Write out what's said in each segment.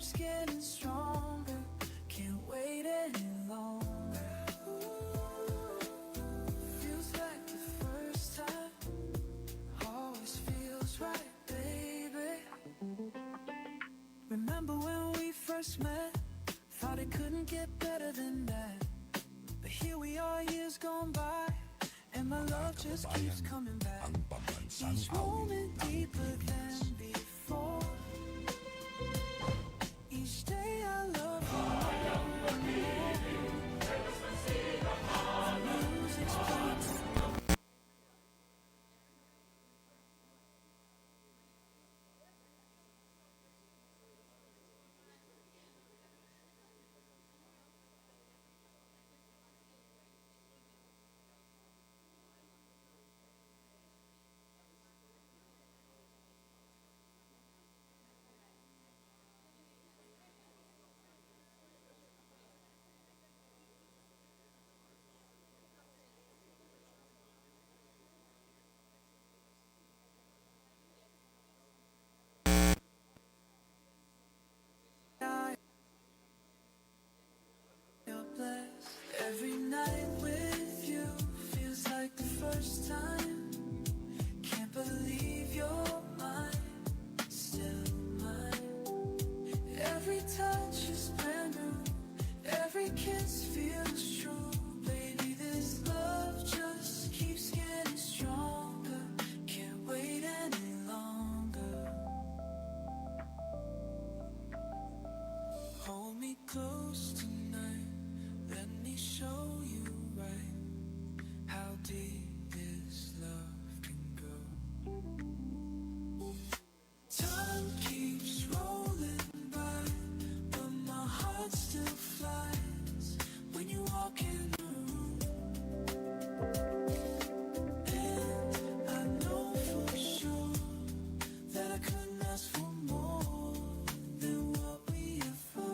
keeps getting stronger. Can't wait any longer. Feels like the first time. Always feels right, baby. Remember when we first met? Thought it couldn't get better than that. But here we are, years gone by, and my love just keeps coming back. Each moment deeper than before. Each day I love you more and more. Music's playing. Every night with you feels like the first time. Can't believe you're mine, still mine. Every touch is brand new, every kiss feels true. Baby, this love just keeps getting stronger. Can't wait any longer. Hold me close tonight. Let me show you right how deep this love can go. Time keeps rolling by, but my heart still flies when you walk in the room. And I know for sure that I couldn't ask for more than what we have found.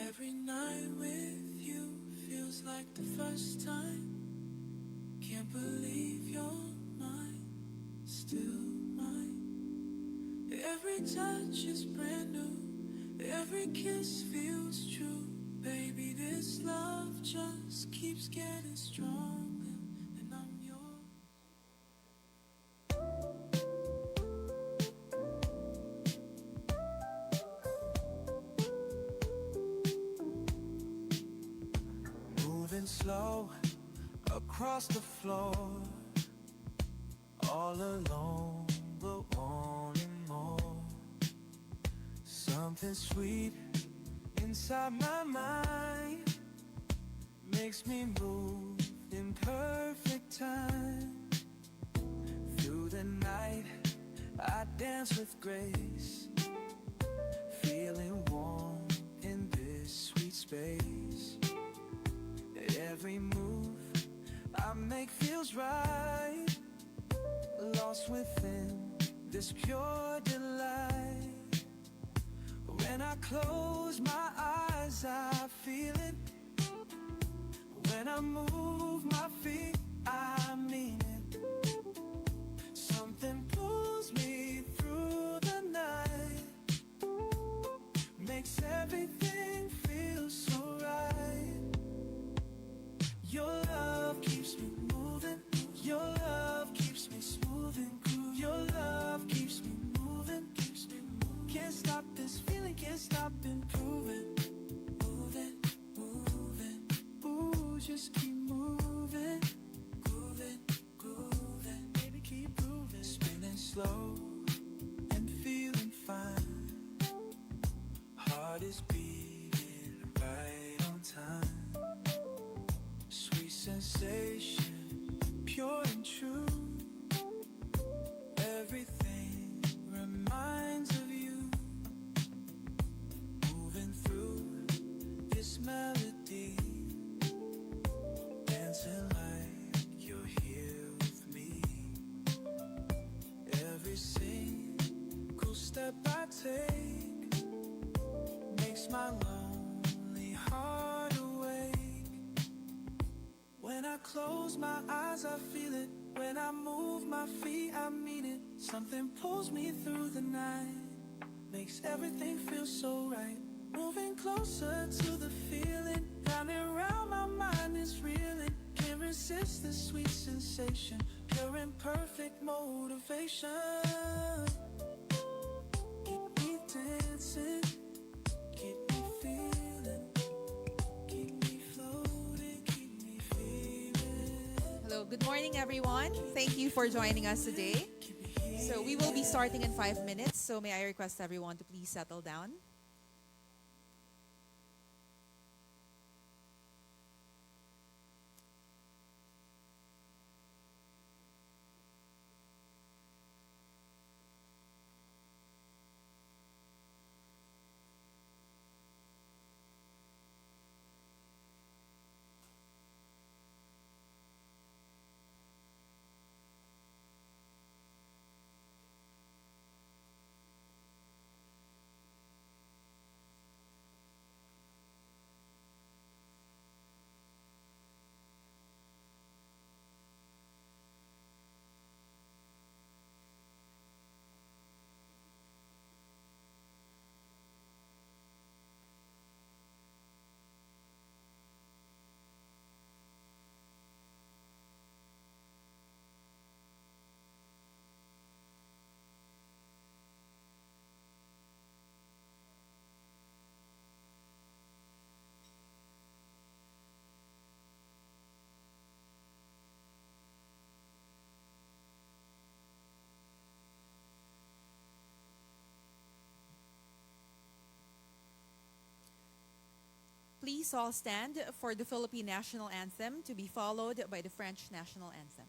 Every night with you feels like the first time. Can't believe you're mine, still mine. Every touch is brand new, every kiss feels true. Baby, this love just keeps getting stronger, and I'm yours. Moving slow across the floor, all alone but wanting more. Something sweet inside my mind makes me move in perfect time. Through the night I dance with grace, feeling warm in this sweet space. Every move I make feels right, lost within this pure delight. When I close my eyes I feel it. When I move my feet I mean it. Something pulls me through the night, makes everything feel so right. Your love keeps me moving, your love keeps me smooth and groove. Your love keeps me moving, keeps me moving. Can't stop this feeling, can't stop improving. Moving, moving, ooh, just keep moving. Grooving, grooving, baby keep grooving. Spinning slow and feeling fine. Heart is beating right on time. Sweet sensation, pure and true. Everything remains close my eyes, I feel it. When I move my feet, I mean it. Something pulls me through the night, makes everything feel so right. Moving closer to the feeling, round and round my mind is reeling. Can't resist the sweet sensation, pure and perfect motivation. Keep me dancing, keep me feeling, keep me floating, keep me feeling. Hello, good morning, everyone. Thank you for joining us today. So, we will be starting in 5 minutes. So, may I request everyone to please settle down? Please all stand for the Philippine national anthem to be followed by the French national anthem.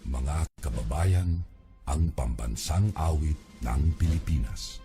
Mga kababayan, ang pambansang awit ng Pilipinas.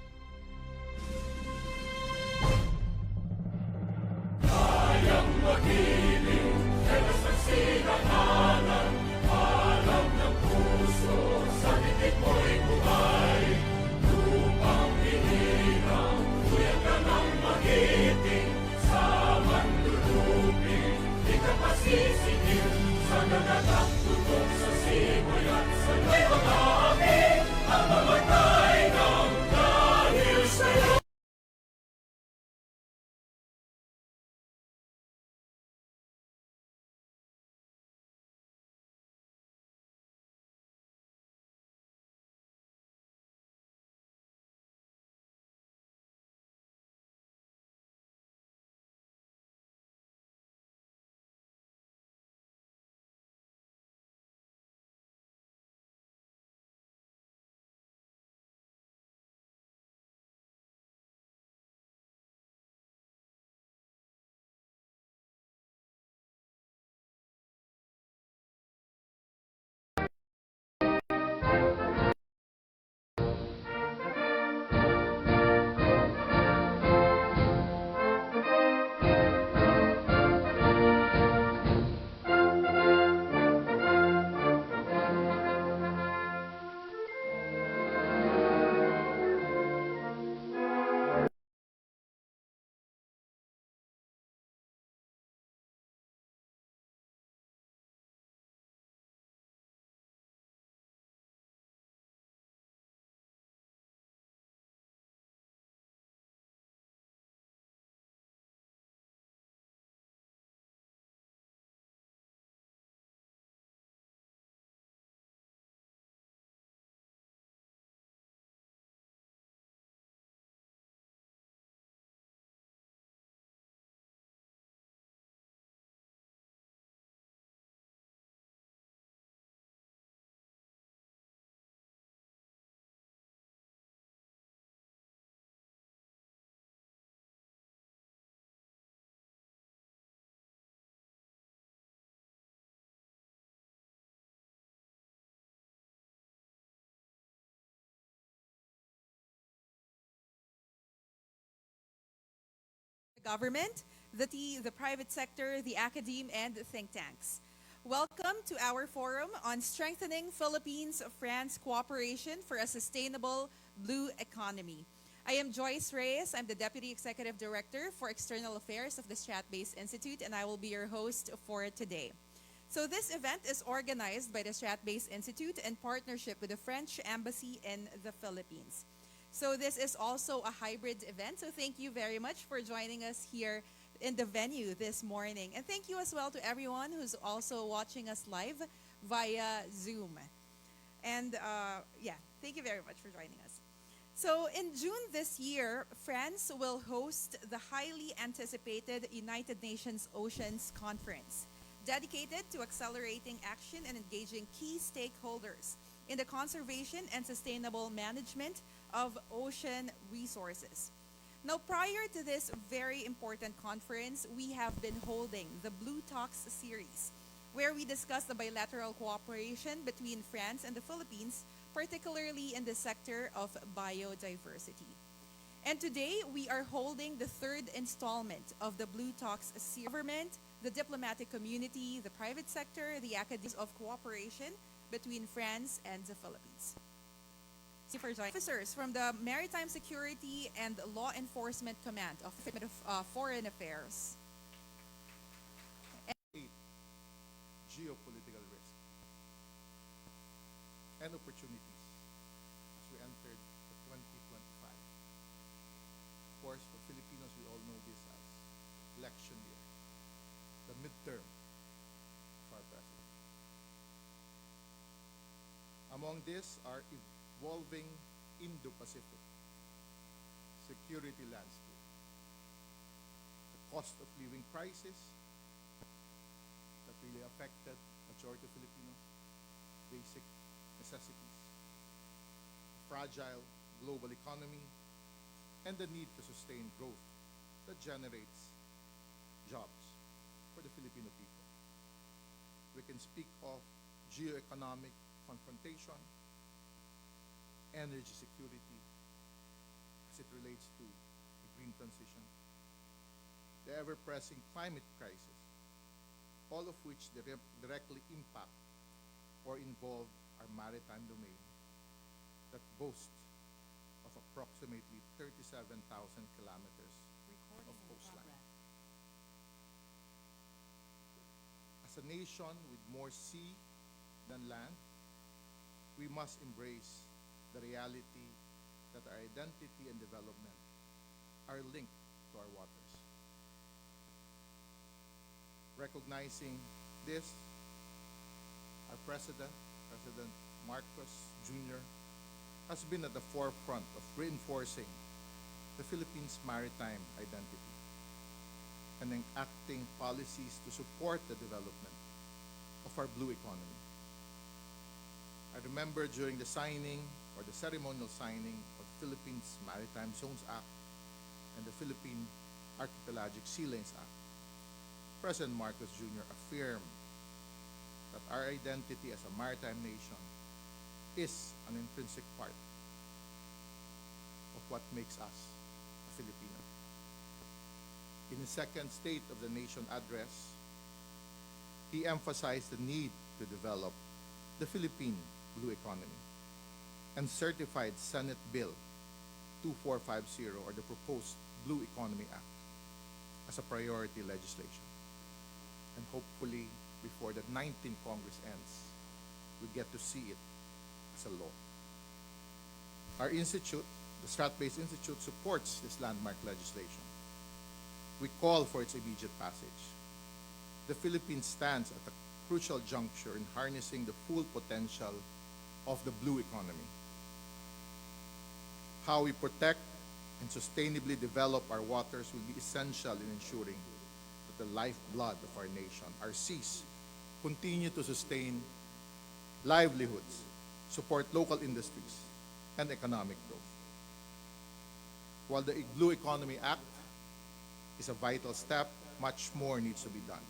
The government, the private sector, the academe, and the think tanks. Welcome to our forum on strengthening Philippines-France cooperation for a sustainable blue economy. I am Joyce Reyes. I'm the Deputy Executive Director for External Affairs of the Strat-Based Institute, and I will be your host for today. So this event is organized by the Strat-Based Institute in partnership with the French Embassy in the Philippines. So this is also a hybrid event. So thank you very much for joining us here in the venue this morning. And thank you as well to everyone who's also watching us live via Zoom. And thank you very much for joining us. So in June this year, France will host the highly anticipated United Nations Oceans Conference, dedicated to accelerating action and engaging key stakeholders in the conservation and sustainable management of ocean resources. Now, prior to this very important conference, we have been holding the Blue Talks series, where we discuss the bilateral cooperation between France and the Philippines, particularly in the sector of biodiversity. And today, we are holding the third installment of the Blue Talks series. Government, the diplomatic community, the private sector, the academics of cooperation between France and the Philippines. For joining officers from the Maritime Security and Law Enforcement Command of the Department of Foreign Affairs. Geopolitical risk and opportunities as we entered the 2025. Of course, for Filipinos, we all know this as election year, the midterm of our president. Among this are evolving Indo-Pacific security landscape, the cost of living crisis that really affected majority of Filipinos, basic necessities, fragile global economy, and the need to sustain growth that generates jobs for the Filipino people. We can speak of geo-economic confrontation, energy security as it relates to the green transition, the ever-pressing climate crisis, all of which directly impact or involve our maritime domain that boasts of approximately 37,000 kilometers of coastline. As a nation with more sea than land, we must embrace the reality that our identity and development are linked to our waters. Recognizing this, our President Marcos Jr., has been at the forefront of reinforcing the Philippines' maritime identity and enacting policies to support the development of our blue economy. I remember during the signing or the ceremonial signing of the Philippines Maritime Zones Act and the Philippine Archipelagic Sea Lanes Act, President Marcos Jr. affirmed that our identity as a maritime nation is an intrinsic part of what makes us a Filipino. In his second State of the Nation address, he emphasized the need to develop the Philippine blue economy and certified Senate Bill 2450, or the proposed Blue Economy Act, as a priority legislation. And hopefully, before the 19th Congress ends, we get to see it as a law. Our institute, the Strat-Based Institute, supports this landmark legislation. We call for its immediate passage. The Philippines stands at a crucial juncture in harnessing the full potential of the blue economy. How we protect and sustainably develop our waters will be essential in ensuring that the lifeblood of our nation, our seas, continue to sustain livelihoods, support local industries, and economic growth. While the Blue Economy Act is a vital step, much more needs to be done.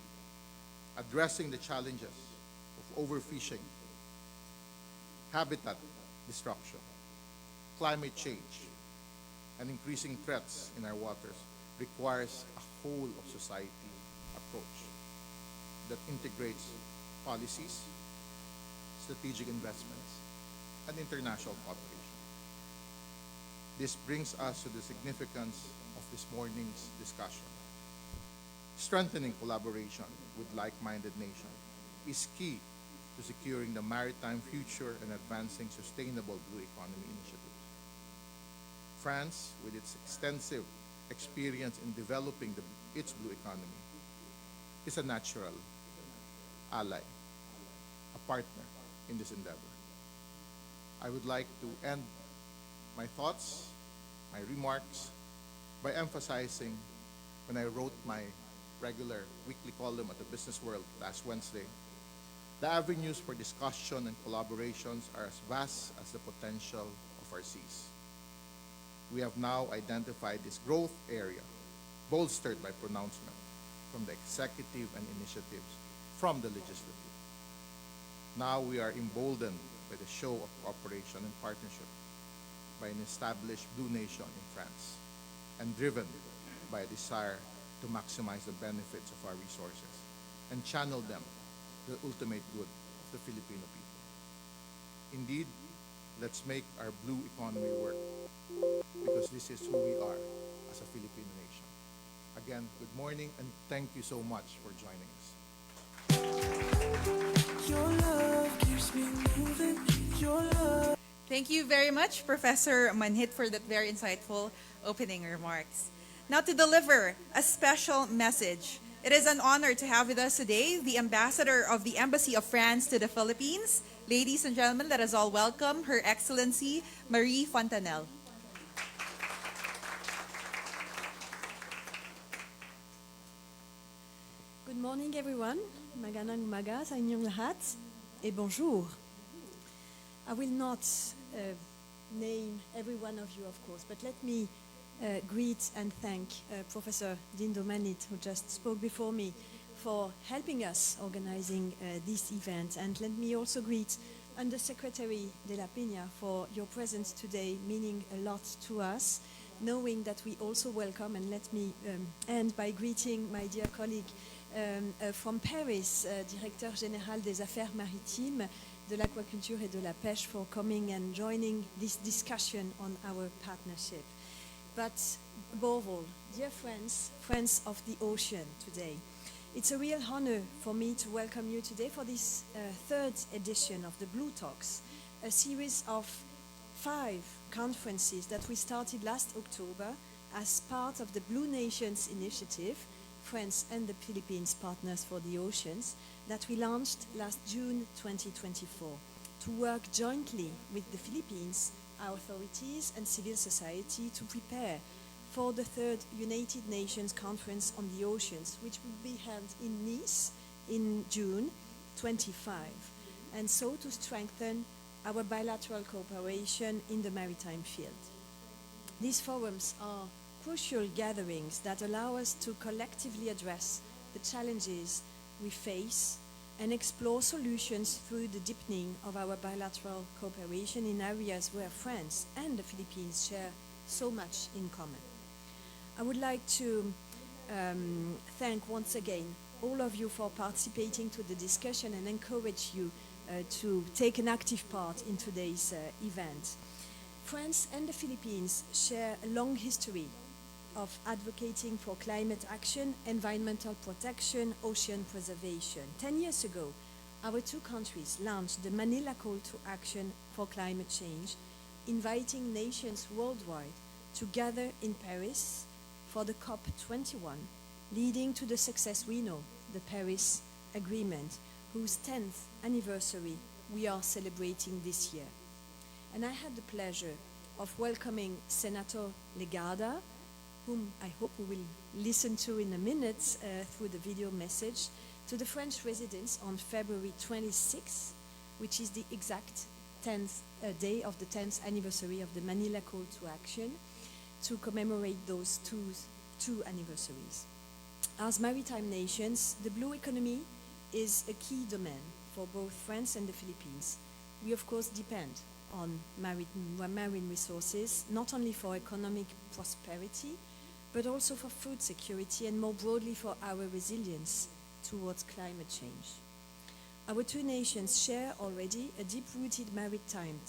Addressing the challenges of overfishing, habitat destruction, climate change, and increasing threats in our waters requires a whole of society approach that integrates policies, strategic investments, and international cooperation. This brings us to the significance of this morning's discussion. Strengthening collaboration with like-minded nations is key to securing the maritime future and advancing sustainable blue economy initiatives. France, with its extensive experience in developing its blue economy, is a natural ally, a partner in this endeavor. I would like to end my thoughts, my remarks, by emphasizing when I wrote my regular weekly column at the Business World last Wednesday, the avenues for discussion and collaborations are as vast as the potential of our seas. We have now identified this growth area, bolstered by pronouncement from the executive and initiatives from the legislative. Now we are emboldened by the show of cooperation and partnership by an established blue nation in France, and driven by a desire to maximize the benefits of our resources and channel them to the ultimate good of the Filipino people. Indeed, let's make our blue economy work, because this is who we are as a Filipino nation. Again, good morning, and thank you so much for joining us. Your love keeps me moving. Your love. Thank you very much, Professor Manhit, for that very insightful opening remarks. Now to deliver a special message. It is an honor to have with us today the Ambassador of the Embassy of France to the Philippines. Ladies and gentlemen, let us all welcome Her Excellency Marie Fontanelle. Good morning, everyone. Magandang umaga sa inyong lahat, et bonjour. I will not name every one of you, of course, but let me greet and thank Professor Dindo Manit, who just spoke before me, for helping us organizing this event. And let me also greet Undersecretary de la Peña for your presence today, meaning a lot to us, knowing that we also welcome, and let me end by greeting my dear colleague from Paris, Directeur Général des Affaires Maritimes, de l'Aquaculture et de la Pêche, for coming and joining this discussion on our partnership. But above all, dear friends, friends of the ocean today, it's a real honor for me to welcome you today for this third edition of the Blue Talks, a series of 5 conferences that we started last October as part of the Blue Nations Initiative, France and the Philippines Partners for the Oceans, that we launched last June 2024 to work jointly with the Philippines, our authorities and civil society to prepare for the third United Nations Conference on the Oceans, which will be held in Nice in June 25, and so to strengthen our bilateral cooperation in the maritime field. These forums are crucial gatherings that allow us to collectively address the challenges we face and explore solutions through the deepening of our bilateral cooperation in areas where France and the Philippines share so much in common. I would like to thank once again all of you for participating to the discussion and encourage you to take an active part in today's event. France and the Philippines share a long history of advocating for climate action, environmental protection, ocean preservation. 10 years ago, our two countries launched the Manila Call to Action for Climate Change, inviting nations worldwide to gather in Paris for the COP21, leading to the success we know, the Paris Agreement, whose 10th anniversary we are celebrating this year. And I had the pleasure of welcoming Senator Legarda, whom I hope we will listen to in a minute through the video message, to the French residence on February 26th, which is the exact 10th day of the 10th anniversary of the Manila Call to Action, to commemorate those two anniversaries. As maritime nations, the blue economy is a key domain for both France and the Philippines. We of course depend on marine resources, not only for economic prosperity, but also for food security and more broadly for our resilience towards climate change. Our two nations share already a deep-rooted maritime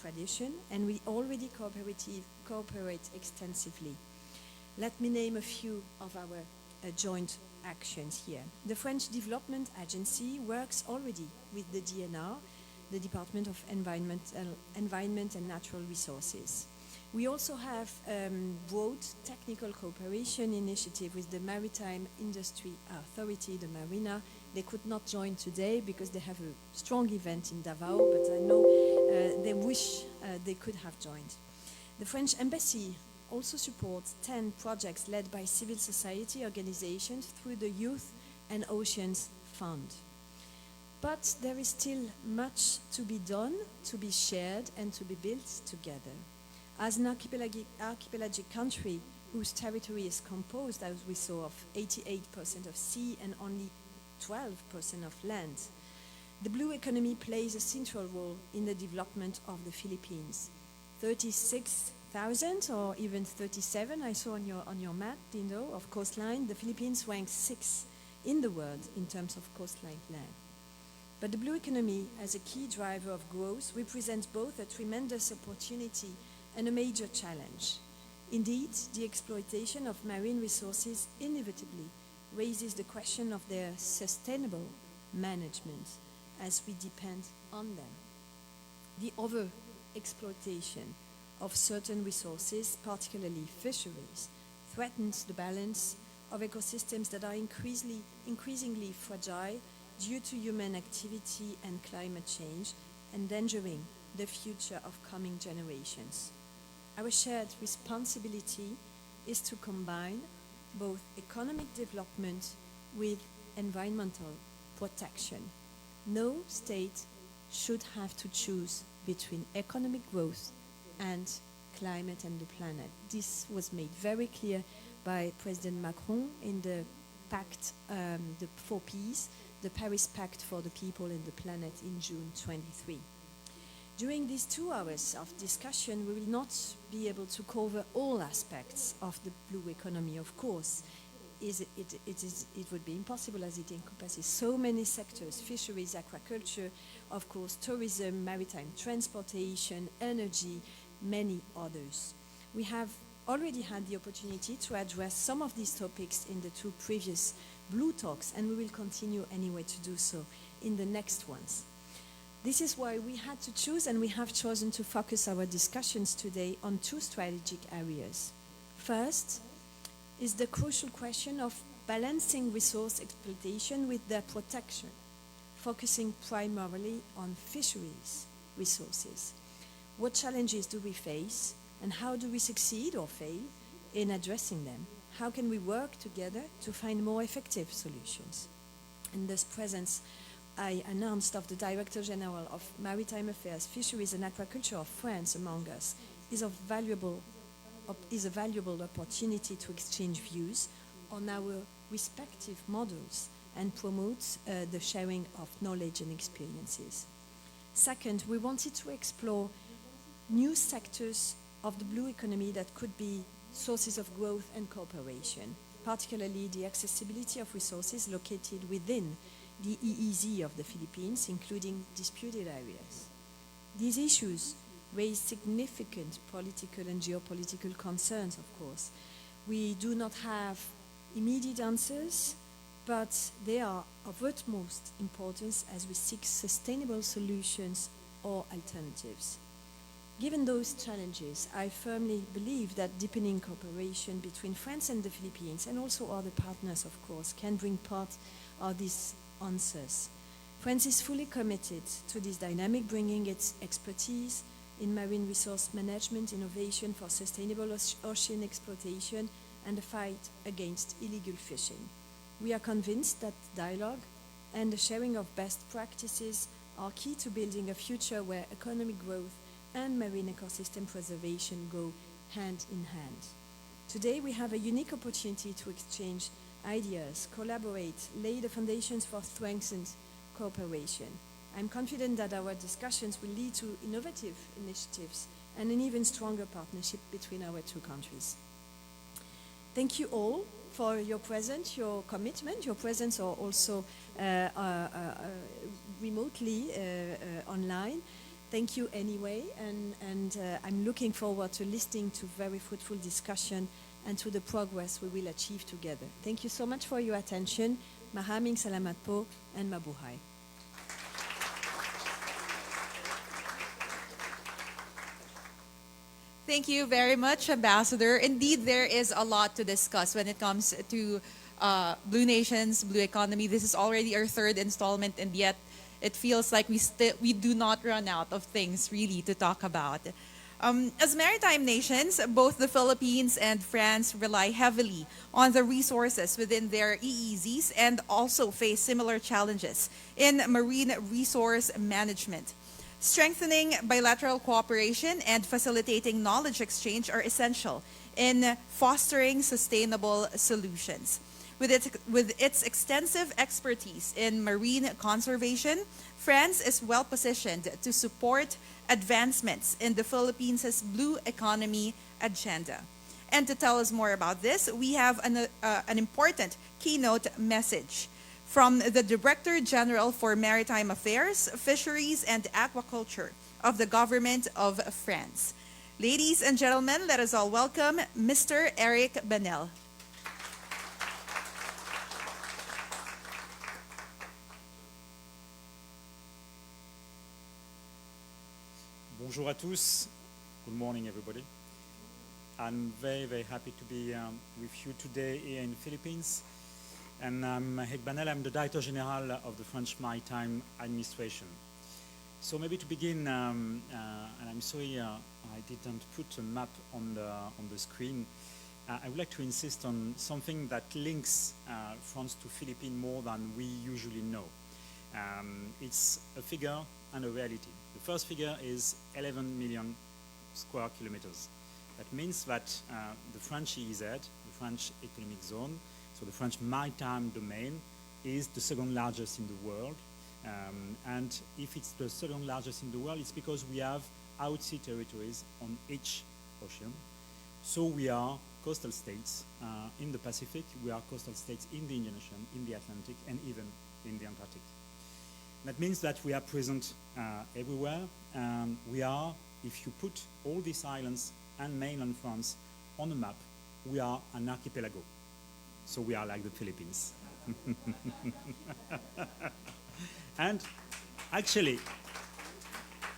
tradition, and we already cooperate extensively. Let me name a few of our joint actions here. The French Development Agency works already with the DNR, the Department of Environment and Natural Resources. We also have broad technical cooperation initiative with the Maritime Industry Authority, the Marina. They could not join today because they have a strong event in Davao, but I know they wish they could have joined. The French Embassy also supports 10 projects led by civil society organizations through the Youth and Oceans Fund. But there is still much to be done, to be shared, and to be built together. As an archipelagic country whose territory is composed, as we saw, of 88% of sea and only 12% of land, the blue economy plays a central role in the development of the Philippines. 36,000 or even 37, I saw on your map, Dindo, of coastline. The Philippines ranks 6th in the world in terms of coastline land. But the blue economy, as a key driver of growth, represents both a tremendous opportunity and a major challenge. Indeed, the exploitation of marine resources inevitably raises the question of their sustainable management, as we depend on them. The over-exploitation of certain resources, particularly fisheries, threatens the balance of ecosystems that are increasingly fragile due to human activity and climate change, endangering the future of coming generations. Our shared responsibility is to combine both economic development with environmental protection. No state should have to choose between economic growth and climate and the planet. This was made very clear by President Macron in the pact, for peace, the Paris Pact for the People and the Planet in June 23. During these 2 hours of discussion, we will not be able to cover all aspects of the blue economy, of course. It would be impossible as it encompasses so many sectors: fisheries, aquaculture, of course, tourism, maritime transportation, energy, many others. We have already had the opportunity to address some of these topics in the 2 previous Blue Talks, and we will continue anyway to do so in the next ones. This is why we had to choose, and we have chosen to focus our discussions today on 2 strategic areas. First is the crucial question of balancing resource exploitation with their protection, focusing primarily on fisheries resources. What challenges do we face, and how do we succeed or fail in addressing them? How can we work together to find more effective solutions? In this presence, I announced of the Director General of Maritime Affairs, Fisheries and Aquaculture of France among us is a valuable opportunity to exchange views on our respective models and promote the sharing of knowledge and experiences. Second, we wanted to explore new sectors of the blue economy that could be sources of growth and cooperation, particularly the accessibility of resources located within the EEZ of the Philippines, including disputed areas. These issues raise significant political and geopolitical concerns, of course. We do not have immediate answers, but they are of utmost importance as we seek sustainable solutions or alternatives. Given those challenges, I firmly believe that deepening cooperation between France and the Philippines, and also other partners, of course, can bring part of these answers. France is fully committed to this dynamic, bringing its expertise in marine resource management, innovation for sustainable ocean exploitation, and the fight against illegal fishing. We are convinced that dialogue and the sharing of best practices are key to building a future where economic growth and marine ecosystem preservation go hand in hand. Today we have a unique opportunity to exchange ideas, collaborate, lay the foundations for strengthened cooperation. I'm confident that our discussions will lead to innovative initiatives and an even stronger partnership between our 2 countries. Thank you all for your presence, your commitment, your presence or also remotely online. Thank you anyway, and I'm looking forward to listening to very fruitful discussion and to the progress we will achieve together. Thank you so much for your attention. Maraming salamat po and mabuhay. Thank you very much, Ambassador. Indeed, there is a lot to discuss when it comes to Blue Nations, Blue Economy. This is already our third installment, and yet it feels like we do not run out of things really to talk about. As maritime nations, both the Philippines and France rely heavily on the resources within their EEZs and also face similar challenges in marine resource management. Strengthening bilateral cooperation and facilitating knowledge exchange are essential in fostering sustainable solutions. With its extensive expertise in marine conservation, France is well positioned to support advancements in the Philippines' blue economy agenda. And to tell us more about this, we have an important keynote message from the Director General for Maritime Affairs, Fisheries and Aquaculture of the Government of France. Ladies and gentlemen, let us all welcome Mr. Eric Banel. Bonjour à tous. Good morning, everybody. I'm very, very happy to be with you today here in the Philippines. And I'm Eric Banel. I'm the Director General of the French Maritime Administration. So maybe to begin, and I'm sorry I didn't put a map on the screen. I would like to insist on something that links France to Philippines more than we usually know. It's a figure and a reality. The first figure is 11 million square kilometers. That means that the French EEZ, the French Economic Zone, so the French maritime domain, is the second largest in the world. And if it's the second largest in the world, it's because we have outsea territories on each ocean. So we are coastal states in the Pacific, we are coastal states in the Indian Ocean, in the Atlantic, and even in the Antarctic. That means that we are present everywhere. We are, if you put all these islands and mainland France on a map, we are an archipelago. So we are like the Philippines. And actually,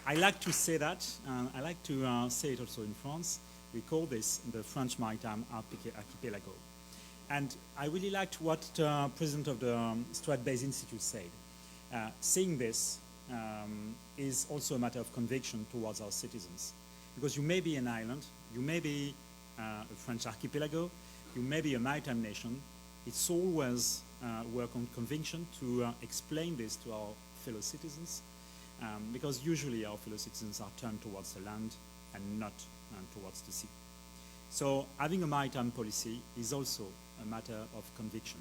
I like to say that, I like to say it also in France. We call this the French Maritime Archipelago. And I really liked what the president of the Strait-Based Institute said. Saying this is also a matter of conviction towards our citizens. Because you may be an island, you may be a French archipelago, you may be a maritime nation. It's always work on conviction to explain this to our fellow citizens, because usually our fellow citizens are turned towards the land and not towards the sea. So having a maritime policy is also a matter of conviction.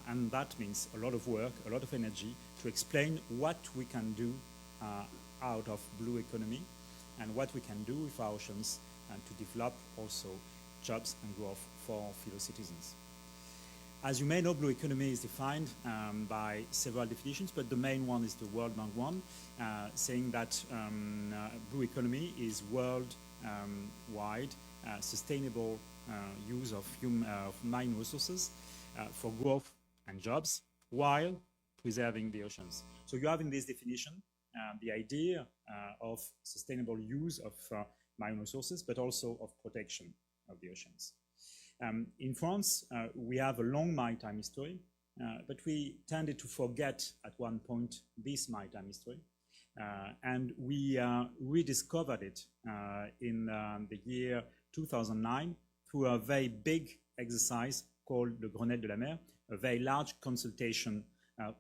And that means a lot of work, a lot of energy to explain what we can do out of blue economy and what we can do with our oceans and to develop also jobs and growth for our fellow citizens. As you may know, blue economy is defined by several definitions, but the main one is the World Bank one, saying that blue economy is world-wide sustainable use of marine resources for growth and jobs while preserving the oceans. So you have in this definition the idea of sustainable use of marine resources, but also of protection of the oceans. In France, we have a long maritime history, but we tended to forget at one point this maritime history. And we rediscovered it in the year 2009 through a very big exercise called the Grenelle de la Mer, a very large consultation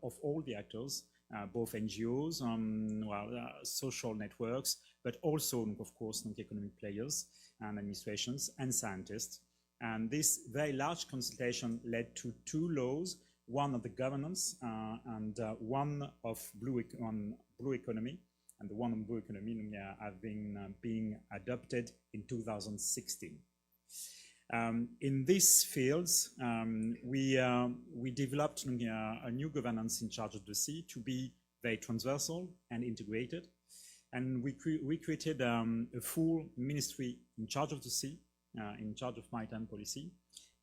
of all the actors, both NGOs, social networks, but also, of course, economic players and administrations and scientists. And this very large consultation led to two laws, one of the governance and one of blue economy, and the one on blue economy have been being adopted in 2016. In these fields, we developed a new governance in charge of the sea to be very transversal and integrated. And we created a full ministry in charge of the sea, in charge of maritime policy.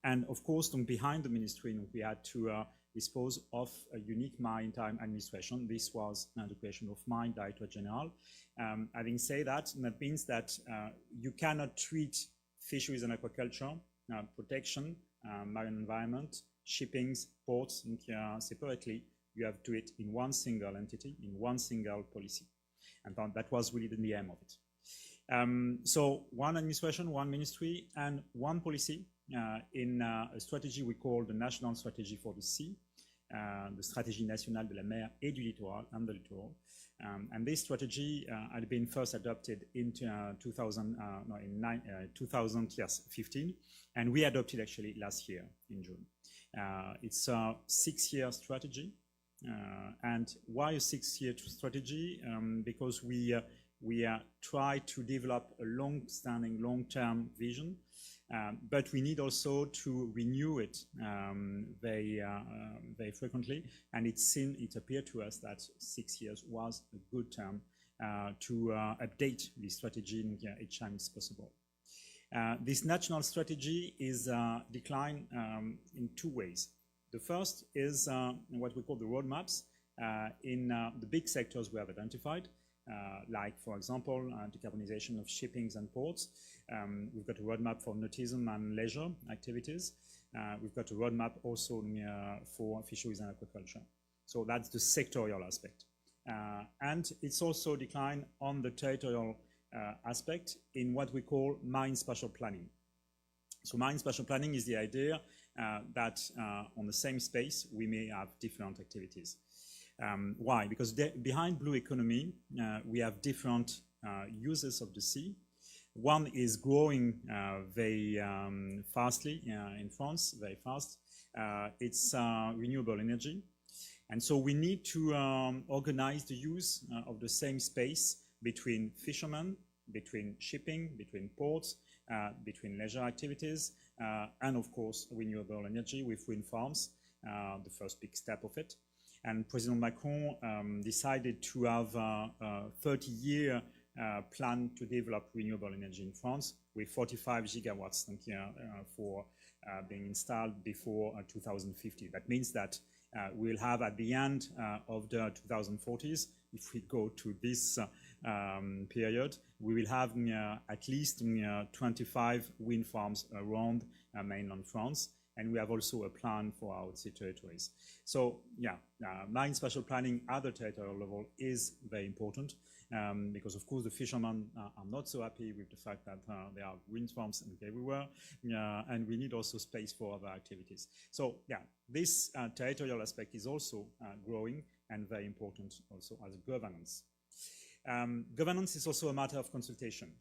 And of course, behind the ministry, we had to dispose of a unique maritime administration. This was the creation of Marine Director General. Having said that, that means that you cannot treat fisheries and aquaculture, protection, marine environment, shippings, ports, separately. You have to do it in one single entity, in one single policy. And that was really the aim of it. So one administration, one ministry, and one policy in a strategy we call the National Strategy for the Sea, the Stratégie nationale de la mer et du littoral, and the littoral. And this strategy had been first adopted in 2015, and we adopted actually last year in June. It's a 6-year strategy. And why a 6-year strategy? Because we try to develop a long-standing, long-term vision, but we need also to renew it very frequently. And it appeared to us that 6 years was a good term to update the strategy each time it's possible. This national strategy is declined in 2 ways. The first is what we call the roadmaps in the big sectors we have identified, like, for example, decarbonization of shippings and ports. We've got a roadmap for nautism and leisure activities. We've got a roadmap also for fisheries and aquaculture. So that's the sectorial aspect. And it's also declined on the territorial aspect in what we call marine spatial planning. So marine spatial planning is the idea that on the same space we may have different activities. Why? Because behind blue economy we have different uses of the sea. One is growing very fastly in France, very fast. It's renewable energy. And so we need to organize the use of the same space between fishermen, between shipping, between ports, between leisure activities, and of course renewable energy with wind farms, the first big step of it. And President Macron decided to have a 30-year plan to develop renewable energy in France with 45 gigawatts for being installed before 2050. That means that we'll have at the end of the 2040s, if we go to this period, we will have at least 25 wind farms around mainland France. And we have also a plan for our sea territories. So yeah, marine spatial planning at the territorial level is very important because of course the fishermen are not so happy with the fact that there are wind farms everywhere, and we need also space for other activities. So yeah, this territorial aspect is also growing and very important also as governance. Governance is also a matter of consultation.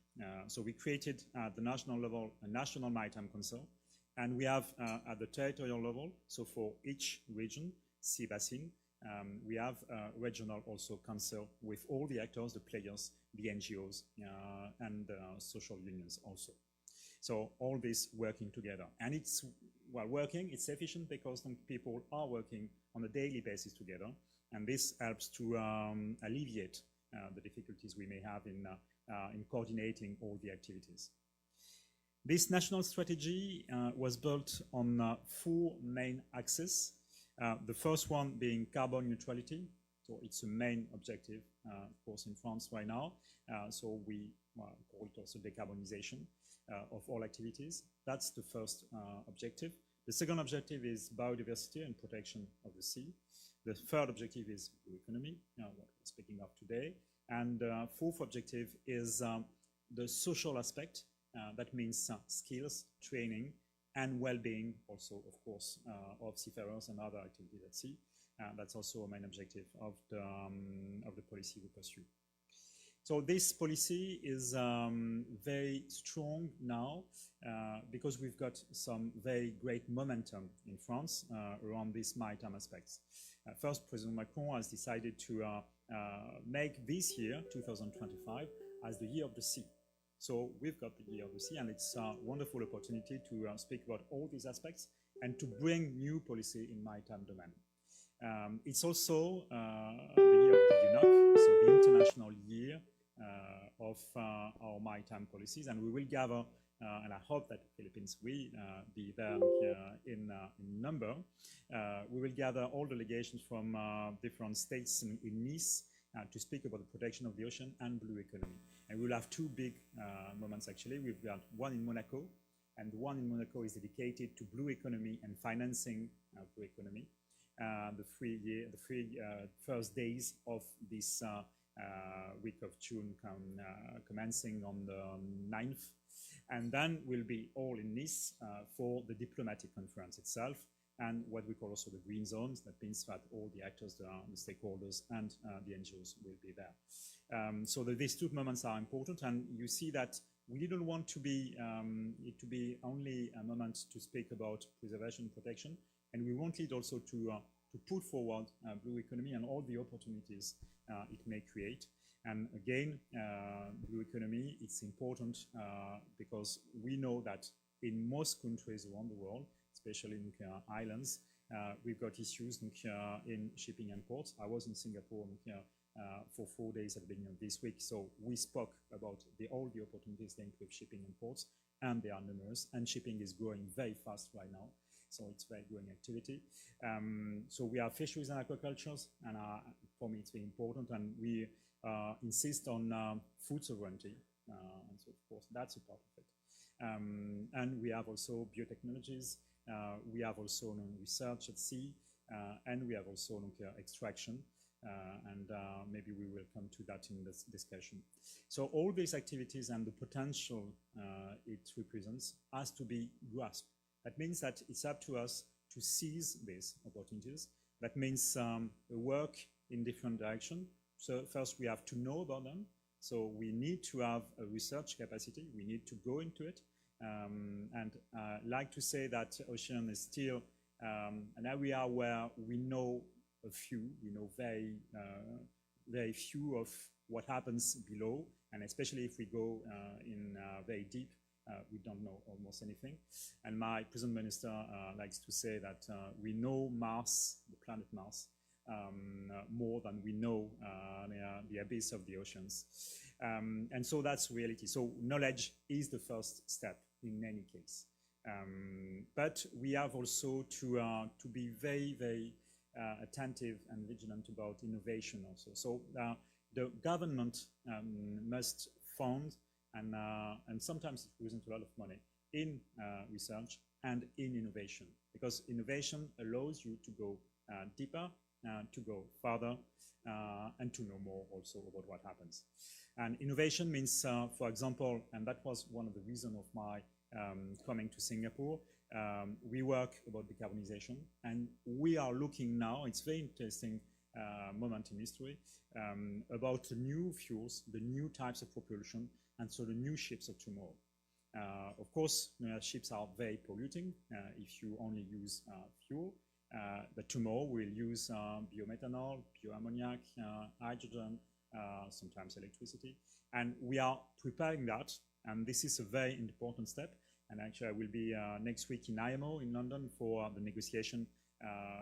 So we created at the national level a National Maritime Council. And we have at the territorial level, so for each region, sea basin, we have a regional also council with all the actors, the players, the NGOs, and the social unions also. So all this working together. And it's, while working, it's efficient because people are working on a daily basis together. And this helps to alleviate the difficulties we may have in coordinating all the activities. This national strategy was built on 4 main axes. The first one being carbon neutrality. So it's a main objective, of course, in France right now. So we call it also decarbonization of all activities. That's the first objective. The second objective is biodiversity and protection of the sea. The third objective is blue economy, what we're speaking of today. And the fourth objective is the social aspect. That means skills, training, and well-being also, of course, of seafarers and other activities at sea. That's also a main objective of the policy we pursue. So this policy is very strong now because we've got some very great momentum in France around these maritime aspects. First, President Macron has decided to make this year, 2025, as the year of the sea. So we've got the Year of the Sea, and it's a wonderful opportunity to speak about all these aspects and to bring new policy in maritime domain. It's also the year of the UNOC, so the International Year of our maritime policies, and we will gather, and I hope that the Philippines will be there in number. We will gather all delegations from different states in Nice to speak about the protection of the ocean and blue economy. And we'll have two big moments actually. We've got one in Monaco, and one in Monaco is dedicated to blue economy and financing blue economy. The three first days of this week of June commencing on the 9th. And then we'll be all in Nice for the diplomatic conference itself and what we call also the green zones. That means that all the actors, the stakeholders and the NGOs will be there. So these two moments are important, and you see that we didn't want to be only a moment to speak about preservation and protection, and we wanted also to put forward blue economy and all the opportunities it may create. And again, blue economy, it's important because we know that in most countries around the world, especially in islands, we've got issues in shipping and ports. I was in Singapore for 4 days at the beginning of this week, so we spoke about all the opportunities linked with shipping and ports, and they are numerous, and shipping is growing very fast right now. So it's very growing activity. So we have fisheries and aquacultures, and for me it's very important, and we insist on food sovereignty, and so of course that's a part of it. And we have also biotechnologies, we have also research at sea, and we have also extraction, and maybe we will come to that in this discussion. So all these activities and the potential it represents has to be grasped. That means that it's up to us to seize these opportunities. That means work in different directions. So first we have to know about them. So we need to have a research capacity. We need to go into it. And like to say that ocean is still an area where we know a few, we know very few of what happens below. And especially if we go in very deep, we don't know almost anything. And my prison minister likes to say that we know Mars, the planet Mars, more than we know the abyss of the oceans. And so that's reality. So knowledge is the first step in any case. But we have also to be very attentive and vigilant about innovation also. So the government must fund and sometimes it represents a lot of money in research and in innovation, because innovation allows you to go deeper, to go further, and to know more also about what happens. And innovation means, for example, and that was one of the reasons of my coming to Singapore, we work about decarbonization, and we are looking now, it's very interesting moment in history, about the new fuels, the new types of propulsion, and so the new ships of tomorrow. Of course, ships are very polluting if you only use fuel, but tomorrow we'll use biomethanol, bioammoniac, hydrogen, sometimes electricity, and we are preparing that, and this is a very important step. And actually I will be next week in IMO in London for the negotiation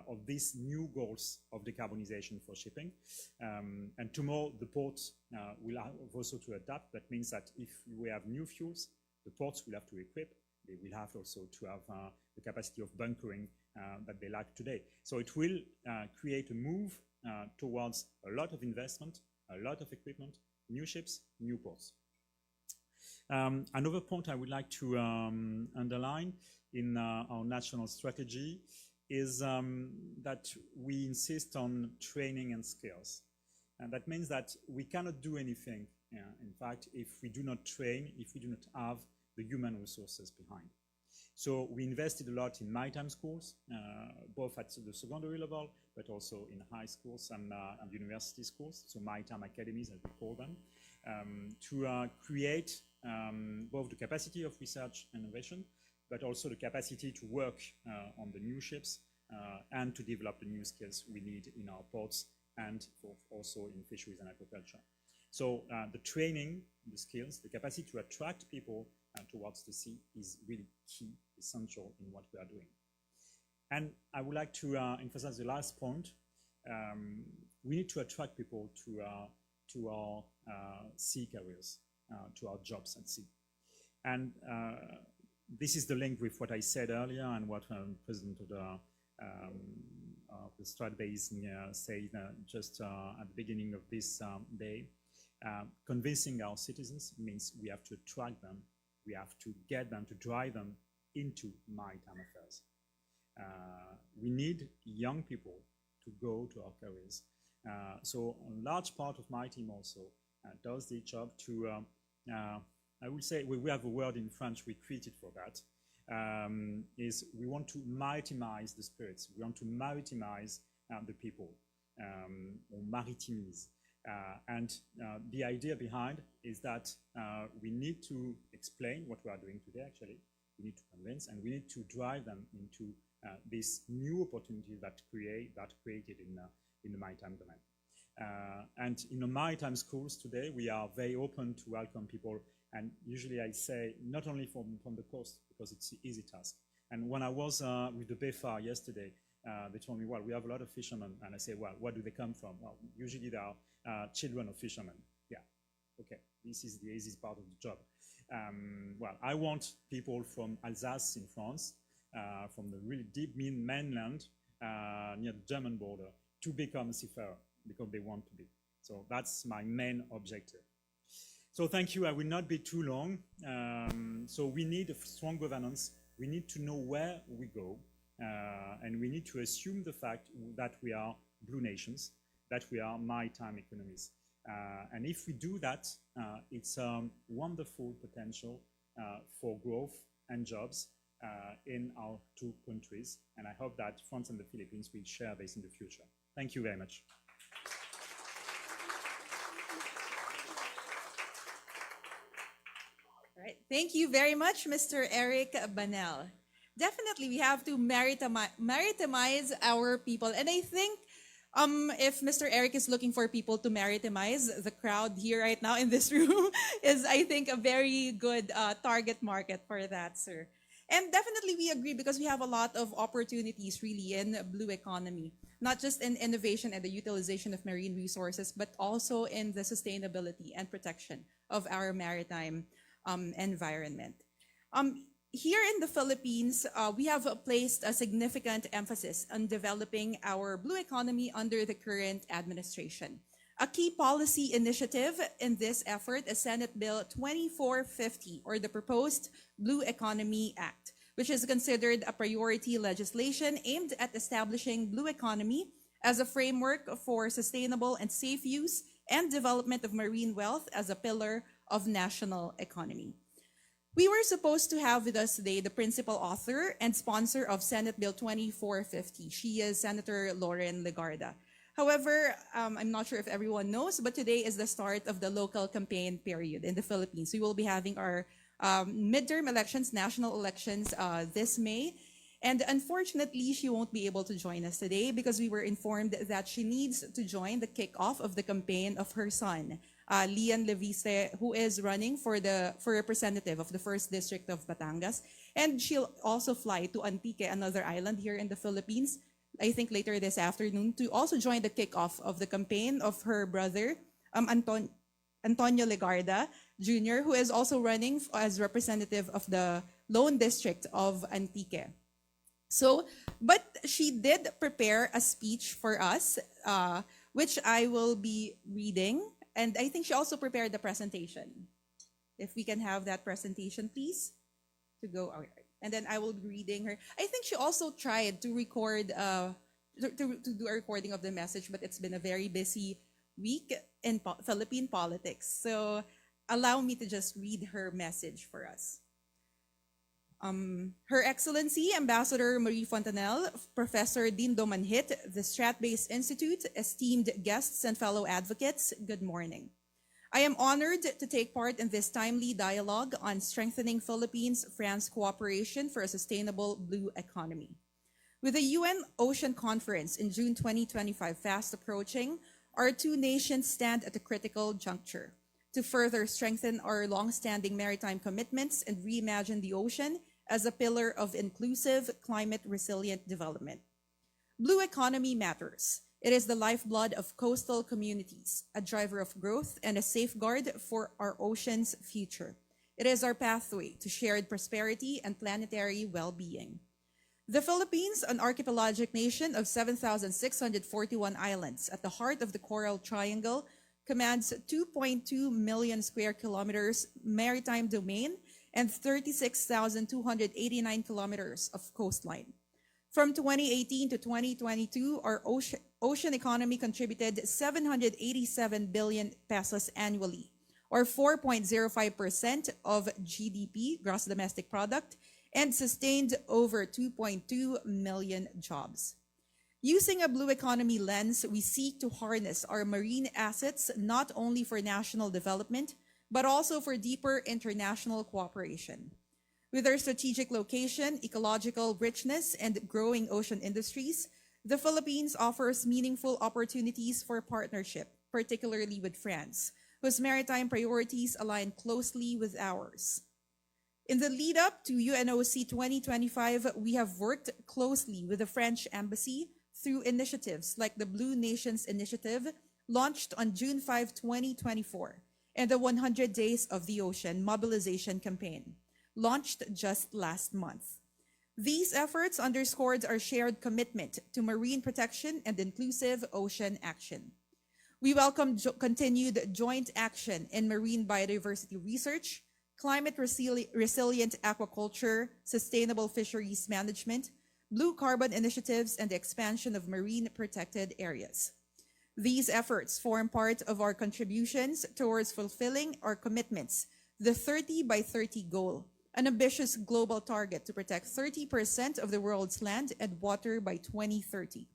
of these new goals of decarbonization for shipping. And tomorrow the ports will have also to adapt. That means that if we have new fuels, the ports will have to equip. They will have also to have the capacity of bunkering that they lack today. So it will create a move towards a lot of investment, a lot of equipment, new ships, new ports. Another point I would like to underline in our national strategy is that we insist on training and skills. And that means that we cannot do anything, in fact, if we do not train, if we do not have the human resources behind. So we invested a lot in maritime schools, both at the secondary level, but also in high schools and university schools, so maritime academies as we call them, to create both the capacity of research and innovation, but also the capacity to work on the new ships and to develop the new skills we need in our ports and also in fisheries and aquaculture. So the training, the skills, the capacity to attract people towards the sea is really key, essential in what we are doing. And I would like to emphasize the last point. We need to attract people to our sea careers, to our jobs at sea. And this is the link with what I said earlier and what President of the Stratbase said just at the beginning of this day. Convincing our citizens means we have to attract them, we have to get them, to drive them into maritime affairs. We need young people to go to our careers. So a large part of my team also does the job to, I will say, we have a word in French, we created for that, is we want to maritimize the spirits. We want to maritimize the people, or maritimise. And the idea behind is that we need to explain what we are doing today, actually. We need to convince, and we need to drive them into this new opportunity that created in the maritime domain. And in the maritime schools today, we are very open to welcome people. And usually I say, not only from the coast, because it's an easy task. And when I was with the BEFA yesterday, they told me, well, we have a lot of fishermen. And I say, well, where do they come from? Well, usually they are children of fishermen. Yeah, okay, this is the easiest part of the job. Well, I want people from Alsace in France, from the really deep mainland near the German border, to become seafarer because they want to be. So that's my main objective. So thank you. I will not be too long. So we need a strong governance. We need to know where we go, and we need to assume the fact that we are blue nations, that we are maritime economies. And if we do that, it's a wonderful potential for growth and jobs in our two countries. And I hope that France and the Philippines will share this in the future. Thank you very much. All right. Thank you very much, Mr. Eric Banel. Definitely, we have to maritimize our people. And I think if Mr. Eric is looking for people to maritimize, the crowd here right now in this room is, I think, a very good target market for that, sir. And definitely we agree because we have a lot of opportunities really in blue economy, not just in innovation and the utilization of marine resources, but also in the sustainability and protection of our maritime environment. Here in the Philippines, we have placed a significant emphasis on developing our blue economy under the current administration. A key policy initiative in this effort is Senate Bill 2450, or the proposed Blue Economy Act, which is considered a priority legislation aimed at establishing blue economy as a framework for sustainable and safe use and development of marine wealth as a pillar of national economy. We were supposed to have with us today the principal author and sponsor of Senate Bill 2450. She is Senator Lauren Legarda. However, I'm not sure if everyone knows, but today is the start of the local campaign period in the Philippines. We will be having our midterm elections, national elections this May. And unfortunately, she won't be able to join us today because we were informed that she needs to join the kickoff of the campaign of her son, Lian Leviste, who is running for representative of the 1st District of Batangas. And she'll also fly to Antique, another island here in the Philippines, I think later this afternoon, to also join the kickoff of the campaign of her brother, Antonio Legarda Jr., who is also running as representative of the Lone District of Antique. So, but she did prepare a speech for us, which I will be reading. And I think she also prepared the presentation. If we can have that presentation, please, to go. All right. And then I will be reading her. I think she also tried to record, to do a recording of the message, but it's been a very busy week in Philippine politics. So allow me to just read her message for us. Her Excellency, Ambassador Marie Fontanelle, Professor Dindo Manhit, the Stratbase Institute, esteemed guests and fellow advocates, good morning. I am honored to take part in this timely dialogue on strengthening Philippines-France cooperation for a sustainable blue economy. With the UN Ocean Conference in June 2025 fast approaching, our two nations stand at a critical juncture to further strengthen our long-standing maritime commitments and reimagine the ocean as a pillar of inclusive, climate-resilient development. Blue economy matters. It is the lifeblood of coastal communities, a driver of growth, and a safeguard for our ocean's future. It is our pathway to shared prosperity and planetary well-being. The Philippines, an archipelagic nation of 7,641 islands at the heart of the Coral Triangle, commands 2.2 million square kilometers maritime domain and 36,289 kilometers of coastline. From 2018 to 2022, our ocean economy contributed 787 billion pesos annually, or 4.05% of GDP, gross domestic product, and sustained over 2.2 million jobs. Using a blue economy lens, we seek to harness our marine assets not only for national development, but also for deeper international cooperation. With our strategic location, ecological richness, and growing ocean industries, the Philippines offers meaningful opportunities for partnership, particularly with France, whose maritime priorities align closely with ours. In the lead up to UNOC 2025, we have worked closely with the French Embassy through initiatives like the Blue Nations Initiative, launched on June 5, 2024, and the 100 Days of the Ocean mobilization campaign, launched just last month. These efforts underscored our shared commitment to marine protection and inclusive ocean action. We welcome continued joint action in marine biodiversity research, climate resilient aquaculture, sustainable fisheries management, blue carbon initiatives, and the expansion of marine protected areas. These efforts form part of our contributions towards fulfilling our commitments, the 30 by 30 goal, an ambitious global target to protect 30% of the world's land and water by 2030.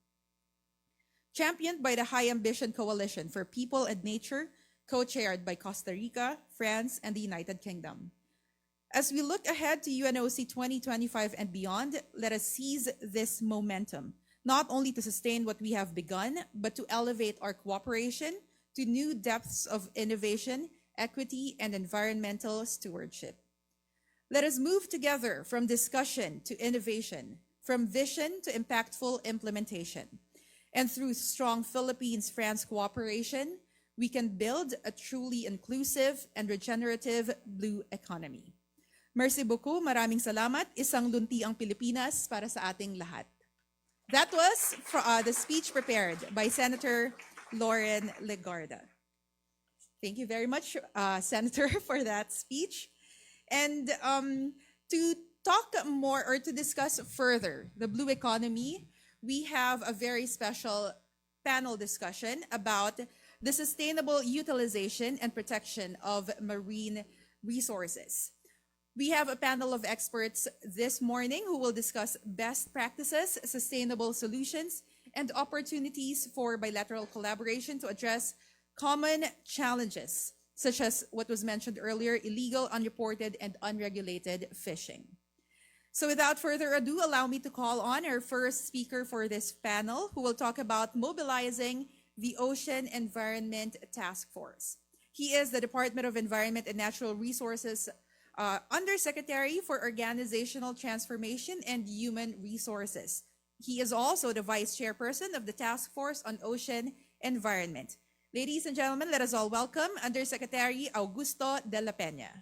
Championed by the High Ambition Coalition for People and Nature, co-chaired by Costa Rica, France, and the United Kingdom. As we look ahead to UNOC 2025 and beyond, let us seize this momentum, not only to sustain what we have begun, but to elevate our cooperation to new depths of innovation, equity, and environmental stewardship. Let us move together from discussion to innovation, from vision to impactful implementation. And through strong Philippines-France cooperation, we can build a truly inclusive and regenerative blue economy. Merci beaucoup, maraming salamat. Isang lunti ang Pilipinas para sa ating lahat. That was the speech prepared by Senator Lauren Legarda. Thank you very much, Senator, for that speech. And to talk more or to discuss further the blue economy, we have a very special panel discussion about the sustainable utilization and protection of marine resources. We have a panel of experts this morning who will discuss best practices, sustainable solutions, and opportunities for bilateral collaboration to address common challenges, such as what was mentioned earlier, illegal, unreported, and unregulated fishing. So without further ado, allow me to call on our first speaker for this panel, who will talk about mobilizing the Ocean Environment Task Force. He is the Department of Environment and Natural Resources Undersecretary for Organizational Transformation and Human Resources. He is also the Vice Chairperson of the Task Force on Ocean Environment. Ladies and gentlemen, let us all welcome Undersecretary Augusto de la Peña.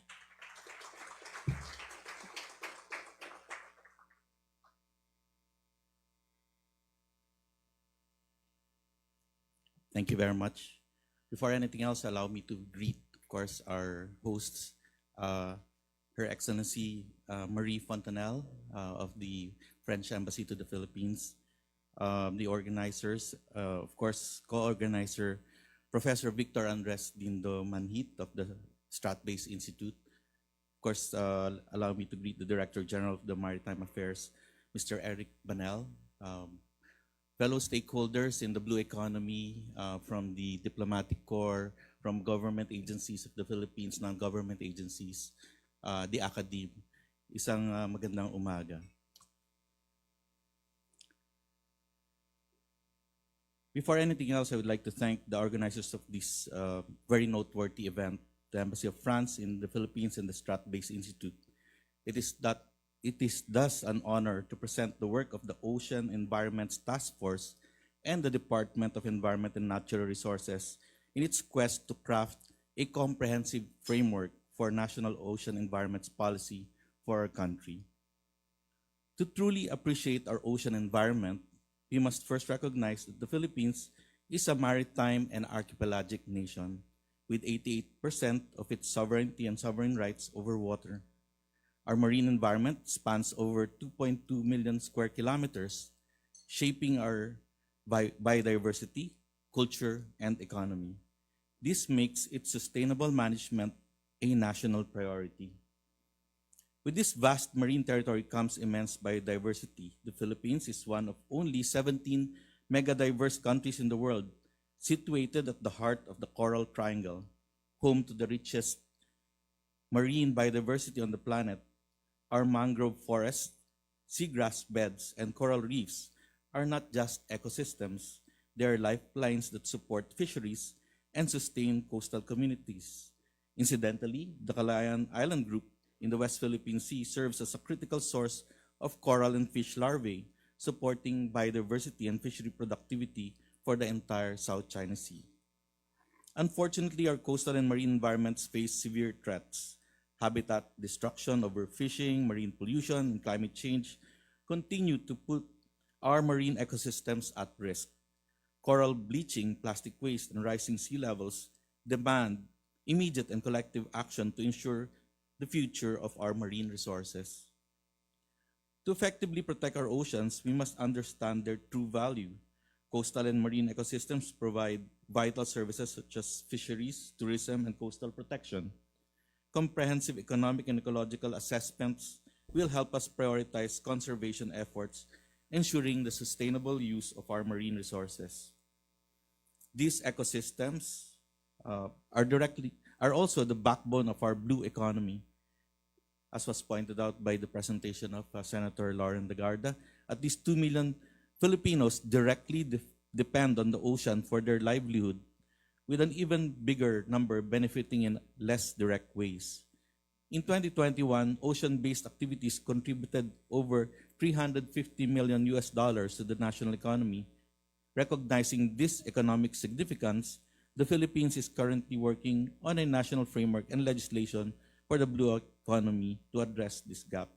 Thank you very much. Before anything else, allow me to greet, of course, our hosts, Her Excellency Marie Fontanelle of the French Embassy to the Philippines, the organizers, of course, co-organizer, Professor Victor Andres Dindo Manhit of the Strat-Based Institute. Of course, allow me to greet the Director General of the Maritime Affairs, Mr. Eric Banel, fellow stakeholders in the blue economy from the diplomatic corps, from government agencies of the Philippines, non-government agencies, the academe. Isang magandang umaga. Before anything else, I would like to thank the organizers of this very noteworthy event, the Embassy of France in the Philippines and the Strat-Based Institute. It is that it is thus an honor to present the work of the Ocean Environments Task Force and the Department of Environment and Natural Resources in its quest to craft a comprehensive framework for national ocean environments policy for our country. To truly appreciate our ocean environment, we must first recognize that the Philippines is a maritime and archipelagic nation with 88% of its sovereignty and sovereign rights over water. Our marine environment spans over 2.2 million square kilometers, shaping our biodiversity, culture, and economy. This makes its sustainable management a national priority. With this vast marine territory comes immense biodiversity. The Philippines is one of only 17 megadiverse countries in the world, situated at the heart of the Coral Triangle, home to the richest marine biodiversity on the planet. Our mangrove forests, seagrass beds, and coral reefs are not just ecosystems, they are lifelines that support fisheries and sustain coastal communities. Incidentally, the Calayan Island Group in the West Philippine Sea serves as a critical source of coral and fish larvae, supporting biodiversity and fishery productivity for the entire South China Sea. Unfortunately, our coastal and marine environments face severe threats. Habitat destruction, overfishing, marine pollution, and climate change continue to put our marine ecosystems at risk. Coral bleaching, plastic waste, and rising sea levels demand immediate and collective action to ensure the future of our marine resources. To effectively protect our oceans, we must understand their true value. Coastal and marine ecosystems provide vital services such as fisheries, tourism, and coastal protection. Comprehensive economic and ecological assessments will help us prioritize conservation efforts, ensuring the sustainable use of our marine resources. These ecosystems are also the backbone of our blue economy. As was pointed out by the presentation of Senator Lauren de Garda, at least 2 million Filipinos directly depend on the ocean for their livelihood, with an even bigger number benefiting in less direct ways. In 2021, ocean-based activities contributed over $350 million to the national economy. Recognizing this economic significance, the Philippines is currently working on a national framework and legislation for the blue economy to address this gap.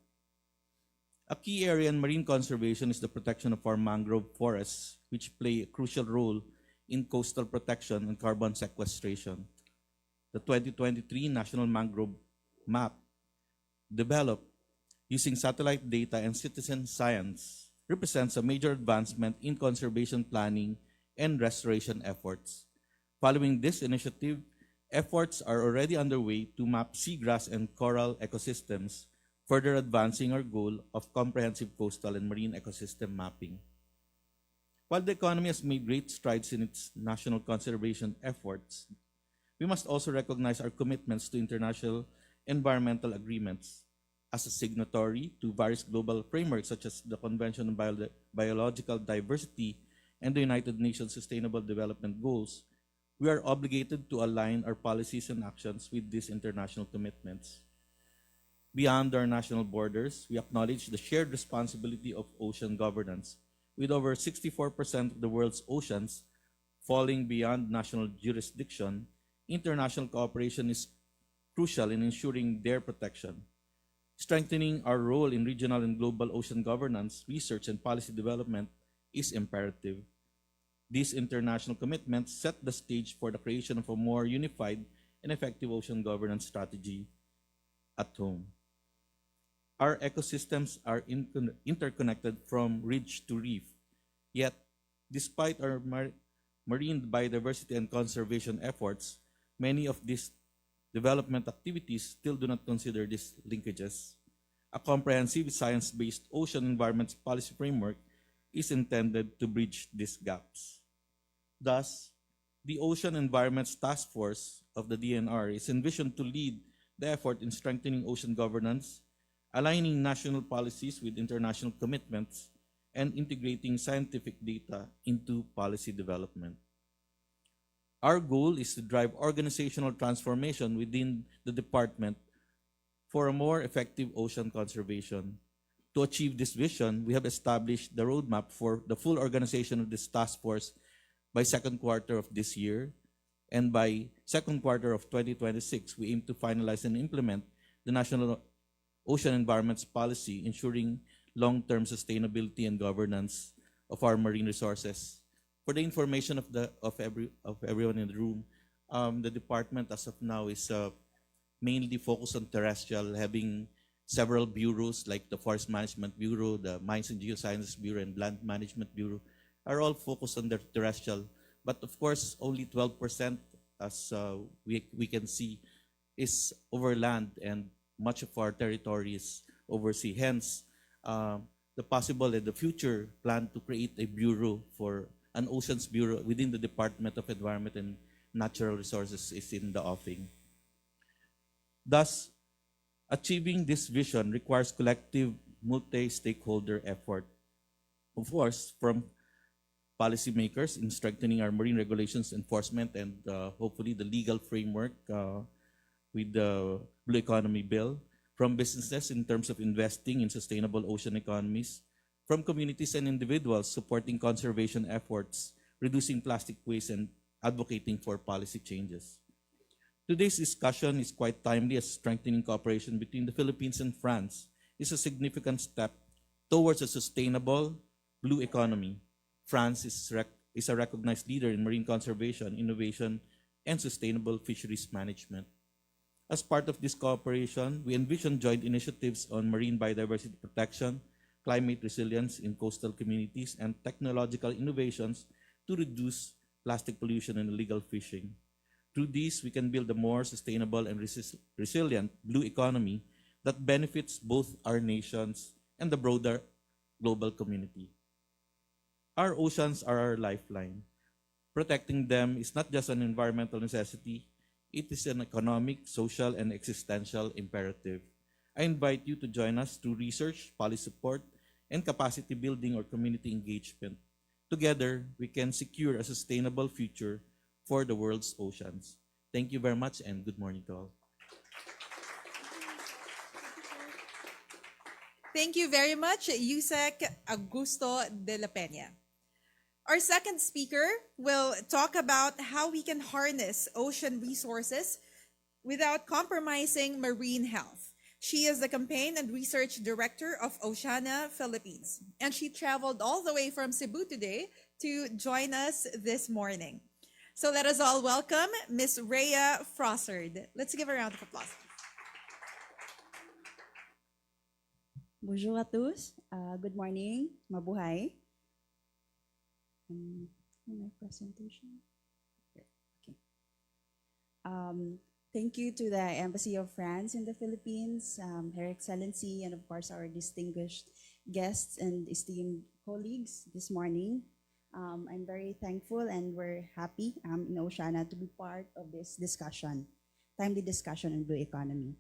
A key area in marine conservation is the protection of our mangrove forests, which play a crucial role in coastal protection and carbon sequestration. The 2023 National Mangrove Map, developed using satellite data and citizen science, represents a major advancement in conservation planning and restoration efforts. Following this initiative, efforts are already underway to map seagrass and coral ecosystems, further advancing our goal of comprehensive coastal and marine ecosystem mapping. While the economy has made great strides in its national conservation efforts, we must also recognize our commitments to international environmental agreements. As a signatory to various global frameworks such as the Convention on Biological Diversity and the United Nations Sustainable Development Goals, we are obligated to align our policies and actions with these international commitments. Beyond our national borders, we acknowledge the shared responsibility of ocean governance. With over 64% of the world's oceans falling beyond national jurisdiction, international cooperation is crucial in ensuring their protection. Strengthening our role in regional and global ocean governance, research, and policy development is imperative. These international commitments set the stage for the creation of a more unified and effective ocean governance strategy at home. Our ecosystems are interconnected from ridge to reef. Yet, despite our marine biodiversity and conservation efforts, many of these development activities still do not consider these linkages. A comprehensive science-based ocean environment policy framework is intended to bridge these gaps. Thus, the Ocean Environments Task Force of the DNR is envisioned to lead the effort in strengthening ocean governance, aligning national policies with international commitments, and integrating scientific data into policy development. Our goal is to drive organizational transformation within the department for a more effective ocean conservation. To achieve this vision, we have established the roadmap for the full organization of this task force by second quarter of this year. And by second quarter of 2026, we aim to finalize and implement the National Ocean Environments Policy, ensuring long-term sustainability and governance of our marine resources. For the information of everyone in the room, the department as of now is mainly focused on terrestrial, having several bureaus like the Forest Management Bureau, the Mines and Geosciences Bureau, and Land Management Bureau are all focused on the terrestrial. But of course, only 12%, as we can see, is over land, and much of our territory is overseas. Hence, the possible and the future plan to create a bureau for an oceans bureau within the Department of Environment and Natural Resources is in the offing. Thus, achieving this vision requires collective multi-stakeholder effort. Of course, from policymakers in strengthening our marine regulations enforcement and hopefully the legal framework with the Blue Economy Bill, from businesses in terms of investing in sustainable ocean economies, from communities and individuals supporting conservation efforts, reducing plastic waste, and advocating for policy changes. Today's discussion is quite timely, as strengthening cooperation between the Philippines and France is a significant step towards a sustainable blue economy. France is a recognized leader in marine conservation, innovation, and sustainable fisheries management. As part of this cooperation, we envision joint initiatives on marine biodiversity protection, climate resilience in coastal communities, and technological innovations to reduce plastic pollution and illegal fishing. Through these, we can build a more sustainable and resilient blue economy that benefits both our nations and the broader global community. Our oceans are our lifeline. Protecting them is not just an environmental necessity, it is an economic, social, and existential imperative. I invite you to join us through research, policy support, and capacity building or community engagement. Together, we can secure a sustainable future for the world's oceans. Thank you very much, and good morning to all. Thank you very much, Yusek Augusto de la Peña. Our second speaker will talk about how we can harness ocean resources without compromising marine health. She is the Campaign and Research Director of Oceana Philippines, and she traveled all the way from Cebu today to join us this morning. So let us all welcome Ms. Rhea Frossard. Let's give a round of applause. Bonjour à tous. Good morning. Mabuhay. My presentation. Okay. Thank you to the Embassy of France in the Philippines, Her Excellency, and of course our distinguished guests and esteemed colleagues this morning. I'm very thankful and we're happy in Oceana to be part of this discussion, timely discussion on blue economy.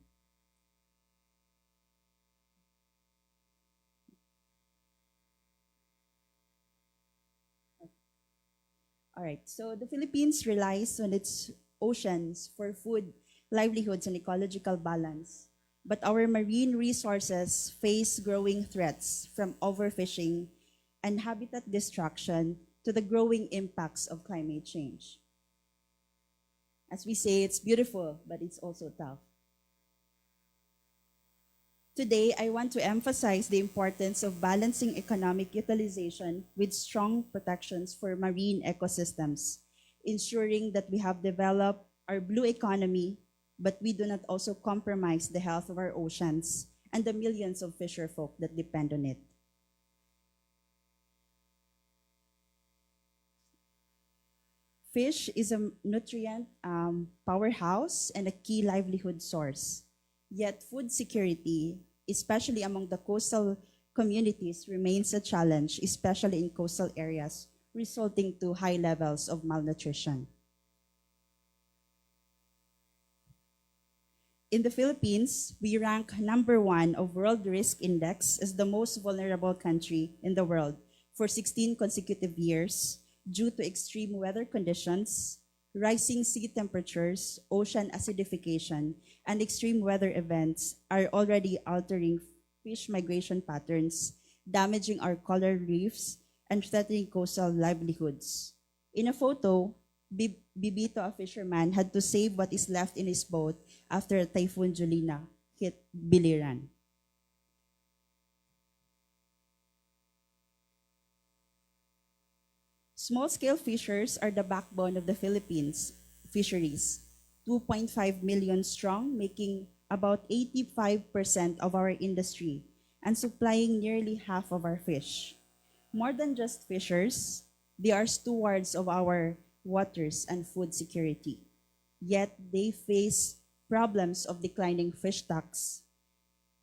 All right, so the Philippines relies on its oceans for food, livelihoods, and ecological balance. But our marine resources face growing threats from overfishing and habitat destruction to the growing impacts of climate change. As we say, it's beautiful, but it's also tough. Today, I want to emphasize the importance of balancing economic utilization with strong protections for marine ecosystems, ensuring that we have developed our blue economy, but we do not also compromise the health of our oceans and the millions of fisherfolk that depend on it. Fish is a nutrient powerhouse and a key livelihood source. Yet food security, especially among the coastal communities, remains a challenge, especially in coastal areas, resulting to high levels of malnutrition. In the Philippines, we rank #1 of World Risk Index as the most vulnerable country in the world for 16 consecutive years due to extreme weather conditions, rising sea temperatures, ocean acidification, and extreme weather events are already altering fish migration patterns, damaging our coral reefs, and threatening coastal livelihoods. In a photo, Bibito, a fisherman, had to save what is left in his boat after Typhoon Julina hit Biliran. Small-scale fishers are the backbone of the Philippines fisheries, 2.5 million strong, making about 85% of our industry and supplying nearly half of our fish. More than just fishers, they are stewards of our waters and food security. Yet they face problems of declining fish stocks,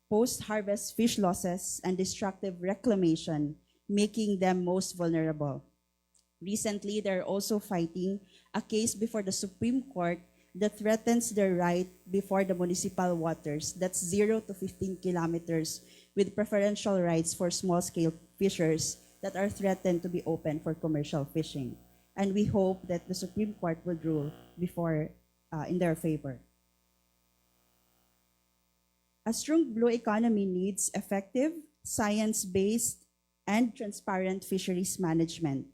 post-harvest fish losses, and destructive reclamation, making them most vulnerable. Recently, they're also fighting a case before the Supreme Court that threatens their right before the municipal waters, that's 0 to 15 kilometers, with preferential rights for small-scale fishers that are threatened to be open for commercial fishing. And we hope that the Supreme Court will rule before in their favor. A strong blue economy needs effective, science-based, and transparent fisheries management.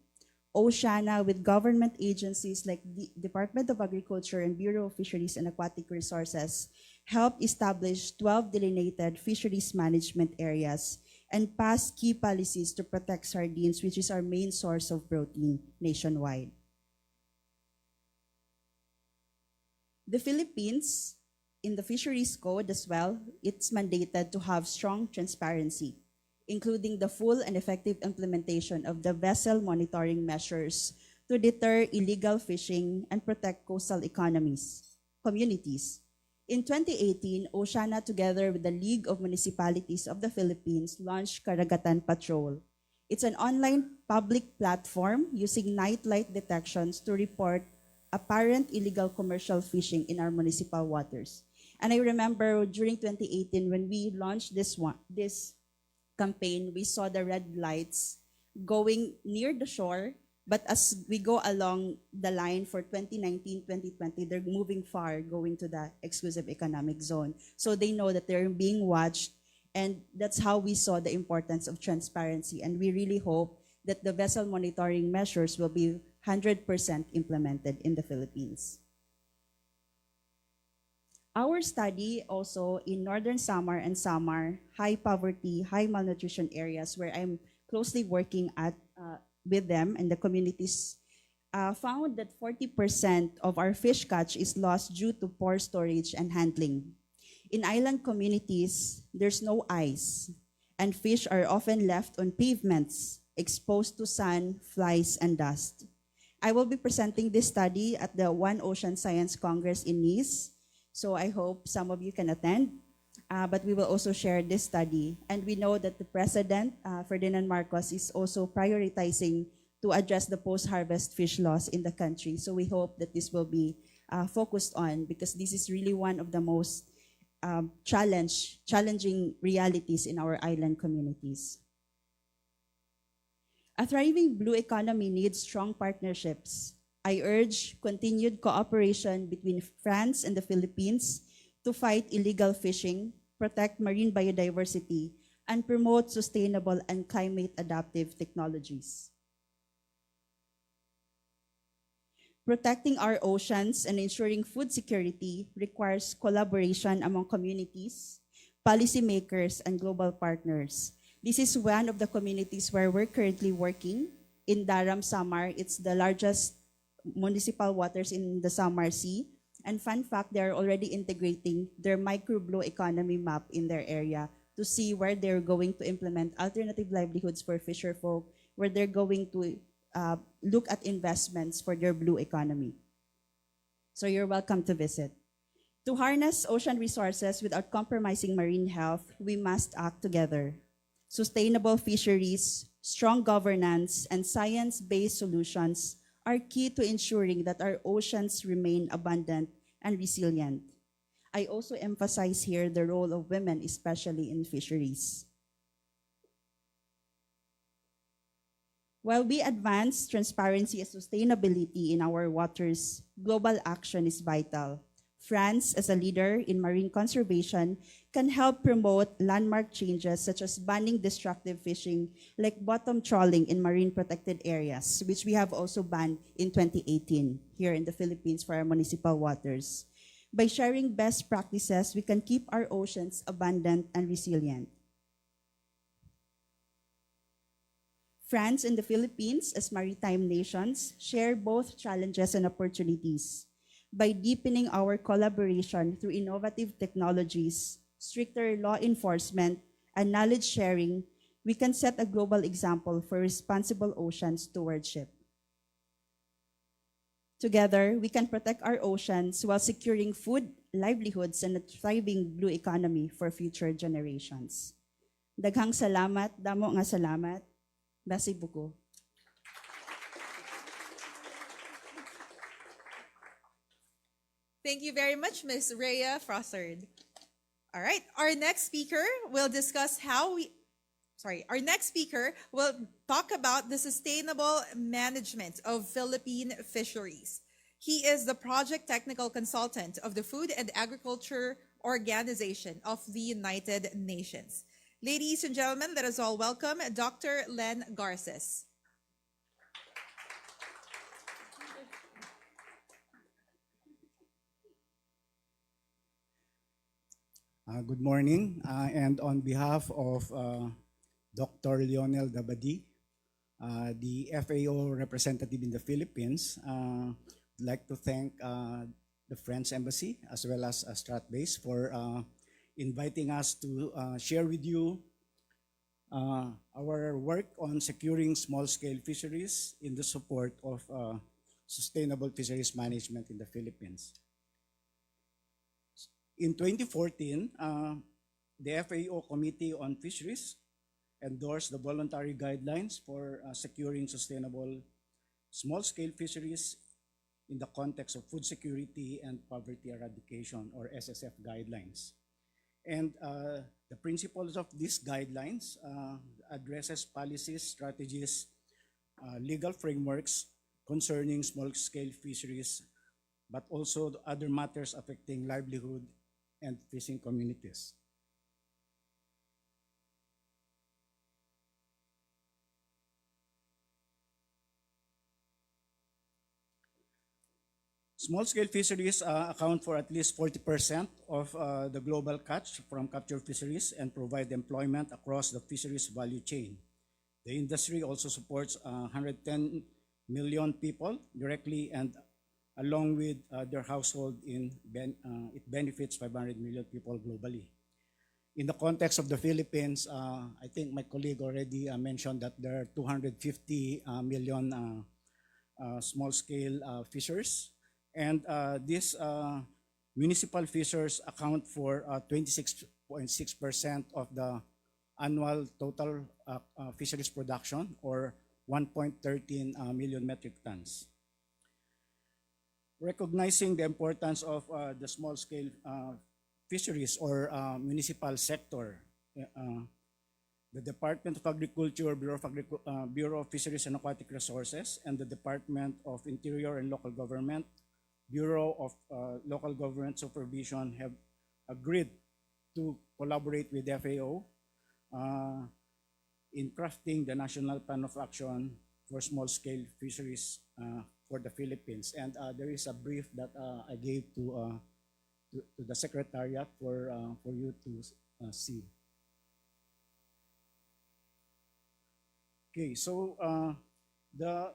Oceana, with government agencies like the Department of Agriculture and Bureau of Fisheries and Aquatic Resources, helped establish 12 delineated fisheries management areas and pass key policies to protect sardines, which is our main source of protein nationwide. The Philippines, in the Fisheries Code as well, it's mandated to have strong transparency, including the full and effective implementation of the vessel monitoring measures to deter illegal fishing and protect coastal communities. In 2018, Oceana, together with the League of Municipalities of the Philippines, launched Karagatan Patrol. It's an online public platform using night light detections to report apparent illegal commercial fishing in our municipal waters. And I remember during 2018, when we launched this campaign, we saw the red lights going near the shore, but as we go along the line for 2019-2020, they're moving far, going to the exclusive economic zone. So they know that they're being watched, and that's how we saw the importance of transparency. And we really hope that the vessel monitoring measures will be 100% implemented in the Philippines. Our study also in Northern Samar and Samar, high poverty, high malnutrition areas where I'm closely working with them and the communities, found that 40% of our fish catch is lost due to poor storage and handling. In island communities, there's no ice, and fish are often left on pavements, exposed to sun, flies, and dust. I will be presenting this study at the One Ocean Science Congress in Nice, so I hope some of you can attend. But we will also share this study. And we know that the President, Ferdinand Marcos, is also prioritizing to address the post-harvest fish loss in the country. So we hope that this will be focused on, because this is really one of the most challenging realities in our island communities. A thriving blue economy needs strong partnerships. I urge continued cooperation between France and the Philippines to fight illegal fishing, protect marine biodiversity, and promote sustainable and climate-adaptive technologies. Protecting our oceans and ensuring food security requires collaboration among communities, policymakers, and global partners. This is one of the communities where we're currently working. In Daram, Samar, it's the largest municipal waters in the Samar Sea. And fun fact, they're already integrating their micro-blue economy map in their area to see where they're going to implement alternative livelihoods for fisher folk, where they're going to look at investments for their blue economy. So you're welcome to visit. To harness ocean resources without compromising marine health, we must act together. Sustainable fisheries, strong governance, and science-based solutions are key to ensuring that our oceans remain abundant and resilient. I also emphasize here the role of women, especially in fisheries. While we advance transparency and sustainability in our waters, global action is vital. France, as a leader in marine conservation, can help promote landmark changes such as banning destructive fishing like bottom trawling in marine protected areas, which we have also banned in 2018 here in the Philippines for our municipal waters. By sharing best practices, we can keep our oceans abundant and resilient. France and the Philippines, as maritime nations, share both challenges and opportunities. By deepening our collaboration through innovative technologies, stricter law enforcement, and knowledge sharing, we can set a global example for responsible ocean stewardship. Together, we can protect our oceans while securing food, livelihoods, and a thriving blue economy for future generations. Daghang salamat, damo nga salamat. Merci beaucoup. Thank you very much, Ms. Rhea Frossard. All right, our next speaker will talk about the sustainable management of Philippine fisheries. He is the project technical consultant of the Food and Agriculture Organization of the United Nations. Ladies and gentlemen, let us all welcome Dr. Len Garces. Good morning, and on behalf of Dr. Lionel Dabadi, the FAO representative in the Philippines, I'd like to thank the French Embassy as well as Stratbase for inviting us to share with you our work on securing small-scale fisheries in the support of sustainable fisheries management in the Philippines. In 2014, the FAO Committee on Fisheries endorsed the voluntary guidelines for securing sustainable small-scale fisheries in the context of food security and poverty eradication, or SSF guidelines. And the principles of these guidelines addresses policies, strategies, legal frameworks concerning small-scale fisheries, but also other matters affecting livelihood and fishing communities. Small-scale fisheries account for at least 40% of the global catch from capture fisheries and provide employment across the fisheries value chain. The industry also supports 110 million people directly, and along with their household, it benefits 500 million people globally. In the context of the Philippines, I think my colleague already mentioned that there are 250 million small-scale fishers, and these municipal fishers account for 26.6% of the annual total fisheries production, or 1.13 million metric tons. Recognizing the importance of the small-scale fisheries or municipal sector, the Department of Agriculture, Bureau of Fisheries and Aquatic Resources, and the Department of Interior and Local Government, Bureau of Local Government Supervision have agreed to collaborate with the FAO in crafting the National Plan of Action for Small-Scale Fisheries for the Philippines. And there is a brief that I gave to the Secretariat for you to see. Okay, so the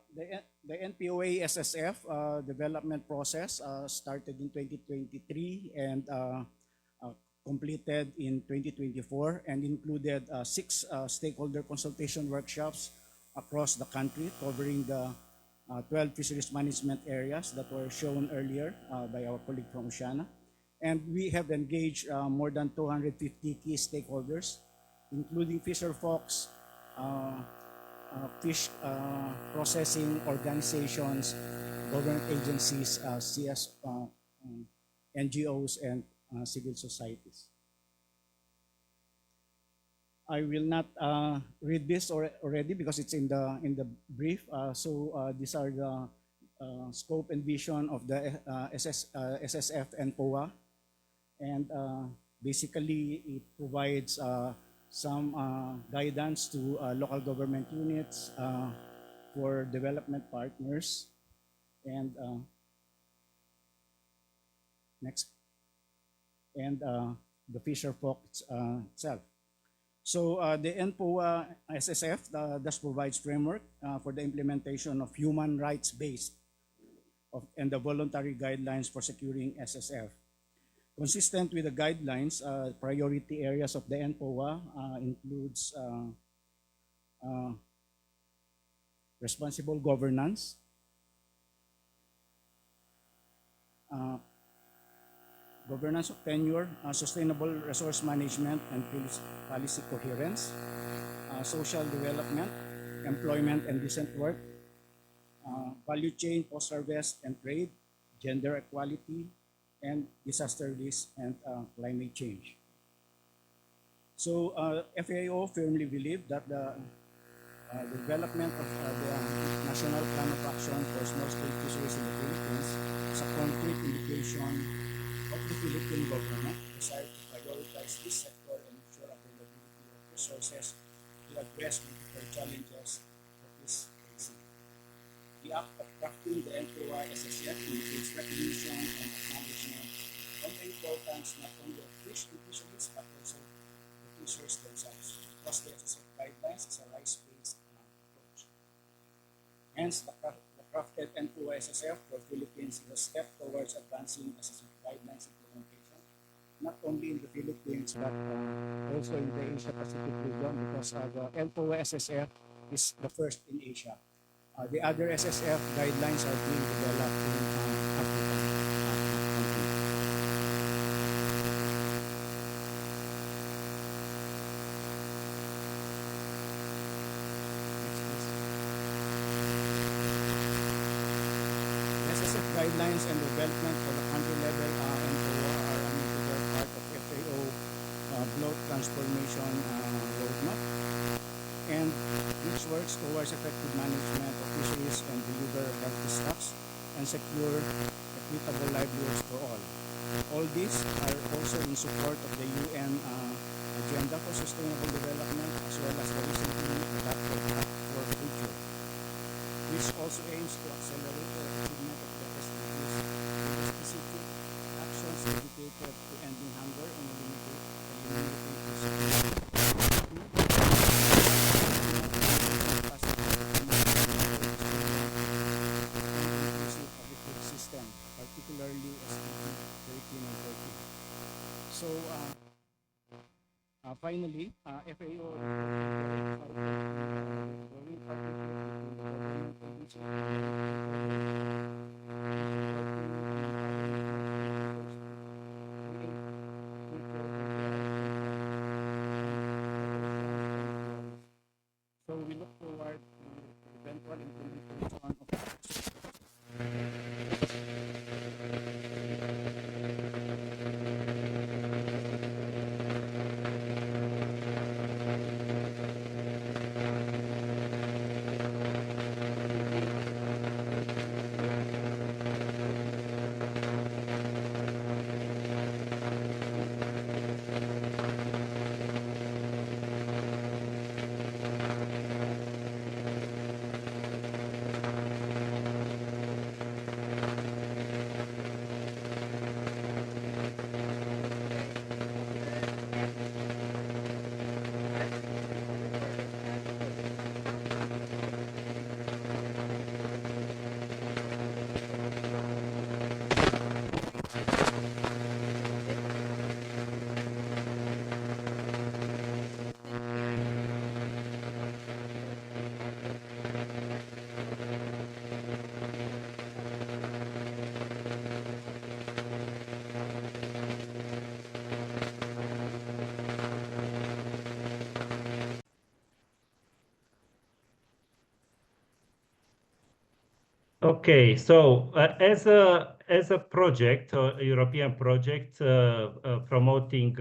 NPOA SSF development process started in 2023 and completed in 2024, and included 6 stakeholder consultation workshops across the country covering the 12 fisheries management areas that were shown earlier by our colleague from Oceana. And we have engaged more than 250 key stakeholders, including fisher folks, fish processing organizations, government agencies, NGOs, and civil societies. I will not read this already because it's in the brief. These are the scope and vision of the SSF and POA, and basically it provides some guidance to local government units for development partners, and next, and the fisher folk itself. So the NPOA SSF thus provides framework for the implementation of human rights-based and the voluntary guidelines for securing SSF. Consistent with the guidelines, priority areas of the NPOA includes responsible governance, governance of tenure, sustainable resource management and policy coherence, social development, employment and decent work, value chain, post-harvest and trade, gender equality, and disaster risk and climate change. So FAO firmly believe that the development of the National Plan of Action for Small-Scale Fisheries in the Philippines is a concrete indication of the Philippine government desire to prioritize this sector and ensure availability of resources to address multiple challenges that is facing. The act of crafting the NPOA SSF indicates recognition and acknowledgement of the importance not only of fish and fisheries but also the fishers themselves, because the SSF guidelines is a rights-based approach. Hence, the crafted NPOA SSF for Philippines is a step towards advancing SSF guidelines implementation, not only in the Philippines but also in the Asia Pacific region, because the NPOA SSF is the first in Asia. The other SSF guidelines are being developed in Africa. SSF guidelines and development for the country level NPOA are an integral part of FAO Bloat Transformation Roadmap, and which works towards effective management of fisheries and deliver healthy stocks and secure equitable livelihoods for all. All these are also in support of the UN Agenda for Sustainable Development, as well as the recently adopted Act for Future, which also aims to accelerate the achievement of the SDGs with specific actions dedicated to ending hunger and eliminating poverty. System, particularly SDG 13 and 14. So finally, FAO growing partnership between the government agencies so we look forward to eventual implementation of Okay, so as a project, a European project promoting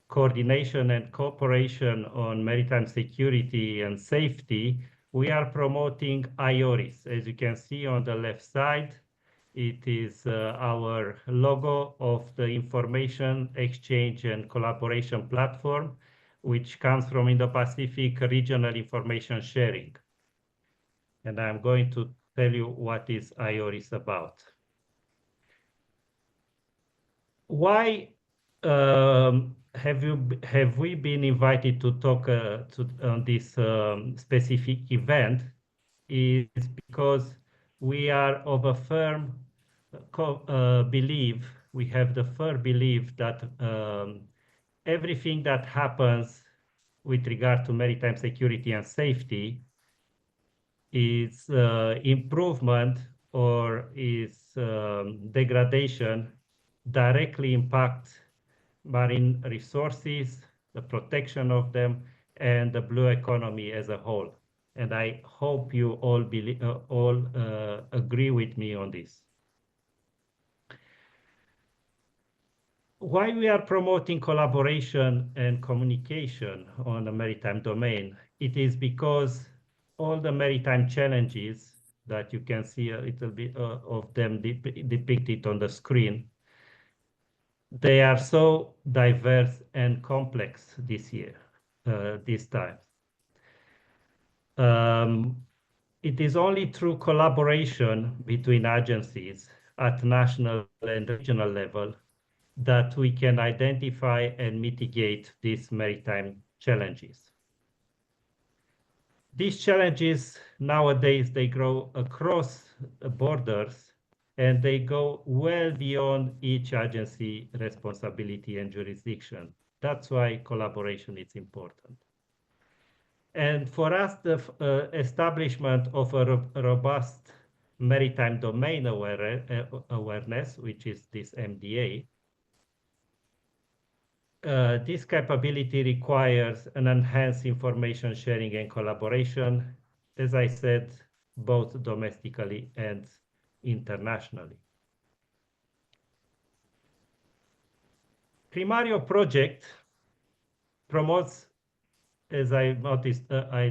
coordination and cooperation on maritime security and safety, we are promoting IORIS. As you can see on the left side, it is our logo of the information exchange and collaboration platform, which comes from Indo-Pacific Regional Information Sharing. And I'm going to tell you what is IORIS about. Why have we been invited to talk on this specific event? Is because we are of a firm belief. We have the firm belief that everything that happens with regard to maritime security and safety is improvement or is degradation directly impact marine resources, the protection of them, and the blue economy as a whole. And I hope you all agree with me on this. Why we are promoting collaboration and communication on the maritime domain? It is because all the maritime challenges that you can see a little bit of them depicted on the screen, they are so diverse and complex this time. It is only through collaboration between agencies at national and regional level that we can identify and mitigate these maritime challenges. These challenges nowadays, they grow across borders and they go well beyond each agency responsibility and jurisdiction. That's why collaboration is important. And for us, the establishment of a robust maritime domain awareness, which is this MDA, this capability requires an enhanced information sharing and collaboration, as I said, both domestically and internationally. Primario project promotes, as I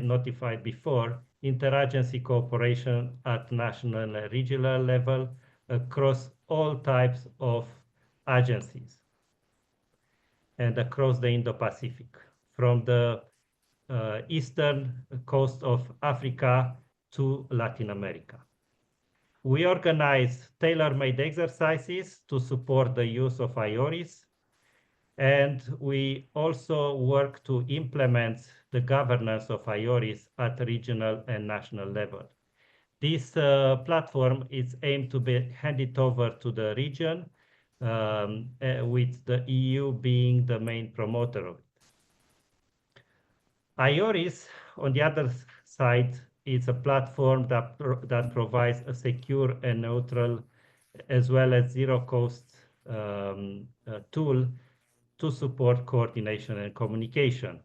notified before, interagency cooperation at national and regional level across all types of agencies and across the Indo-Pacific, from the eastern coast of Africa to Latin America. We organize tailor-made exercises to support the use of IORIS, and we also work to implement the governance of IORIS at regional and national level. This platform is aimed to be handed over to the region, with the EU being the main promoter of it. IORIS, on the other side, is a platform that provides a secure and neutral, as well as zero-cost tool to support coordination and communication,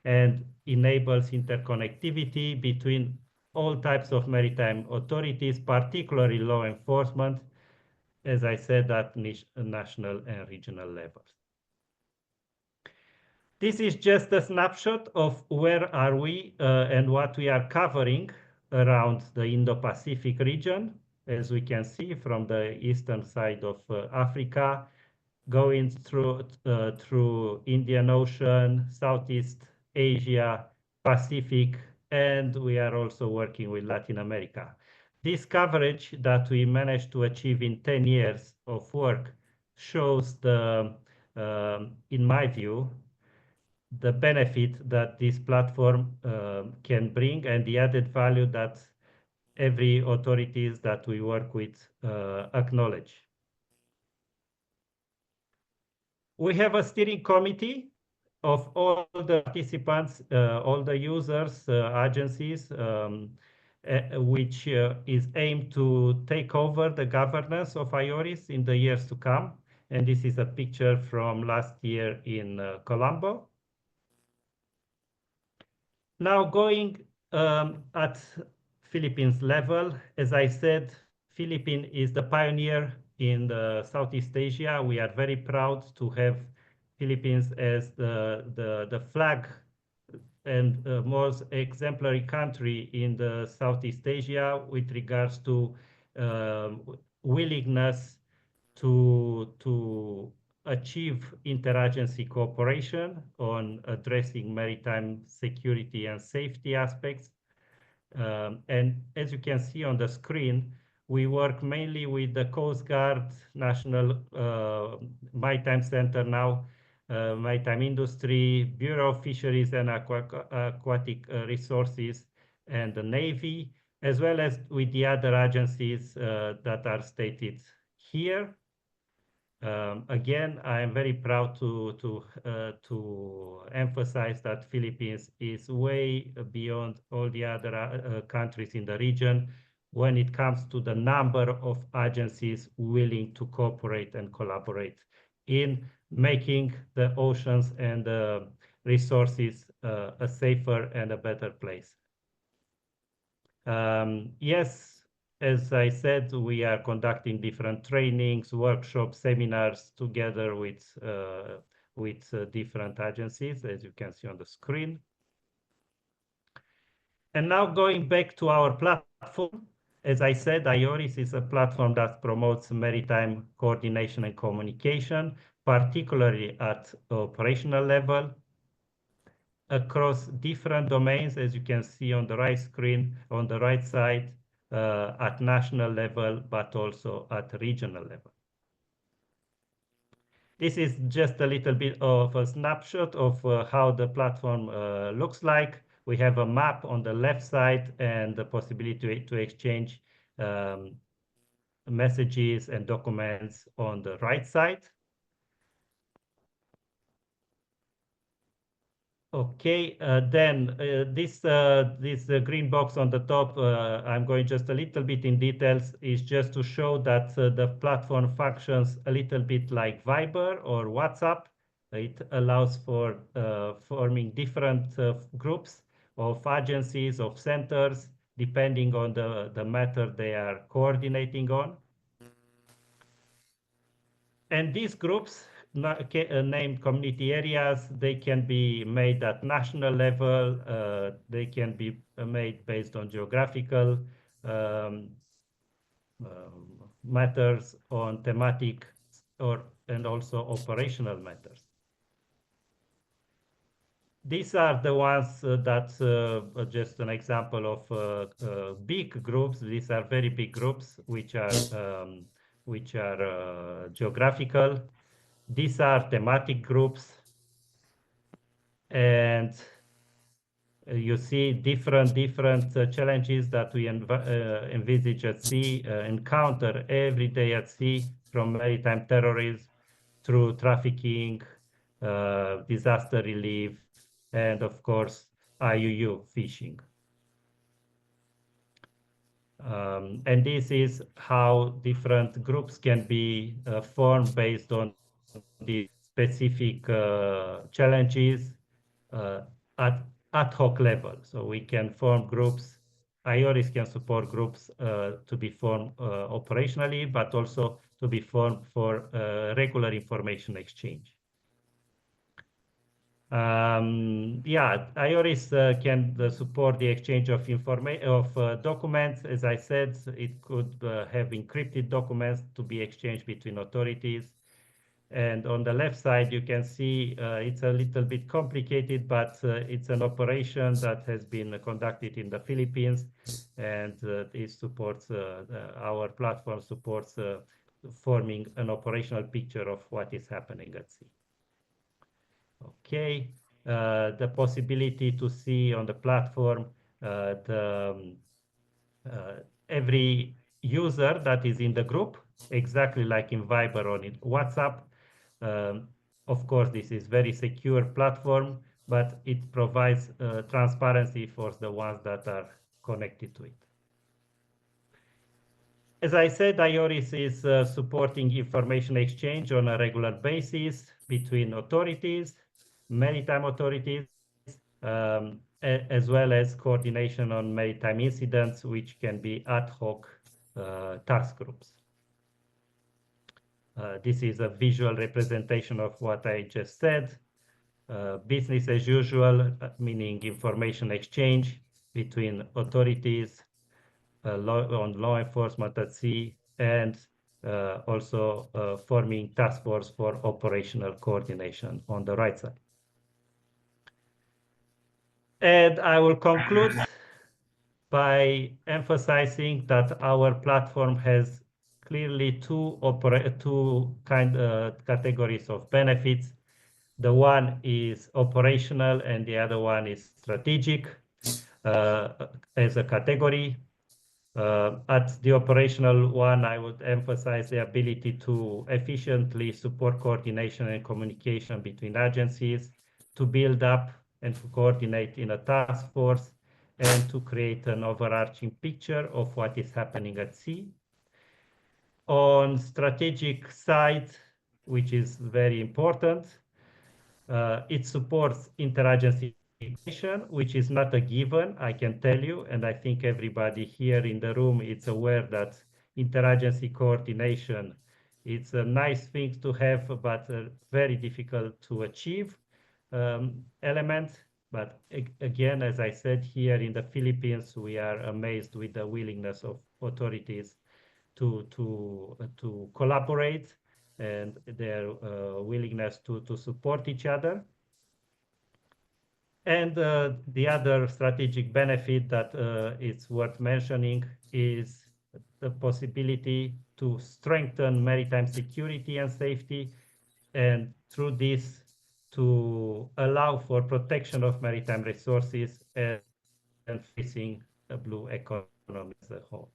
and enables interconnectivity between all types of maritime authorities, particularly law enforcement, as I said, at national and regional levels. This is just a snapshot of where are we and what we are covering around the Indo-Pacific region, as we can see from the eastern side of Africa, going through Indian Ocean, Southeast Asia, Pacific, and we are also working with Latin America. This coverage that we managed to achieve in 10 years of work shows the, in my view, the benefit that this platform can bring and the added value that every authorities that we work with acknowledge. We have a steering committee of all the participants, all the users, agencies, which is aimed to take over the governance of IORIS in the years to come. And this is a picture from last year in Colombo. Now going at Philippines level, as I said, Philippines is the pioneer in the Southeast Asia. We are very proud to have Philippines as the flag and most exemplary country in the Southeast Asia with regards to willingness to achieve interagency cooperation on addressing maritime security and safety aspects. And as you can see on the screen, we work mainly with the Coast Guard, National Maritime Center now, Maritime Industry, Bureau of Fisheries and Aquatic Resources, and the Navy, as well as with the other agencies that are stated here. Again, I am very proud to emphasize that Philippines is way beyond all the other countries in the region when it comes to the number of agencies willing to cooperate and collaborate in making the oceans and the resources a safer and a better place. Yes, as I said, we are conducting different trainings, workshops, seminars together with different agencies, as you can see on the screen. And now going back to our platform, as I said, IORIS is a platform that promotes maritime coordination and communication, particularly at operational level, across different domains, as you can see on the right screen, on the right side, at national level, but also at regional level. This is just a little bit of a snapshot of how the platform looks like. We have a map on the left side and the possibility to exchange messages and documents on the right side. Okay, then this green box on the top, I'm going just a little bit in details, is just to show that the platform functions a little bit like Viber or WhatsApp. It allows for forming different groups of agencies, of centers, depending on the matter they are coordinating on. And these groups, named community areas, they can be made at national level, they can be made based on geographical matters, on thematic and also operational matters. These are the ones that just an example of big groups. These are very big groups which are geographical. These are thematic groups, and you see different challenges that we envisage at sea, encounter every day at sea, from maritime terrorism through trafficking, disaster relief, and of course, IUU fishing. And this is how different groups can be formed based on the specific challenges at ad hoc level. So we can form groups. IORIS can support groups to be formed operationally, but also to be formed for regular information exchange. Yeah, IORIS can support the exchange of documents. As I said, it could have encrypted documents to be exchanged between authorities. And on the left side, you can see it's a little bit complicated, but it's an operation that has been conducted in the Philippines, and this supports our platform supports forming an operational picture of what is happening at sea. Okay, the possibility to see on the platform every user that is in the group, exactly like in Viber or in WhatsApp. Of course, this is very secure platform, but it provides transparency for the ones that are connected to it. As I said, IORIS is supporting information exchange on a regular basis between authorities, maritime authorities, as well as coordination on maritime incidents, which can be ad hoc task groups. This is a visual representation of what I just said. Business as usual, meaning information exchange between authorities on law enforcement at sea, and also forming task force for operational coordination on the right side. And I will conclude by emphasizing that our platform has clearly two categories of benefits. The one is operational and the other one is strategic as a category. At the operational one, I would emphasize the ability to efficiently support coordination and communication between agencies, to build up and to coordinate in a task force, and to create an overarching picture of what is happening at sea. On strategic side, which is very important, it supports interagency coordination, which is not a given, I can tell you, and I think everybody here in the room is aware that interagency coordination, it's a nice thing to have, but very difficult to achieve element. But again, as I said, here in the Philippines, we are amazed with the willingness of authorities to collaborate and their willingness to support each other. And the other strategic benefit that is worth mentioning is the possibility to strengthen maritime security and safety, and through this to allow for protection of maritime resources and facing a blue economy as a whole.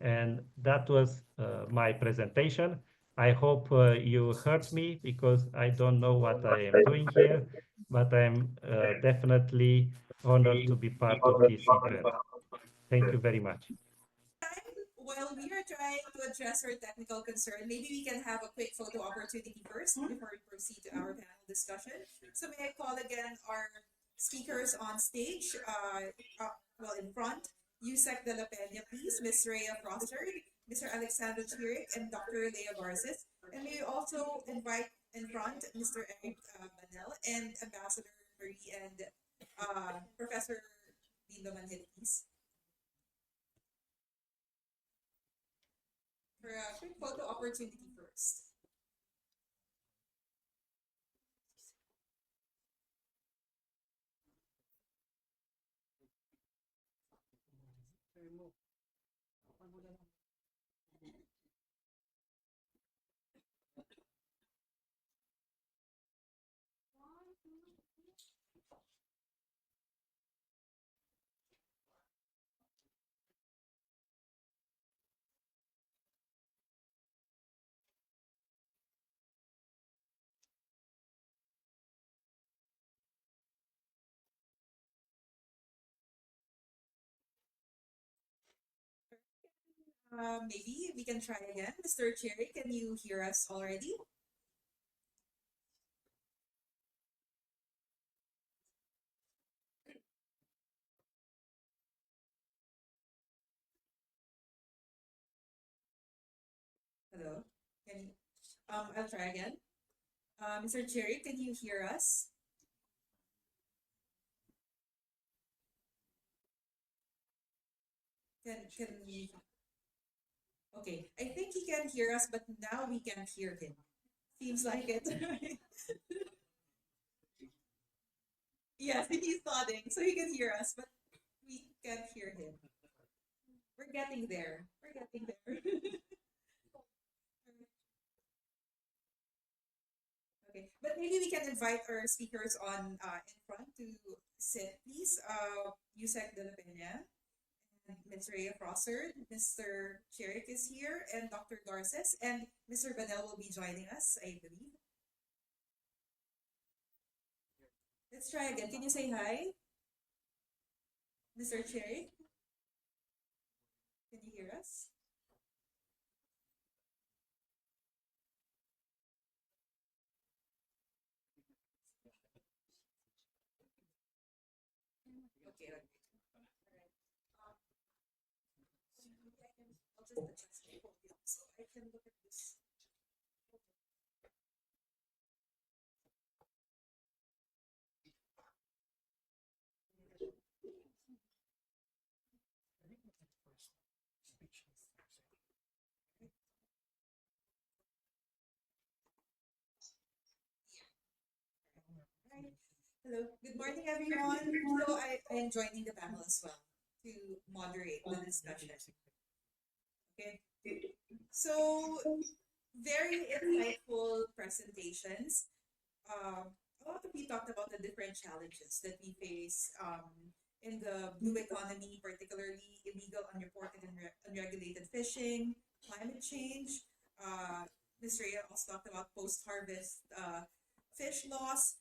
And that was my presentation. I hope you heard me, because I don't know what I am doing here, but I'm definitely honored to be part of this event. Thank you very much. While we are trying to address our technical concern, maybe we can have a quick photo opportunity first before we proceed to our panel discussion. So may I call again our speakers on stage, well, in front, Yusek de la Peña, please, Ms. Rhea Foster, Mr. Alexander Chirik, and Dr. Lea Garces. And may we also invite in front Mr. Eric Manel and Ambassador Marie and Professor Lindo Manhil, please, for a quick photo opportunity first. Maybe we can try again. Mr. Cherry, can you hear us already? Hello. Can you, I'll try again. Mr. Cherry, can you hear us? Can you? Okay, I think he can hear us, but now we can't hear him. Seems like it. Yes, he's nodding, so he can hear us, but we can't hear him. We're getting there. We're getting there. Okay, but maybe we can invite our speakers on in front to sit, please. Yusek de la Peña, Ms. Rhea Prosser, Mr. Chirik is here, and Dr. Garces, and Mr. Banel will be joining us, I believe. Let's try again. Can you say hi? Mr. Chirik, can you hear us? Okay, okay. All right. I'll just adjust my volume so I can can look at this. Right. Hello. Good morning, everyone. So I am joining the panel as well to moderate the discussion. Okay. So very insightful presentations. A lot of you talked about the different challenges that we face in the blue economy, particularly illegal, unreported, and unregulated fishing, climate change. Uh, Ms. Rhea also talked about post-harvest fish loss.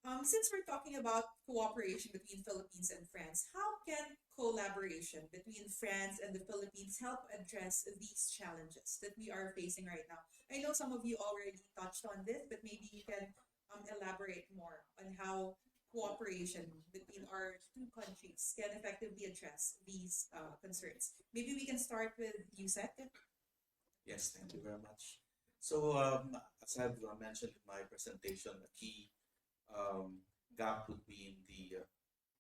Since we're talking about cooperation between Philippines and France, how can collaboration between France and the Philippines help address these challenges that we are facing right now? I know some of you already touched on this, but maybe you can elaborate more on how cooperation between our two countries can effectively address these concerns. Maybe we can start with you, Sek. Yes, thank you very much. So, as I've mentioned in my presentation, a key gap would be in the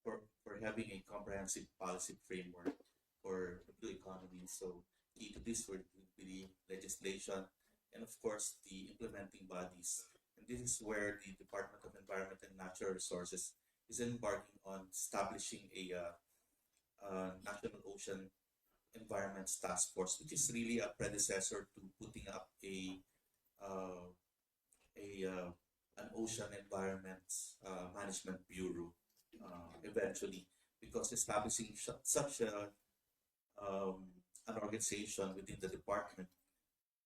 for having a comprehensive policy framework for the blue economy. So, key to this would be the legislation and, of course, the implementing bodies. And this is where the Department of Environment and Natural Resources is embarking on establishing a national ocean environments task force, which is really a predecessor to putting up uh, a an ocean environment management bureau eventually, because establishing such an organization within the department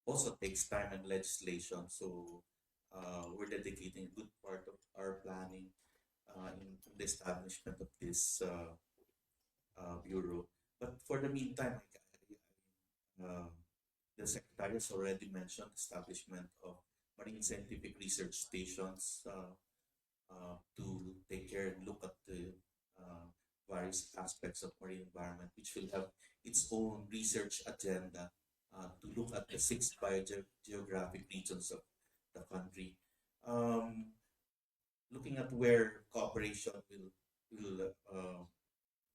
also takes time and legislation. So we're dedicating a good part of our planning in the establishment of this bureau. But for the meantime, the secretary has already mentioned establishment of marine scientific research stations to take care and look at the various aspects of marine environment, which will have its own research agenda to look at the six biogeographic regions of the country. Um, Looking at where cooperation will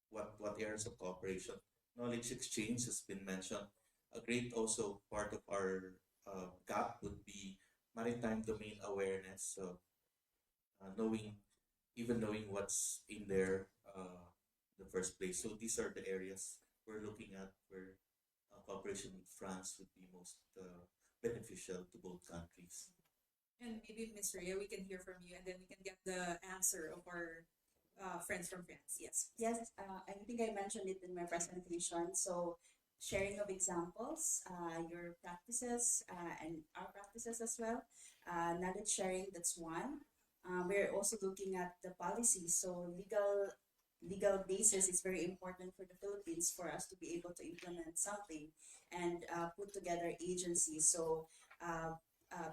what areas of cooperation, knowledge exchange has been mentioned. A great also part of our gap would be maritime domain awareness. So knowing, even knowing what's in there in the first place. So these are the areas we're looking at where cooperation with France would be most beneficial to both countries. And maybe Ms. Rhea, we can hear from you, and then we can get the answer of our friends from France. Yes. Yes, I think I mentioned it in my presentation. So, sharing of examples, your practices, and our practices as well. Knowledge sharing, that's one. We're also looking at the policies. So, legal basis is very important for the Philippines for us to be able to implement something and put together agencies. So,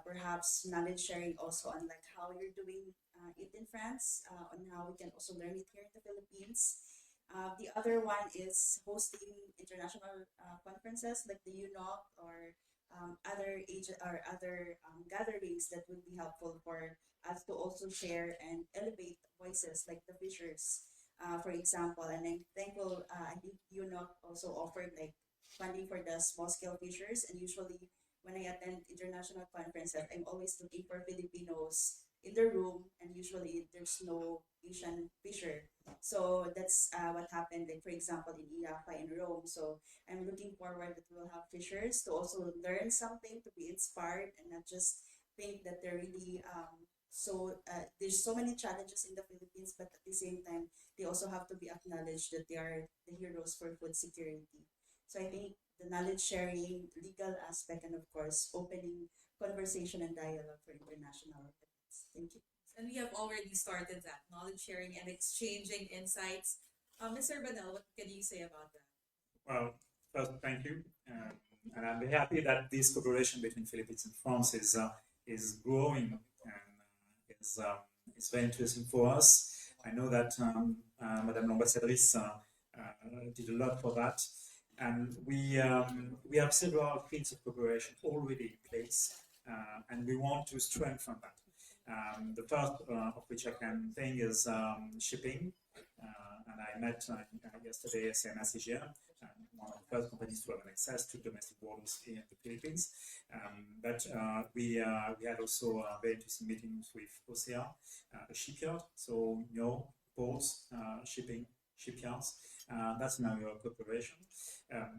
perhaps knowledge sharing also on like how you're doing it in France, on how we can also learn it here in the Philippines. The other one is hosting international conferences like the UNOC or other agent or other gatherings that would be helpful for us to also share and elevate voices like the fishers, for example. And I'm thankful. I think UNOC also offered like funding for the small scale fishers, and usually when I attend international conferences, I'm always looking for Filipinos in the room, and usually there's no Asian fisher. So that's what happened, like for example, in IAFA in Rome. So I'm looking forward that we'll have fishers to also learn something, to be inspired, and not just think that they're really there's so many challenges in the Philippines, but at the same time, they also have to be acknowledged that they are the heroes for food security. So I think the knowledge sharing, legal aspect, and of course, opening conversation and dialogue for international events. Thank you. And we have already started that knowledge sharing and exchanging insights. Mr. Banel, what can you say about that? Well, first, thank you. And I'm very happy that this cooperation between Philippines and France is growing and is very interesting for us. I know that Madame l'Ambassadrice did a lot for that. And we have several fields of cooperation already in place, and we want to strengthen that. The first of which I can think is shipping. And I met yesterday SMSCGM, one of the first companies to have access to domestic waters here in the Philippines. But we had also very interesting meetings with OCEA, a shipyard. So, ports, shipping, shipyards. That's an area of cooperation.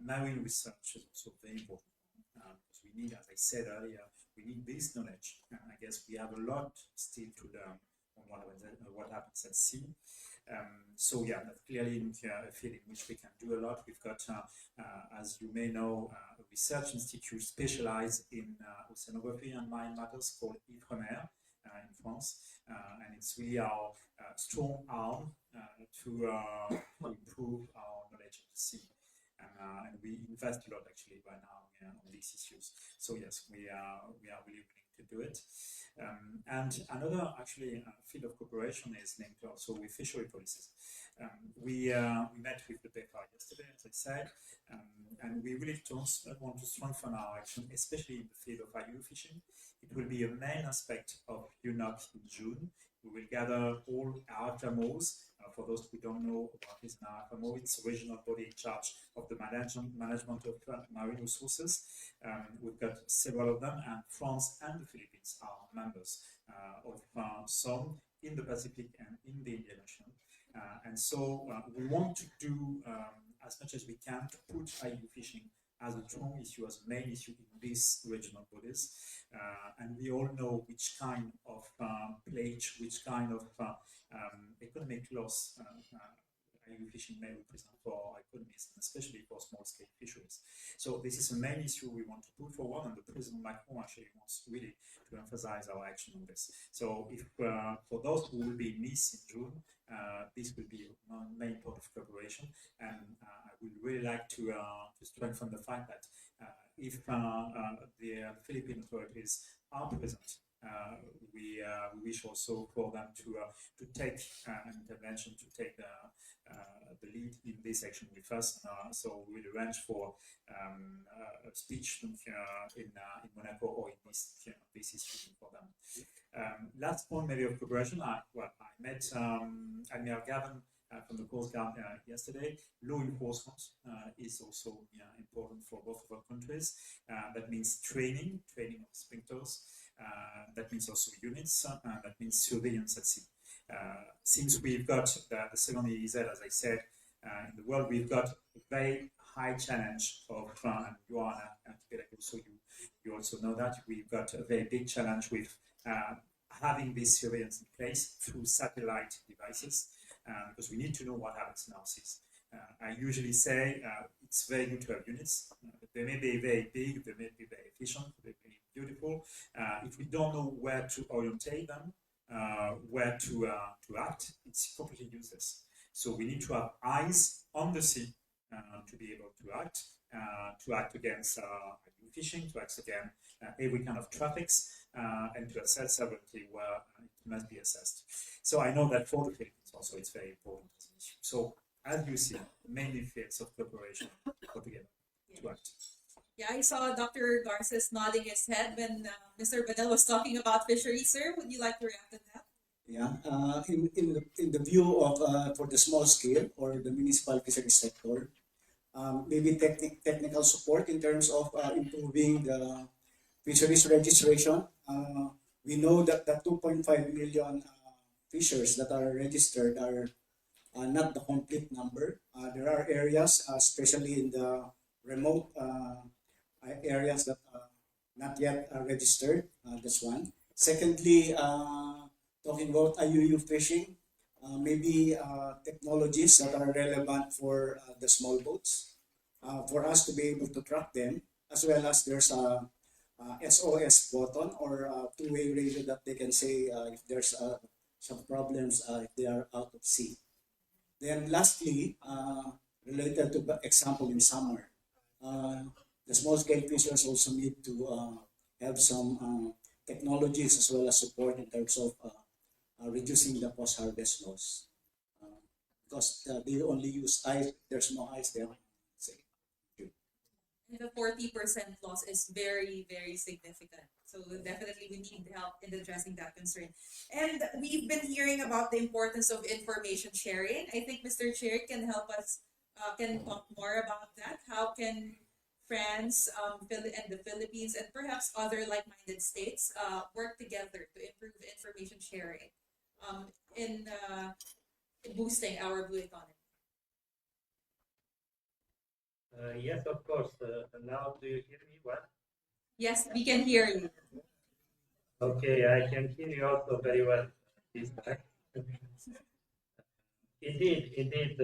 Marine research is also very important. Because we need, as I said earlier, we need this knowledge. I guess we have a lot still to learn on what happens at sea. So yeah, that's clearly a field in which we can do a lot. We've got, as you may know, a research institute specialized in oceanography and marine matters called IFREMER in France. And it's really our strong arm to improve our knowledge of the sea. And we invest a lot actually right now on these issues. So yes, we are really willing to do it. And another actually field of cooperation is linked also with fishery policies. We met with the PECA yesterday, as I said, and we really want to strengthen our action, especially in the field of IUU fishing. It will be a main aspect of UNOC in June. We will gather all RFMOs. For those who don't know what is an RFMO, it's a regional body in charge of the management of marine resources. We've got several of them, and France and the Philippines are members of some in the Pacific and in the Indian Ocean. And so we want to do as much as we can to put IUU fishing as a strong issue, as a main issue in these regional bodies. And we all know which kind of pledge, which kind of economic loss IUU fishing may represent for our economies, and especially for small-scale fisheries. So this is a main issue we want to put forward, and the President Macron actually wants really to emphasize our action on this. So if for those who will be in Nice in June, this will be a main point of cooperation, and I would really like to strengthen the fact that if the Philippine authorities are present, we wish also for them to take an intervention, to take the lead in this action with us. So we will arrange for a speech in Monaco or in this issue for them. Last point maybe of cooperation, I met Admiral Gavin from the Coast Guard yesterday. Law enforcement is also important for both of our countries. That means training of sprinters. That means also units. That means surveillance at sea. Since we've got the second EEZ, as I said, in the world, we've got a very high challenge of, and you are an archipelago, so you also know that we've got a very big challenge with having this surveillance in place through satellite devices, because we need to know what happens in our seas. I usually say it's very good to have units. They may be very big, they may be very efficient, they may be beautiful. If we don't know where to orientate them, where to act, it's completely useless. So we need to have eyes on the sea to be able to act against fishing, to act against every kind of traffics, and to assess sovereignty where it must be assessed. So I know that for the Philippines also it's very important as an issue. So as you see, many fields of cooperation go together to act. Yeah, I saw Dr. Garces nodding his head when Mr. Banel was talking about fisheries. Sir, would you like to react to that? Yeah, in the view of for the small scale or the municipal fisheries sector, maybe technical support in terms of improving the fisheries registration. We know that the 2.5 million fishers that are registered are not the complete number. There are areas, especially in the remote areas that are not yet registered. That's one. Secondly, talking about IUU fishing, maybe technologies that are relevant for the small boats, for us to be able to track them, as well as there's a SOS button or a two-way radio that they can say if there's some problems if they are out of sea. Then lastly, related to the example in summer, the small-scale fishers also need to have some technologies as well as support in terms of reducing the post-harvest loss. Because they only use ice, there's no ice there. And the 40% loss is very, very significant. So definitely we need help in addressing that concern. And we've been hearing about the importance of information sharing. I think Mr. Chair can help us, can talk more about that. How can France and the Philippines and perhaps other like-minded states work together to improve information sharing in boosting our blue economy? Yes, of course. Now, do you hear me well? Yes, we can hear you. Okay, I can hear you also very well this time. Indeed,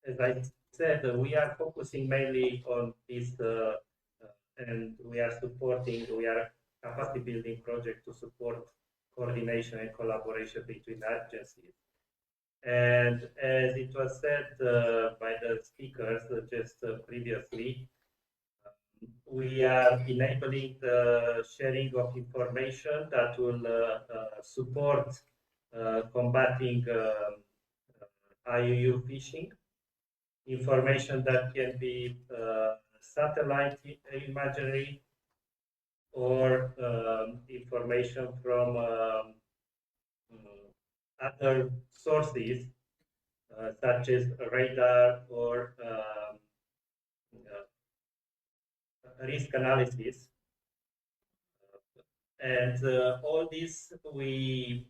as I said, we are focusing mainly on this, and we are capacity building project to support coordination and collaboration between agencies. And as it was said by the speakers just previously, we are enabling the sharing of information that will support combating IUU fishing, information that can be satellite imagery or information from other sources such as radar or risk analysis. And all this we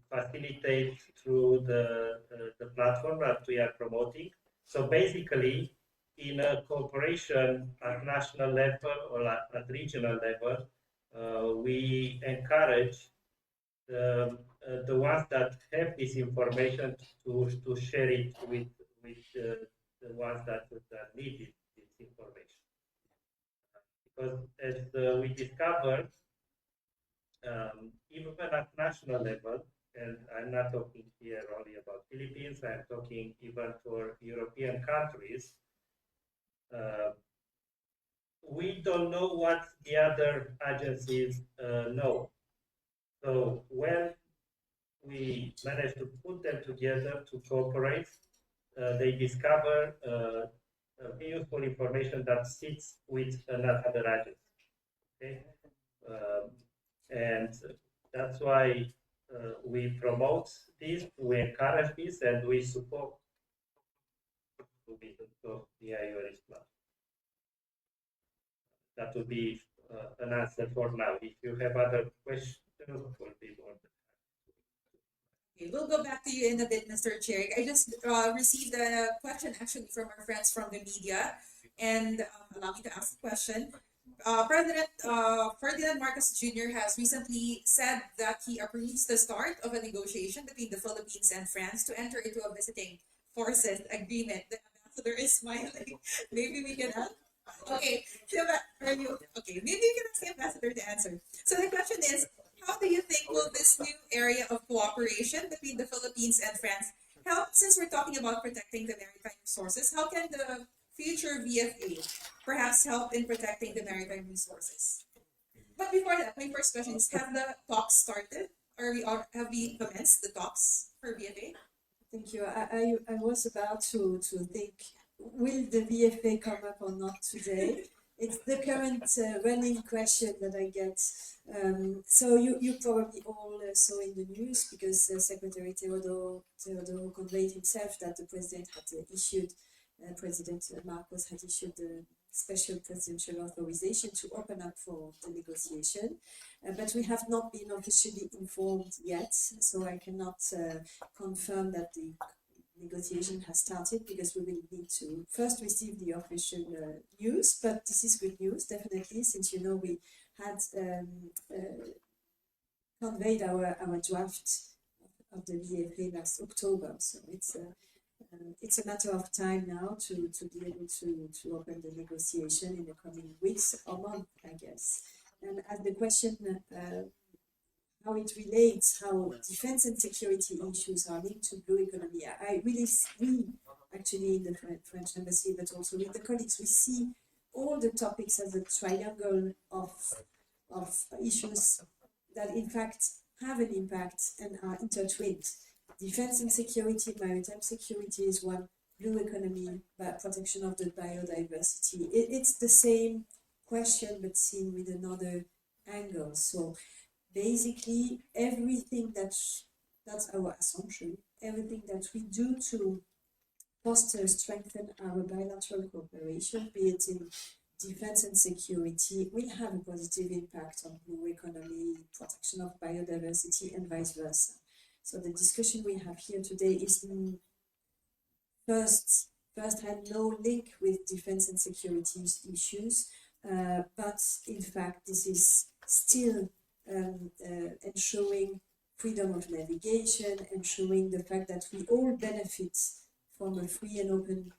facilitate through the platform that we are promoting. So basically, in a cooperation at national level or at regional level, we encourage the ones that have this information to share it with the ones that need this information. Because as we discovered, even at national level, and I'm not talking here only about Philippines, I'm talking even for European countries, we don't know what the other agencies know. So when we manage to put them together to cooperate, they discover useful information that sits with another agency. Okay? And that's why we promote this, we encourage this, and we support the IORIS plan. That would be an answer for now. If you have other questions, we'll be more than happy. Okay, we'll go back to you in a bit, Mr. Chair. I just received a question actually from our friends from the media, and allow me to ask the question. President Ferdinand Marcos Jr. has recently said that he approves the start of a negotiation between the Philippines and France to enter into a visiting forces agreement. The ambassador is smiling. Maybe we can ask. Okay, okay, maybe you can ask the ambassador to answer. So the question is, how do you think will this new area of cooperation between the Philippines and France help, since we're talking about protecting the maritime resources, how can the future VFA perhaps help in protecting the maritime resources? But before that, my first question is, have the talks started? Have we commenced the talks for VFA? Thank you. I was about to think, will the VFA come up or not today? It's the current running question that I get. So you probably all saw in the news, because Secretary Teodoro conveyed himself that the president had issued, President Marcos had issued the special presidential authorization to open up for the negotiation. But we have not been officially informed yet, so I cannot confirm that the negotiation has started, because we will need to first receive the official news. But this is good news, definitely, since we had conveyed our draft of the VFA last October. So it's a matter of time now to be able to open the negotiation in the coming weeks or month, I guess. And as the question how it relates, how defense and security issues are linked to blue economy, I really see, actually, in the French embassy, but also with the colleagues, we see all the topics as a triangle of issues that in fact have an impact and are intertwined. Defense and security, maritime security is one blue economy, protection of the biodiversity. It's the same question, but seen with another angle. So basically, everything that's our assumption, everything that we do to foster, strengthen our bilateral cooperation, be it in defense and security, will have a positive impact on blue economy, protection of biodiversity, and vice versa. So the discussion we have here today is first had no link with defense and security issues, but in fact this is still ensuring freedom of navigation, ensuring the fact that we all benefit from a free and open,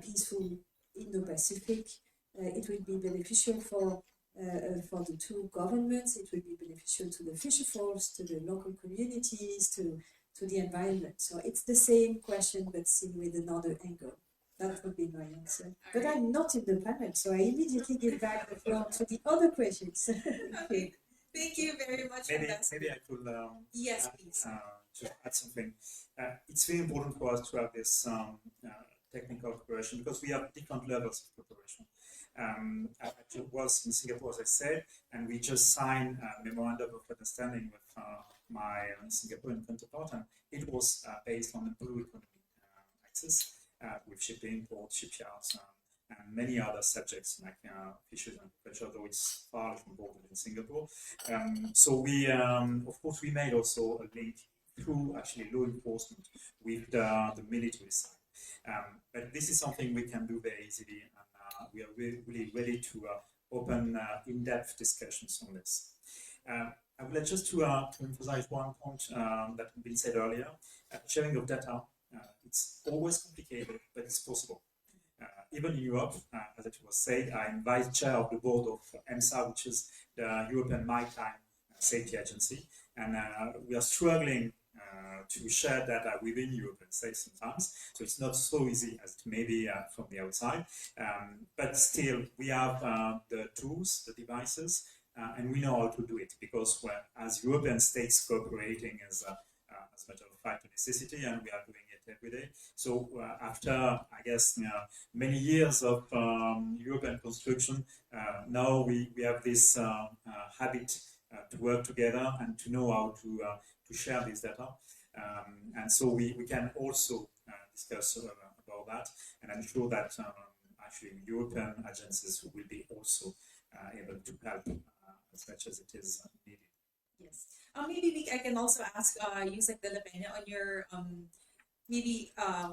peaceful Indo-Pacific. It will be beneficial for the two governments. It will be beneficial to the fisherfolks, to the local communities, to the environment. So it's the same question, but seen with another angle. That would be my answer. But I'm not in the panel, so I immediately give back the floor to the other questions. Okay. Thank you very much, Ambassador. Maybe I could Yes, please. just add something. It's very important for us to have this technical cooperation because we have different levels of cooperation. I was in Singapore, as I said, and we just signed a memorandum of understanding with my Singaporean counterpart, and it was based on the blue economy axis with shipping, port, shipyards, and many other subjects like fisheries and agriculture, though it's far less important in Singapore. So we, of course, we made also a link through actually law enforcement with the military side. But this is something we can do very easily, and we are really ready to open in-depth discussions on this. I would like just to emphasize one point that has been said earlier. Sharing of data, it's always complicated, but it's possible. Even in Europe, as it was said, I'm vice chair of the board of EMSA, which is the European Maritime Safety Agency, and we are struggling to share data within European states sometimes. So it's not so easy as it may be from the outside, but still we have the tools, the devices, and we know how to do it because as European states cooperating as much of a fact a necessity, and we are doing it every day. So after, I guess, many years of European construction, now we have this habit to work together and to know how to share this data. And so we can also discuss about that, and I'm sure that actually European agencies will be also able to help as much as it is needed. Yes. Maybe I can also ask Yusek de la Peña on your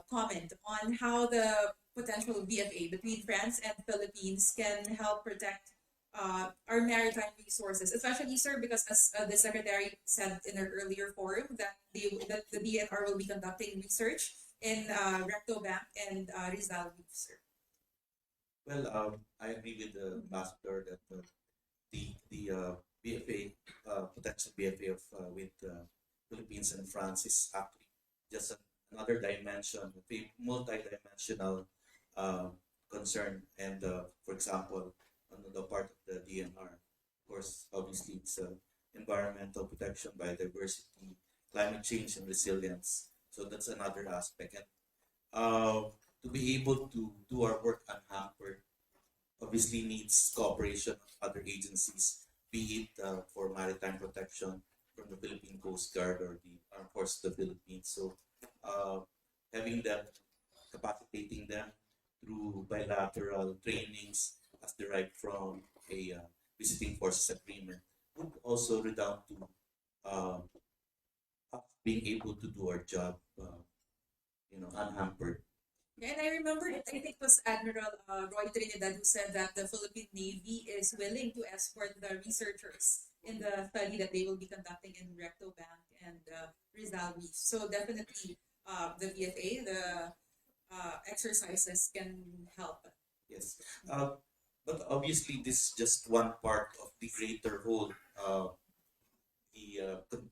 comment on how the potential VFA between France and Philippines can help protect our maritime resources, especially, sir, because as the Secretary said in our earlier forum that the DNR will be conducting research in Recto Bank and Rizal Reef, sir. Well, I agree with the ambassador that the BFA, potential BFA with Philippines and France is actually just another dimension, a multi-dimensional concern. And for example, on the part of the DNR, of course, obviously it's environmental protection, biodiversity, climate change, and resilience. So that's another aspect. And to be able to do our work unhampered, obviously needs cooperation of other agencies, be it for maritime protection from the Philippine Coast Guard or the Armed Forces of the Philippines. So having them, capacitating them through bilateral trainings as derived from a visiting forces agreement would also redound to us being able to do our job, unhampered. And I remember, I think it was Admiral Roy Trinidad who said that the Philippine Navy is willing to escort the researchers in the study that they will be conducting in Recto Bank and Rizal Reef. So definitely the VFA, the exercises can help. Yes. But obviously, this is just one part of the greater whole, the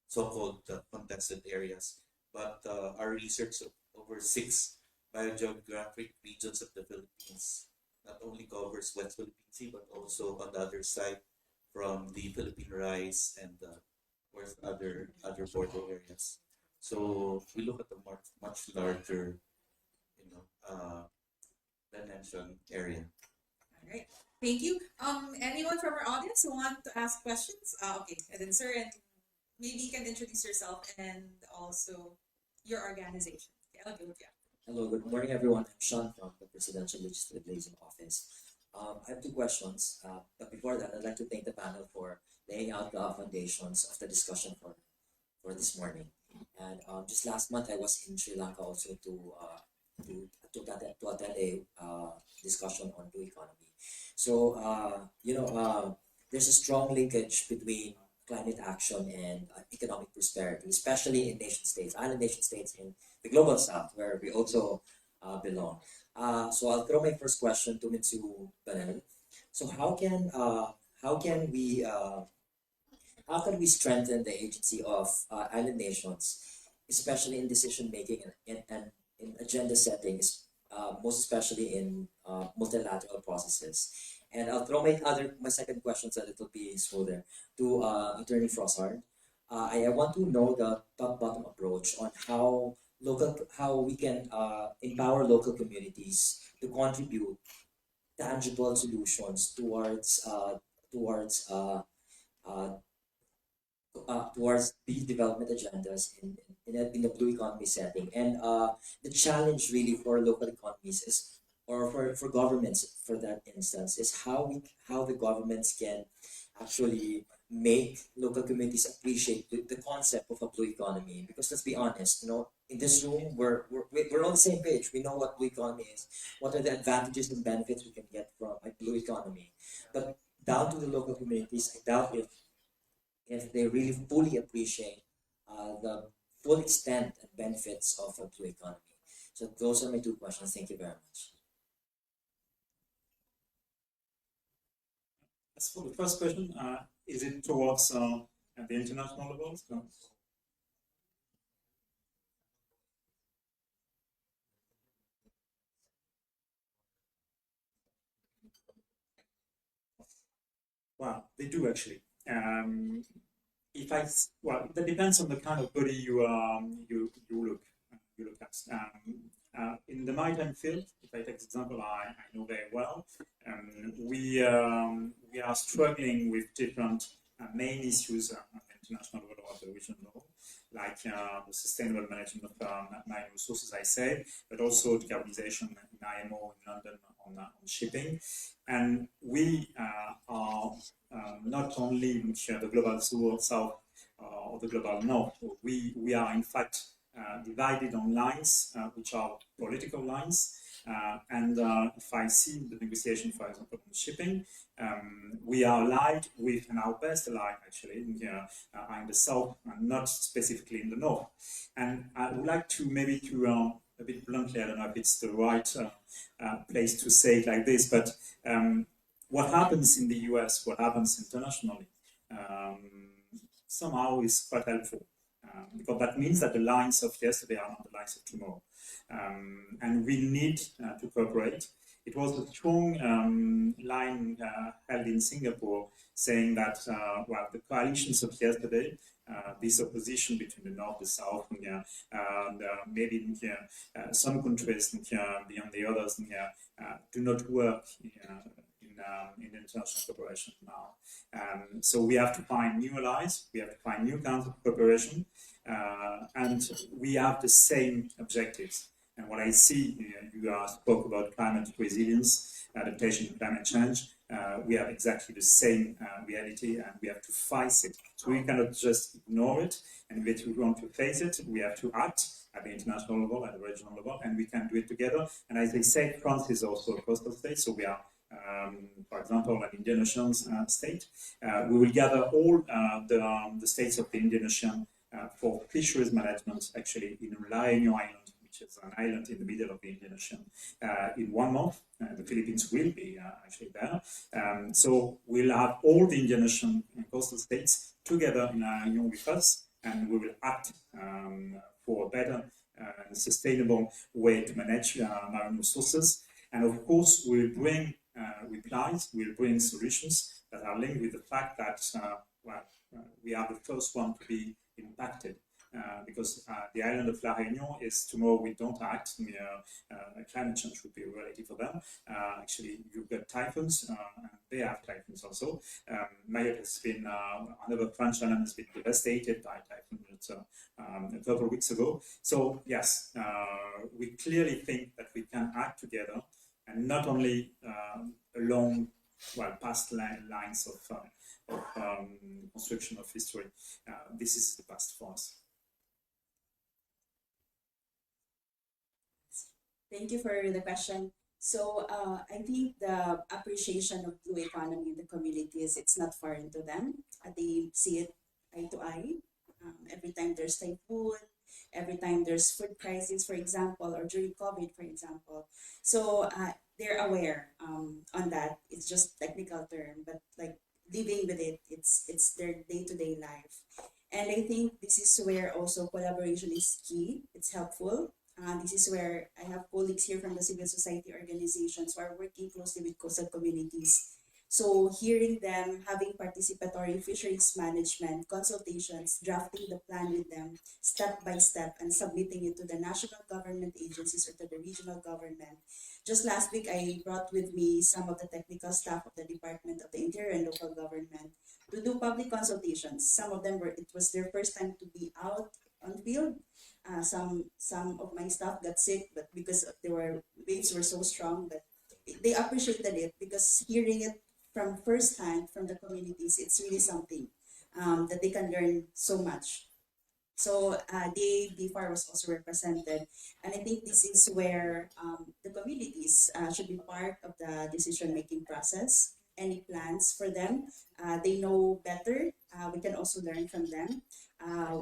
so-called contested areas. But our research of over 6 biogeographic regions of the Philippines not only covers West Philippine Sea, but also on the other side from the Philippine Rise and of course other border areas. So we look at a much larger the mentioned area. All right. Thank you. Anyone from our audience who want to ask questions? Okay, and then sir, and maybe you can introduce yourself and also your organization. Okay, I'll go with you. Hello, good morning, everyone. I'm Sean from the Presidential Legislative Liaison Office. I have two questions, but before that, I'd like to thank the panel for laying out the foundations of the discussion for this morning. And just last month, I was in Sri Lanka also to attend a discussion on blue economy. So, there's a strong linkage between climate action and economic prosperity, especially in nation states, island nation states in the global south, where we also belong. So I'll throw my first question to Mitsu Banel. So how can we strengthen the agency of island nations, especially in decision making and in agenda settings, most especially in multilateral processes? And I'll throw my second question so that it'll be smoother to Attorney Frossard. I want to know the top-bottom approach on how we can empower local communities to contribute tangible solutions uh, towards these development agendas in a blue economy setting. And the challenge really for local economies is, or for governments for that instance, is how the governments can actually make local communities appreciate the concept of a blue economy. Because let's be honest, in this room, we're on the same page. We know what blue economy is, what are the advantages and benefits we can get from a blue economy. But down to the local communities, I doubt if they really fully appreciate the full extent and benefits of a blue economy. So those are my two questions. Thank you very much. As for the first question, is it towards at the international level? No. Well, they do actually. If I well, that depends on the kind of body you look at. In the maritime field, if I take the example I know very well, we are struggling with different main issues at the international level or at the regional level, like the sustainable management of marine resources, I said, but also decarbonization in IMO in London on shipping. And we are not only in the global south or the global north. We are in fact divided on lines which are political lines. And if I see the negotiation, for example, on shipping, we are allied with, and our best allied actually, in the south and not specifically in the north. And I would like to maybe a bit bluntly, I don't know if it's the right place to say it like this, but what happens in the US, what happens internationally, somehow is quite helpful. Because that means that the lines of yesterday are not the lines of tomorrow. And we need to cooperate. It was a strong line held in Singapore saying that, well, the coalitions of yesterday, this opposition between the north, the south, and maybe some countries beyond the others do not work in international cooperation now. So we have to find new allies, we have to find new kinds of cooperation, and we have the same objectives. And what I see, you spoke about climate resilience, adaptation to climate change. We have exactly the same reality, and we have to face it. So we cannot just ignore it, and if we want to face it, we have to act at the international level, at the regional level, and we can do it together. And as I said, France is also a coastal state, so we are, for example, an Indian Ocean state. We will gather all the states of the Indian Ocean for fisheries management, actually, in La Réunion Island, which is an island in the middle of the Indian Ocean, in 1 month. The Philippines will be actually there. So we'll have all the Indian Ocean coastal states together in La Réunion with us, and we will act for a better and sustainable way to manage marine resources. And of course, we'll bring replies, we'll bring solutions that are linked with the fact that we are the first one to be impacted because the island of La Réunion is tomorrow we don't act. Climate change would be relative for them. Actually, you've got typhoons, and they have typhoons also. Mayotte has been, another French island has been devastated by typhoon a couple of weeks ago. So yes, we clearly think that we can act together, and not only along past lines of construction of history. This is the past for us. Thank you for the question. So I think the appreciation of blue economy in the communities, it's not foreign to them. They see it eye to eye. Every time there's typhoon, every time there's food crisis, for example, or during COVID, for example. So they're aware on that. It's just technical term, but like living with it, it's their day-to-day life. And I think this is where also collaboration is key. It's helpful. This is where I have colleagues here from the civil society organizations who are working closely with coastal communities. So hearing them, having participatory fisheries management, consultations, drafting the plan with them step by step and submitting it to the national government agencies or to the regional government. Just last week, I brought with me some of the technical staff of the Department of the Interior and Local Government to do public consultations. Some of them it was their first time to be out on field. Some of my staff got sick, but because waves were so strong, but they appreciated it because hearing it from first hand from the communities, it's really something that they can learn so much. So DFAR was also represented, and I think this is where the communities should be part of the decision-making process. Any plans for them, they know better. We can also learn from them.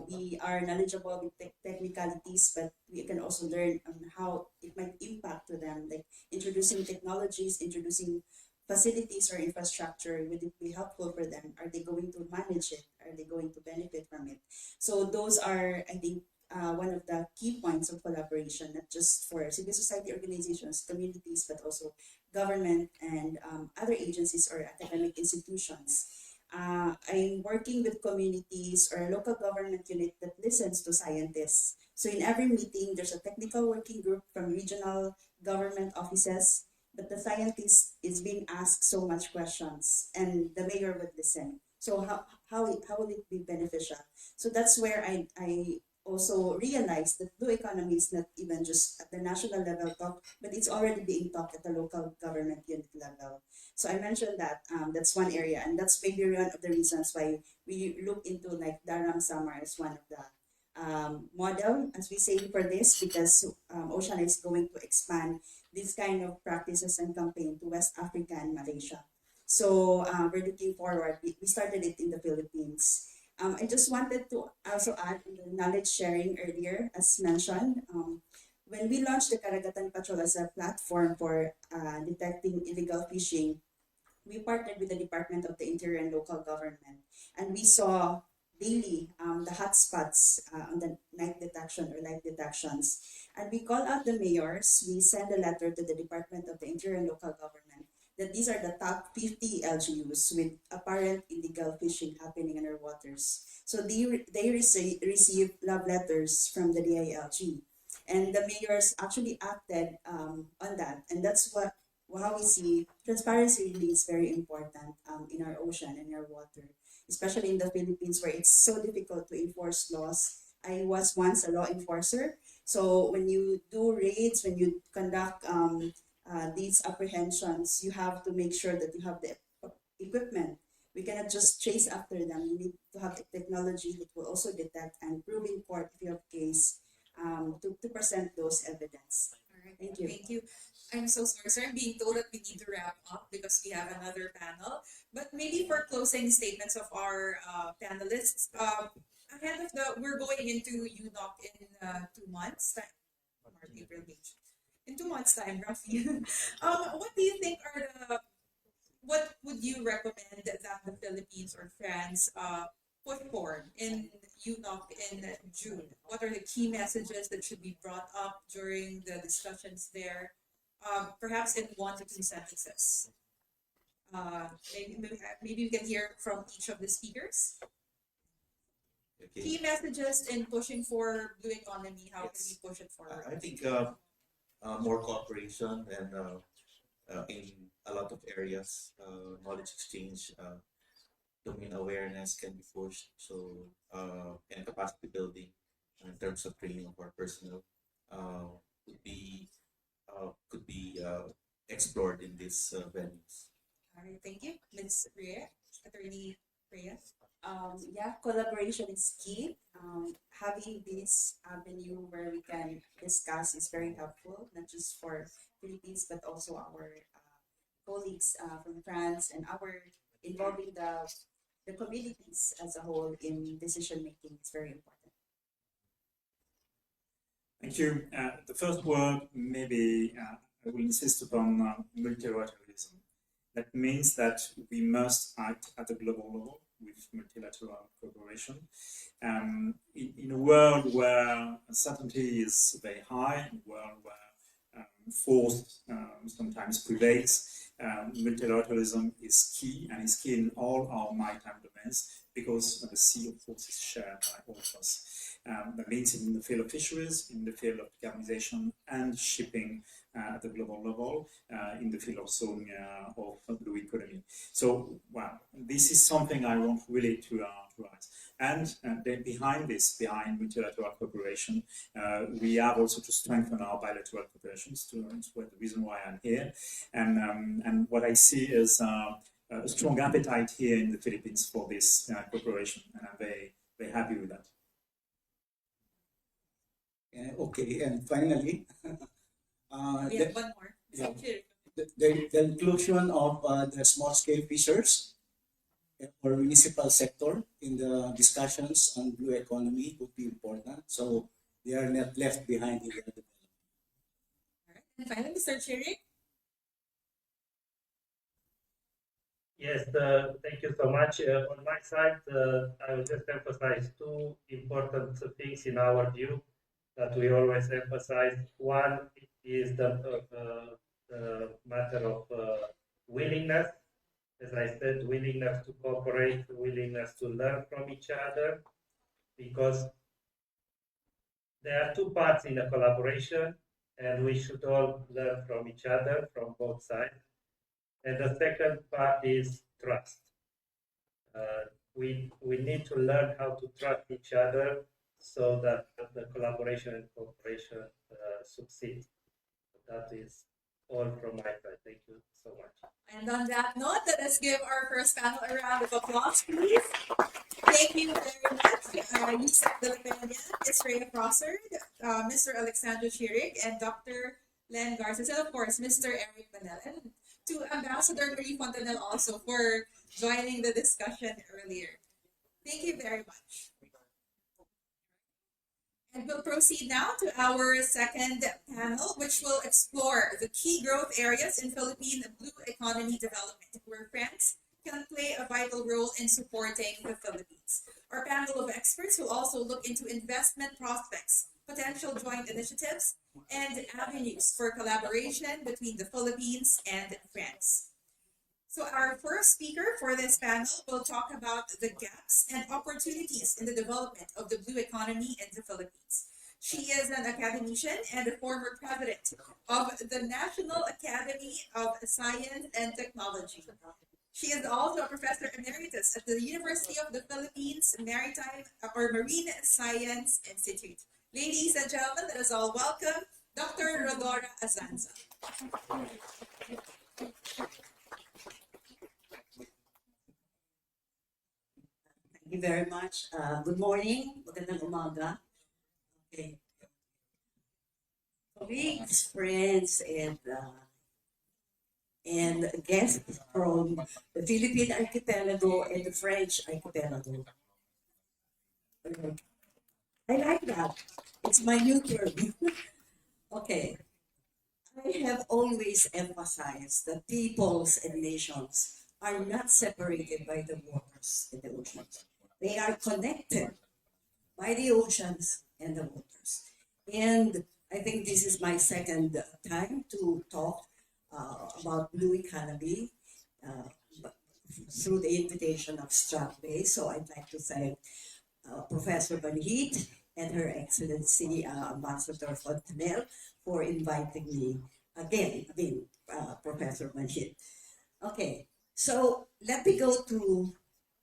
We are knowledgeable with technicalities, but we can also learn on how it might impact to them, like introducing technologies, introducing facilities or infrastructure. Would it be helpful for them? Are they going to manage it? Are they going to benefit from it? So those are, I think, one of the key points of collaboration, not just for civil society organizations, communities, but also government and other agencies or academic institutions. I'm working with communities or local government unit that listens to scientists. So in every meeting, there's a technical working group from regional government offices, but the scientist is being asked so much questions and the mayor would listen. So how will it be beneficial? So that's where I also realized that blue economy is not even just at the national level talk, but it's already being talked at the local government unit level. So I mentioned that that's one area, and that's maybe one of the reasons why we look into like Dharam Samar as one of the model, as we say, for this, because Ocean is going to expand this kind of practices and campaign to West Africa and Malaysia. So we're looking forward. We started it in the Philippines. I just wanted to also add in the knowledge sharing earlier, as mentioned. When we launched the Karagatan Patrol as a platform for detecting illegal fishing, we partnered with the Department of the Interior and Local Government, and we saw daily the hotspots on the night detection or light detections. And we call out the mayors, we send a letter to the Department of the Interior and Local Government that these are the top 50 LGUs with apparent illegal fishing happening in our waters. So they receive love letters from the DILG. And the mayors actually acted on that. And that's how we see transparency really is very important in our ocean and our water, especially in the Philippines where it's so difficult to enforce laws. I was once a law enforcer. So when you do raids, when you conduct these apprehensions, you have to make sure that you have the equipment. We cannot just chase after them. You need to have the technology that will also detect and prove in court if you have case to present those evidence. All right. Thank you. Thank you. I'm so sorry, sir. I'm being told that we need to wrap up because we have another panel. But maybe for closing statements of our panelists, ahead of we're going into UNOC in 2 months. March, April, May. In 2 months' time, roughly. What do you think are what would you recommend that the Philippines or France put forward in UNOC in June? What are the key messages that should be brought up during the discussions there? Perhaps in 1 to 2 sentences. Maybe we can hear from each of the speakers. Okay. Key messages in pushing for blue economy. How can we push it forward? I think more cooperation and in a lot of areas, knowledge exchange, domain awareness can be pushed. So and capacity building in terms of training of our personnel uh, could be explored in these venues. All right, thank you, Ms. Rhea, Attorney Rhea. Yeah, collaboration is key. Having this avenue where we can discuss is very helpful, not just for Philippines, but also our colleagues from France and our involving the communities as a whole in decision making is very important. Thank you. The first word, maybe I will insist upon multilateralism. That means that we must act at a global level with multilateral cooperation. In a world where uncertainty is very high, in a world where force sometimes prevails, multilateralism is key, and is key in all our maritime domains, because the sea, of course, is shared by all of us. That means in the field of fisheries, in the field of decarbonization and shipping at the global level, in the field also of blue economy. So, well, this is something I want really to raise. And then behind this, behind multilateral cooperation, we have also to strengthen our bilateral cooperations. That's the reason why I'm here. And what I see is a strong appetite here in the Philippines for this cooperation, and I'm very, very happy with that. Okay, and finally, We have one more. yeah. Sure. the inclusion of the small-scale fishers or municipal sector in the discussions on blue economy would be important. So they are not left behind in the development. All right. And finally, Mr. Chirik. Yes, thank you so much. On my side, I will just emphasize two important things in our view that we always emphasize. One is the matter of willingness. As I said, willingness to cooperate, willingness to learn from each other, because there are two parts in a collaboration, and we should all learn from each other, from both sides. And the second part is trust. We need to learn how to trust each other so that the collaboration and cooperation succeed. That is all from my side. Thank you so much. And on that note, let us give our first panel a round of applause, please. Thank you very much, Yusuf De La Peña, Ms. Rhea Prosser, Mr. Alexandro Chirik, and Dr. Len Garces, and of course, Mr. Eric Manel, and to Ambassador Marie Fontanel also for joining the discussion earlier. Thank you very much. And we'll proceed now to our second panel, which will explore the key growth areas in Philippine blue economy development, where France can play a vital role in supporting the Philippines. Our panel of experts will also look into investment prospects, potential joint initiatives, and avenues for collaboration between the Philippines and France. So our first speaker for this panel will talk about the gaps and opportunities in the development of the blue economy in the Philippines. She is an academician and a former president of the National Academy of Science and Technology. She is also a professor emeritus at the University of the Philippines Maritime or Marine Science Institute. Ladies and gentlemen, let us all welcome Dr. Rodora Azanza. Thank you very much. Good morning. Magandang umaga. Okay. Colleagues, friends, and guests from the Philippine archipelago and the French archipelago. I like that. It's my new term. Okay. I have always emphasized that peoples and nations are not separated by the waters and the oceans. They are connected by the oceans and the waters. And I think this is my second time to talk about blue economy through the invitation of Stratbase. So I'd like to thank Professor Banhit and Her Excellency Ambassador Fontanel for inviting me again. Professor Banhit. Okay, so let me go to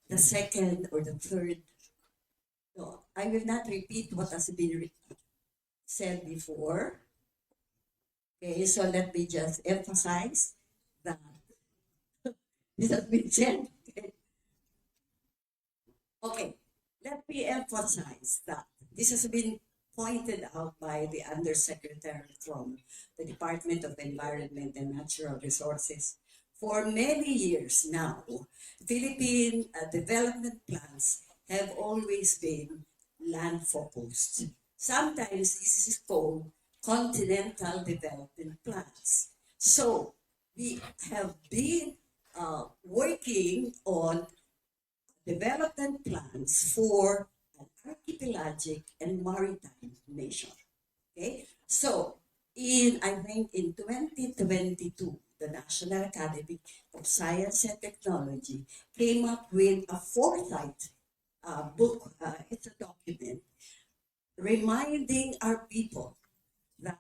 the second or the third. No, I will not repeat what has been said before. Okay, so let me just emphasize that this has been said. Okay, let me emphasize that this has been pointed out by the Undersecretary from the Department of Environment and Natural Resources. For many years now, Philippine development plans have always been land focused. Sometimes this is called continental development plans. So we have been working on development plans for an archipelagic and maritime nation. Okay, so I think in 2022, the National Academy of Science and Technology came up with a foresight book. It's a document reminding our people that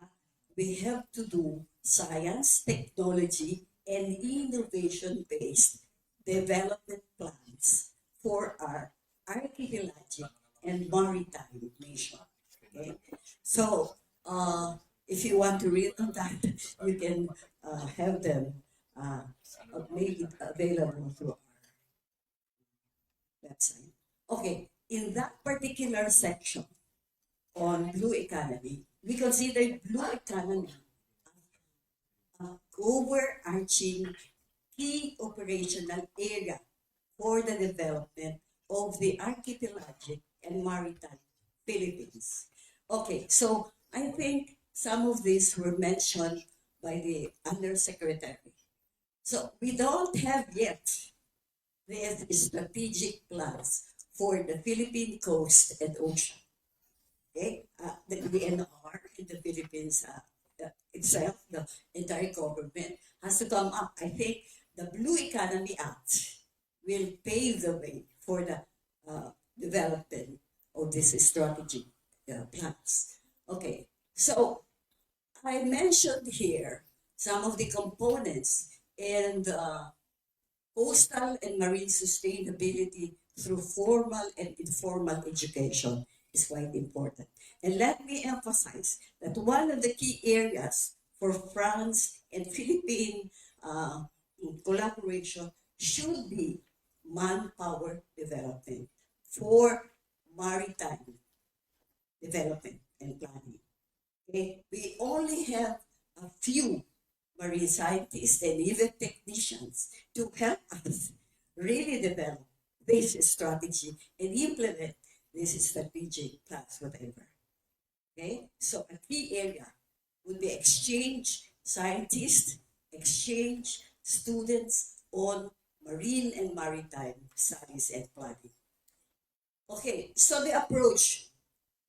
we have to do science, technology, and innovation-based development plans for our archipelagic and maritime nation. Okay, so if you want to read on that, you can have them made it available through our website. Okay, in that particular section on blue economy, we consider blue economy overarching key operational area for the development of the archipelagic and maritime Philippines. Okay, so I think some of these were mentioned by the Undersecretary. So we don't have yet the strategic plans for the Philippine coast and ocean. Okay, the DNR in the Philippines itself, the entire government has to come up. I think the Blue Economy Act will pave the way for the development of this strategy plans. Okay, so I mentioned here some of the components and coastal and marine sustainability through formal and informal education is quite important. And let me emphasize that one of the key areas for France and Philippine collaboration should be manpower development for maritime development and planning. Okay? We only have a few marine scientists and even technicians to help us really develop this strategy and implement this strategic plans, whatever. Okay, so a key area would be exchange scientists, exchange students on marine and maritime studies and planning. Okay, so the approach,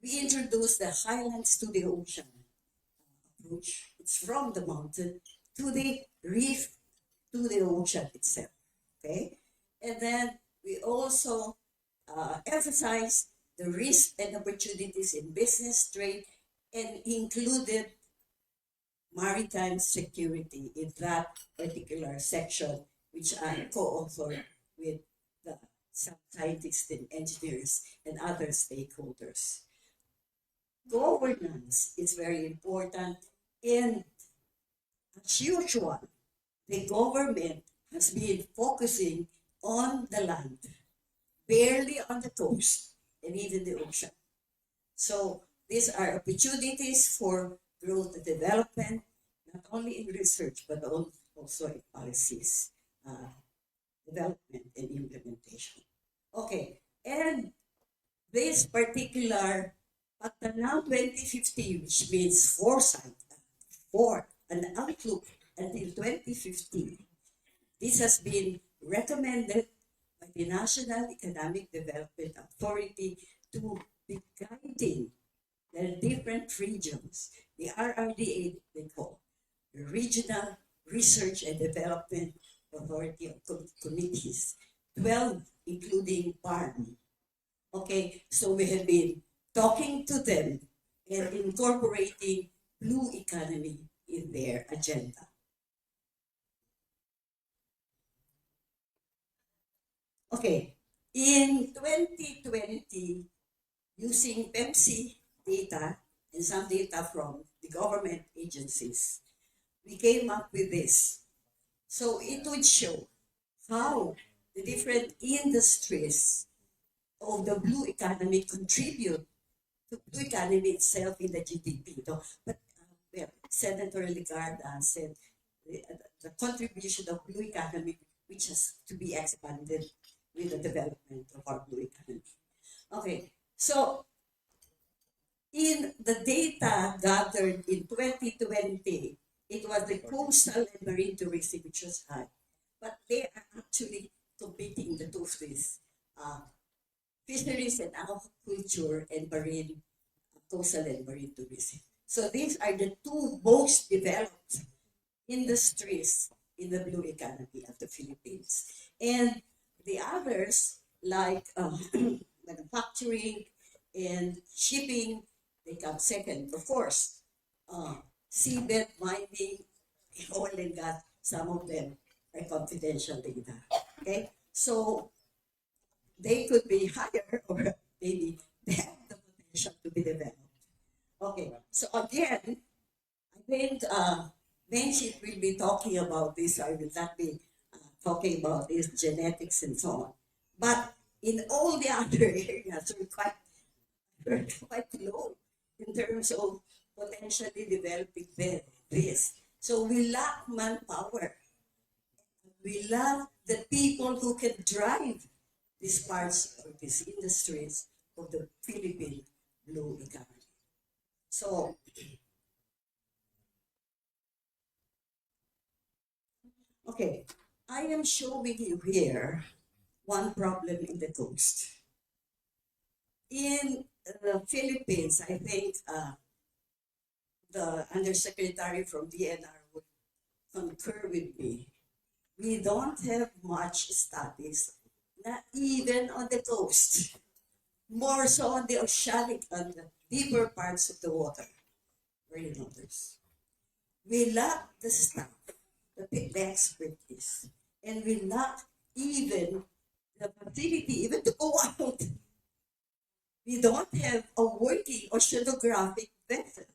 we introduced the highlands to the ocean approach. It's from the mountain to the reef to the ocean itself. Okay, and then we also emphasize the risks and opportunities in business, trade, and included maritime security in that particular section, which I co-authored with some scientists and engineers and other stakeholders. Governance is very important, and as usual, the government has been focusing on the land, barely on the coast, and even the ocean. So these are opportunities for growth and development, not only in research, but also in policies, development and implementation. Okay, and this particular Pagtanaw 2050, which means foresight, for an outlook until 2050, this has been recommended by the National Economic Development Authority to be guiding the different regions, the RRDA they call, the Regional Research and Development Authority of Committees, 12 including BARM. Okay, so we have been talking to them and incorporating blue economy in their agenda. Okay, in 2020, using Pepsi data and some data from the government agencies, we came up with this. So it would show how the different industries of the blue economy contribute to blue economy itself in the GDP. No? But well, Senator Ligarda said the contribution of blue economy, which has to be expanded with the development of our blue economy. Okay, so in the data gathered in 2020, it was the coastal and marine tourism which was high. But they are actually competing the two of these, fisheries and aquaculture and marine, coastal and marine tourism. So these are the two most developed industries in the blue economy of the Philippines. And the others, like manufacturing and shipping, they come second. Of course, seabed mining, oil and gas, some of them are confidential data. Okay, so they could be higher or maybe they have the potential to be developed. Okay, so again, I think Benchit will be talking about this. I will not be talking about this genetics and so on. But in all the other areas, we're quite low in terms of potentially developing this. So we lack manpower. We lack the people who can drive these parts of these industries of the Philippine blue economy. So, okay, I am showing you here one problem in the coast. In the Philippines, I think the undersecretary from DNR would concur with me. We don't have much studies, not even on the coast, more so on the oceanic and the deeper parts of the water, marine waters. We lack the staff, the expertise, and we lack even the facility, even to go out. We don't have a working oceanographic vessel.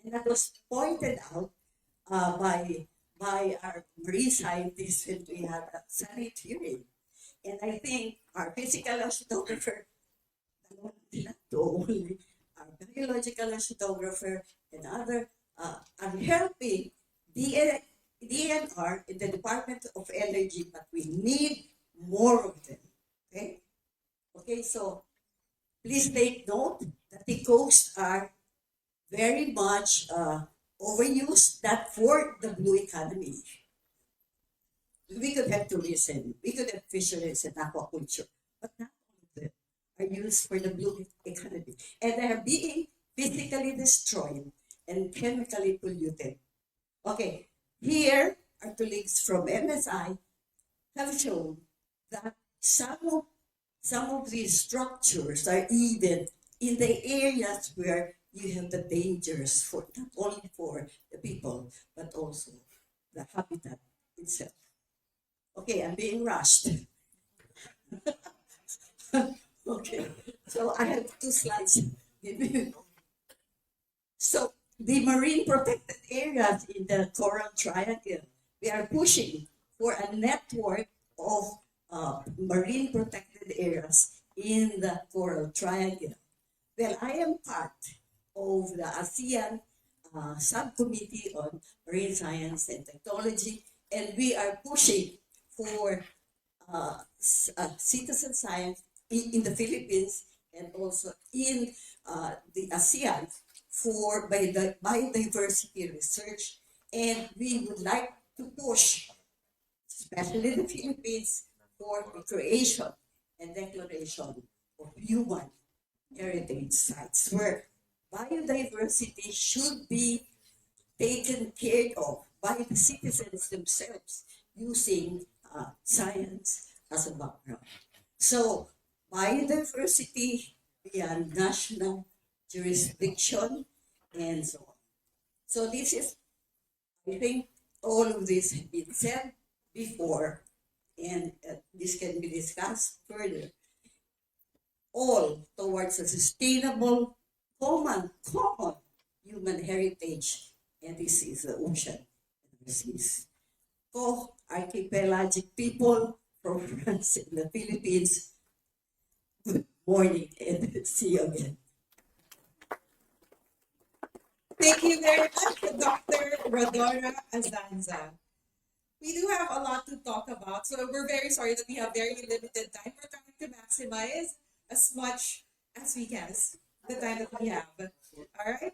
And that was pointed out by our marine scientists when we had a Senate hearing. And I think our physical oceanographer, not only our biological oceanographer and other are helping DNR in the Department of Energy, but we need more of them. Okay? Okay, so please take note that the coasts are very much overused, that for the blue economy. We could have tourism, we could have fisheries and aquaculture, but not all of them are used for the blue economy. And they are being physically destroyed and chemically polluted. Okay, here our colleagues from MSI have shown that some of these structures are even in the areas where you have the dangers for not only for the people but also the habitat itself. Okay, I'm being rushed. Okay, so I have two slides. So the marine protected areas in the Coral Triangle, we are pushing for a network of marine protected areas in the Coral Triangle. Well, I am part of the ASEAN subcommittee on marine science and technology, and we are pushing for citizen science in the Philippines and also in the ASEAN for biodiversity research. And we would like to push, especially the Philippines, for the creation and declaration of human heritage sites where biodiversity should be taken care of by the citizens themselves using science as a background. So biodiversity beyond national jurisdiction, and so on. So this is, I think, all of this has been said before, and this can be discussed further. All towards a sustainable, common human heritage, and this is the ocean. This is co-archipelagic people from France and the Philippines. Good morning and see you again. Thank you very much, Dr. Rodora Azanza. We do have a lot to talk about, so we're very sorry that we have very limited time. We're trying to maximize as much as we can, the time that we have. All right.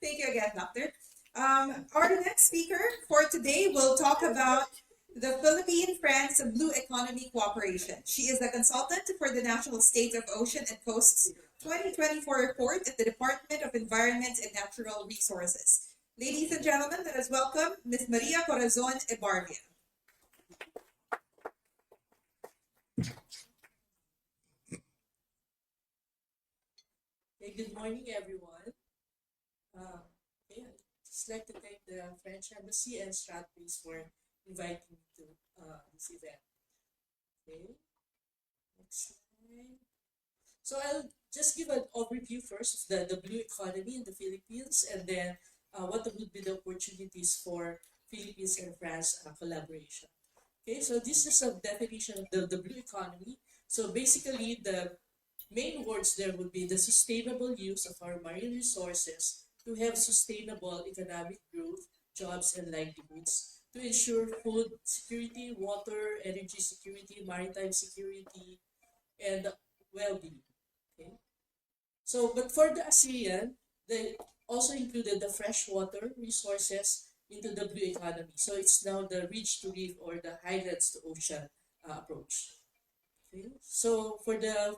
Thank you again, Doctor. Our next speaker for today will talk about the Philippine-France Blue Economy Cooperation. She is the consultant for the National State of Ocean and Coasts 2024 report at the Department of Environment and Natural Resources. Ladies and gentlemen, let us welcome Ms. Maria Corazon Ebarria. Okay, good morning, everyone. Okay, I'd just like to thank the French Embassy and Stratways for inviting me to this event. Okay, next slide. So I'll just give an overview first of the blue economy in the Philippines, and then what would be the opportunities for Philippines and France collaboration. Okay, so this is a definition of the blue economy. So basically, the main words there would be the sustainable use of our marine resources to have sustainable economic growth, jobs, and livelihoods, to ensure food security, water, energy security, maritime security, and well-being. Okay? So, but for the ASEAN, they also included the freshwater resources into the blue economy. So it's now the ridge to reef or the highlands to ocean approach. Okay? So for the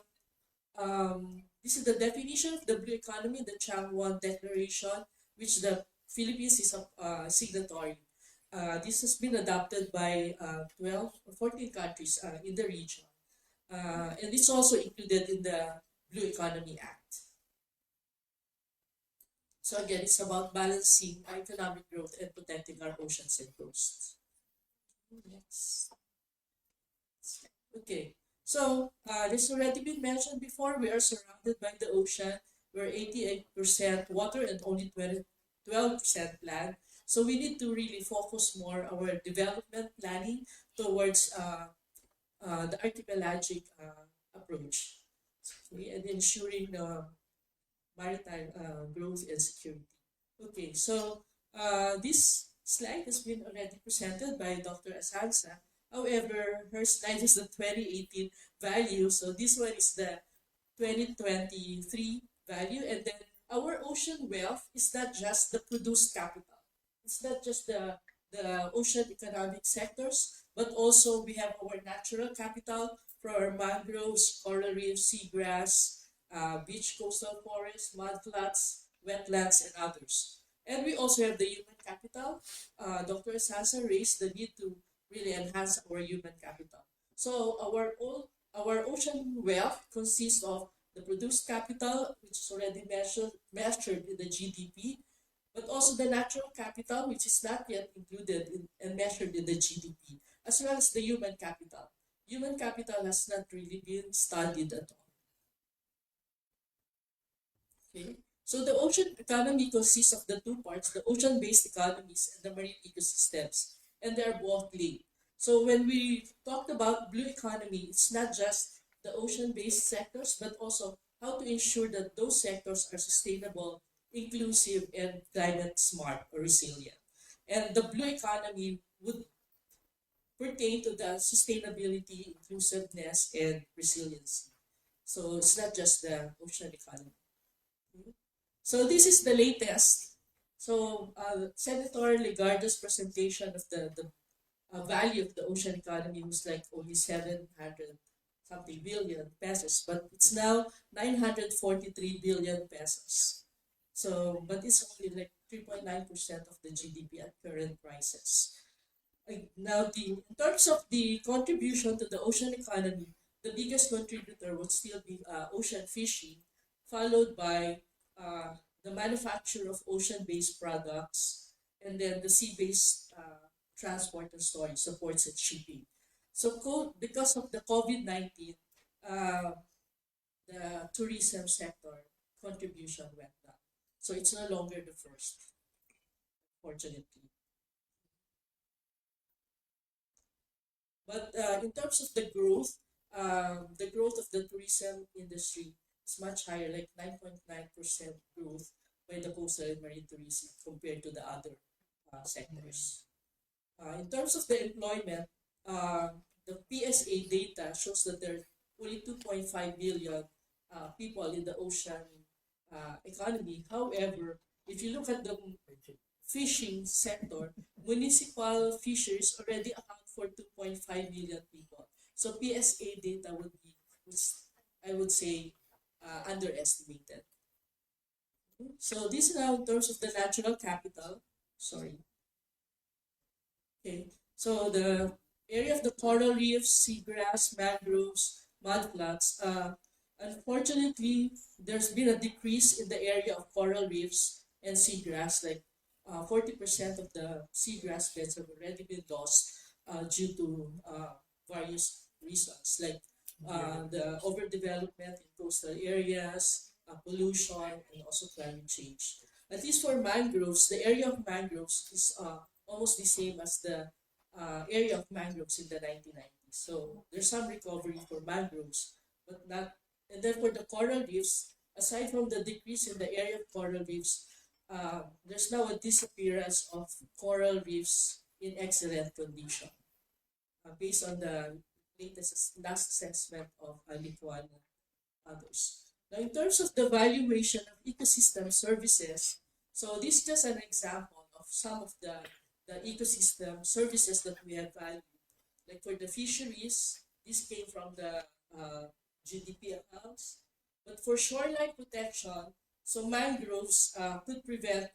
this is the definition of the blue economy, the Changwon Declaration, which the Philippines is a signatory. This has been adopted by 12 or 14 countries in the region. And it's also included in the Blue Economy Act. So again, it's about balancing economic growth and protecting our oceans and coasts. Next. Okay. So, this already been mentioned before. We are surrounded by the ocean. We're 88% water and only 12% land. So we need to really focus more our development planning towards the archipelagic approach, okay, and ensuring maritime growth and security. Okay, so this slide has been already presented by Dr. Asansa. However, her slide is the 2018 value, so this one is the 2023 value, and then our ocean wealth is not just the produced capital. It's not just the ocean economic sectors, but also we have our natural capital for our mangroves, coral reefs, seagrass, beach coastal forests, mudflats, wetlands, and others. And we also have the human capital. Dr. Sasa raised the need to really enhance our human capital. So our ocean wealth consists of the produced capital, which is already measured in the GDP, but also the natural capital, which is not yet included and measured in the GDP, as well as the human capital. Human capital has not really been studied at all. Okay. So the ocean economy consists of the two parts, the ocean-based economies and the marine ecosystems, and they are both linked. So when we talked about blue economy, it's not just the ocean-based sectors, but also how to ensure that those sectors are sustainable, inclusive, and climate smart or resilient. And the blue economy would pertain to the sustainability, inclusiveness, and resiliency. So it's not just the ocean economy. So this is the latest. So Senator Legarda's presentation of the value of the ocean economy was like only 700 something billion pesos, but it's now 943 billion pesos. So, but it's only like 3.9% of the GDP at current prices. Now, in terms of the contribution to the ocean economy, the biggest contributor would still be ocean fishing, followed by the manufacture of ocean-based products, and then the sea-based transport and storage, supports and shipping. So because of the COVID-19, uh, the tourism sector contribution went down. So it's no longer the first, fortunately. But in terms of the growth of the tourism industry is much higher, like 9.9% growth by the coastal and marine tourism compared to the other sectors. In terms of the employment, uh, the PSA data shows that there are only 2.5 billion people in the ocean economy. However, if you look at the fishing sector, municipal fisheries already account for 2.5 million people. So PSA data I would say, underestimated. So this now in terms of the natural capital. Sorry. Okay. So the area of the coral reefs, seagrass, mangroves, mudflats. Unfortunately, there's been a decrease in the area of coral reefs and seagrass. Like 40% of the seagrass beds have already been lost due to various reasons, like the overdevelopment in coastal areas, pollution, and also climate change. At least for mangroves, the area of mangroves is almost the same as the area of mangroves in the 1990s. So there's some recovery for mangroves, but not. And then for the coral reefs, aside from the decrease in the area of coral reefs, there's now a disappearance of coral reefs in excellent condition, based on the last assessment of Alituan and others. Now, in terms of the valuation of ecosystem services, so this is just an example of some of the ecosystem services that we have valued. Like for the fisheries, this came from the GDP accounts. But for shoreline protection, so mangroves could prevent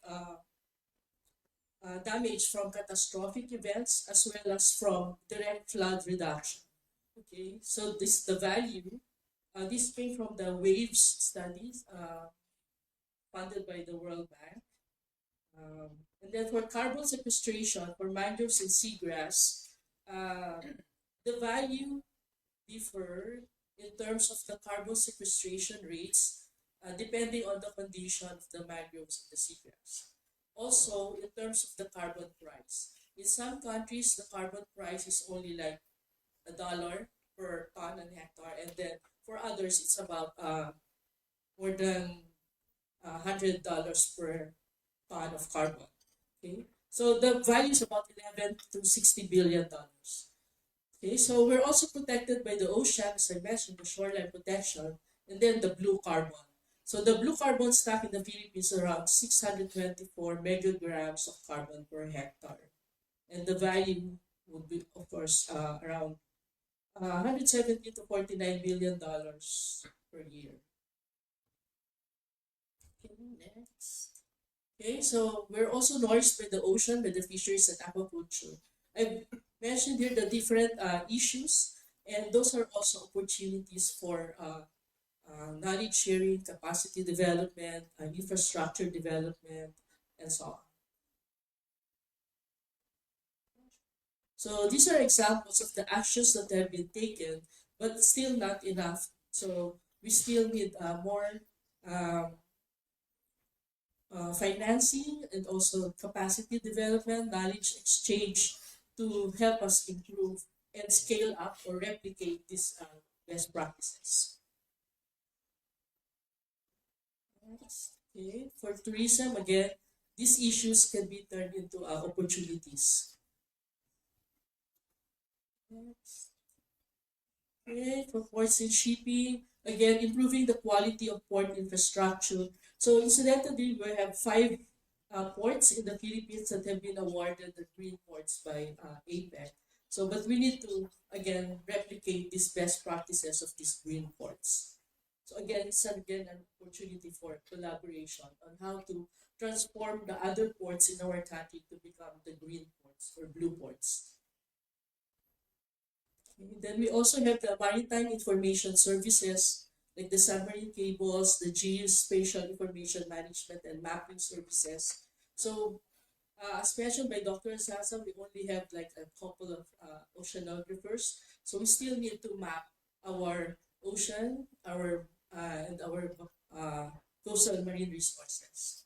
damage from catastrophic events as well as from direct flood reduction. Okay, so this the value. This came from the WAVES studies funded by the World Bank. And then for carbon sequestration for mangroves and seagrass, the value differ in terms of the carbon sequestration rates depending on the condition of the mangroves and the seagrass. Also, in terms of the carbon price. In some countries, the carbon price is only like $1 per ton and hectare, and then for others, it's about more than $100 per ton of carbon. Okay, so the value is about 11 to 60 billion dollars. Okay, so we're also protected by the ocean, as I mentioned, the shoreline protection, and then the blue carbon. So the blue carbon stock in the Philippines is around 624 megagrams of carbon per hectare, and the value would be, of course, around 170 to 49 billion dollars per year. Okay, next. Okay, so we're also nourished by the ocean, by the fisheries and aquaculture. I've mentioned here the different issues, and those are also opportunities for knowledge sharing, capacity development, infrastructure development, and so on. So these are examples of the actions that have been taken, but still not enough. So we still need more financing and also capacity development, knowledge exchange to help us improve and scale up or replicate these best practices. Okay, for tourism, again, these issues can be turned into opportunities. Okay, for ports and shipping, again, improving the quality of port infrastructure. So incidentally, we have 5 ports in the Philippines that have been awarded the green ports by APEC. So, but we need to, again, replicate these best practices of these green ports. So again, it's an opportunity for collaboration on how to transform the other ports in our country to become the green ports or blue ports. Then we also have the maritime information services like the submarine cables, the geospatial information management and mapping services. So as mentioned by Dr. Sasa, we only have like a couple of oceanographers. So we still need to map our ocean, our and our coastal marine resources.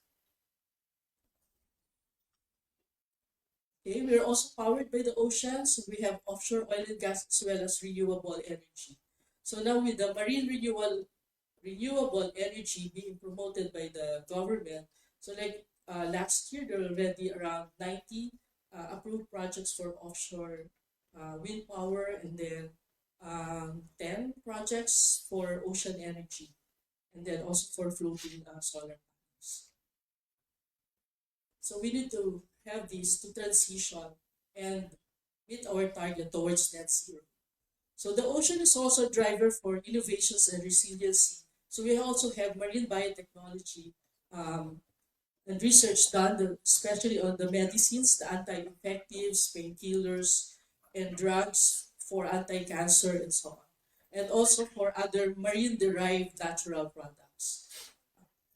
Okay, we are also powered by the ocean, so we have offshore oil and gas as well as renewable energy. So now with the marine renewable energy being promoted by the government, so like last year there were already around 90 approved projects for offshore wind power, and then 10 projects for ocean energy, and then also for floating solar panels. So we need to have this to transition and meet our target towards net zero. So the ocean is also a driver for innovations and resiliency. So we also have marine biotechnology and research done, especially on the medicines, the anti-infectives, painkillers, and drugs for anti-cancer and so on. And also for other marine-derived natural products.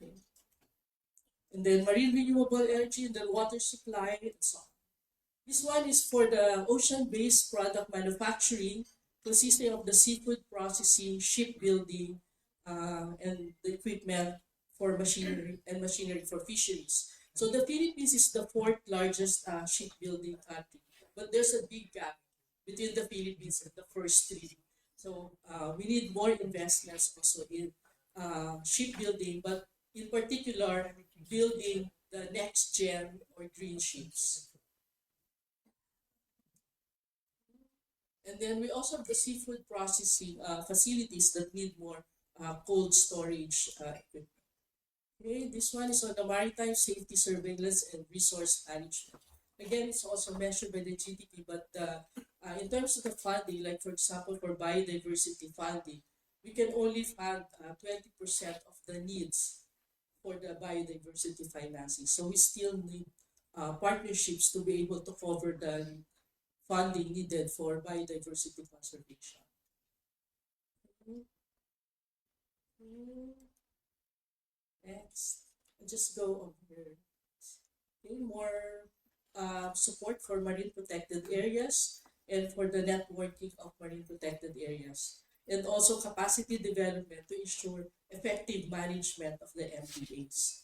Okay. And then marine renewable energy and the water supply and so on. This one is for the ocean-based product manufacturing, consisting of the seafood processing, shipbuilding, and the equipment for machinery for fisheries. So the Philippines is the fourth largest shipbuilding country, but there's a big gap between the Philippines and the first three. So we need more investments also in shipbuilding, but in particular, building the next gen or green ships. And then we also have the seafood processing facilities that need more cold storage equipment. Okay, this one is on the maritime safety surveillance and resource management. Again, it's also measured by the GDP, but in terms of the funding, like for example, for biodiversity funding, we can only fund 20% of the needs for the biodiversity financing. So we still need partnerships to be able to cover the funding needed for biodiversity conservation. Next, I'll just go over okay, more support for marine protected areas and for the networking of marine protected areas, and also capacity development to ensure effective management of the MPAs.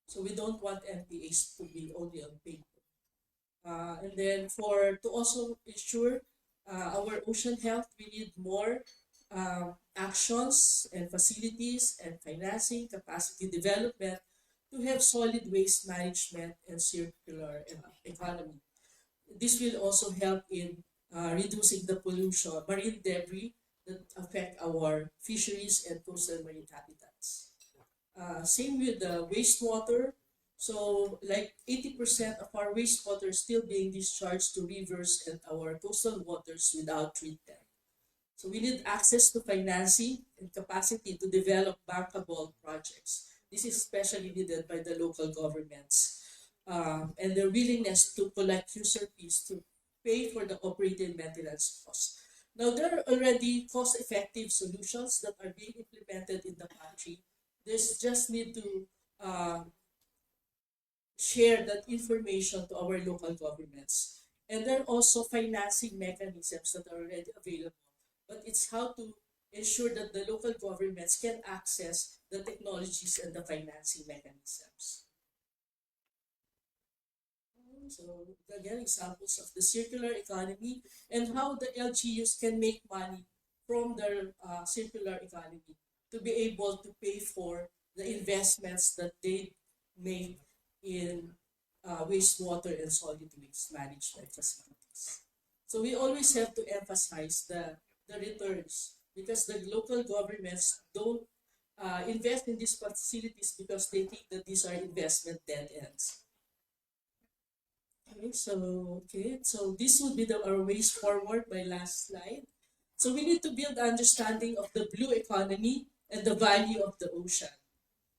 So we don't want MPAs to be only on paper. And then to also ensure our ocean health, we need more actions and facilities and financing, capacity development to have solid waste management and circular economy. This will also help in reducing the pollution, marine debris that affect our fisheries and coastal marine habitats. Same with the wastewater. So like 80% of our wastewater is still being discharged to rivers and our coastal waters without treatment. So we need access to financing and capacity to develop bankable projects. This is especially needed by the local governments and their willingness to collect user fees to pay for the operating maintenance costs. Now, there are already cost-effective solutions that are being implemented in the country. There's just need to share that information to our local governments. And there are also financing mechanisms that are already available. But it's how to ensure that the local governments can access the technologies and the financing mechanisms. So again, examples of the circular economy and how the LGUs can make money from their circular economy to be able to pay for the investments that they make in wastewater and solid waste management facilities. So we always have to emphasize the returns because the local governments don't invest in these facilities because they think that these are investment dead ends. So this would be our ways forward, my last slide. So we need to build understanding of the blue economy and the value of the ocean.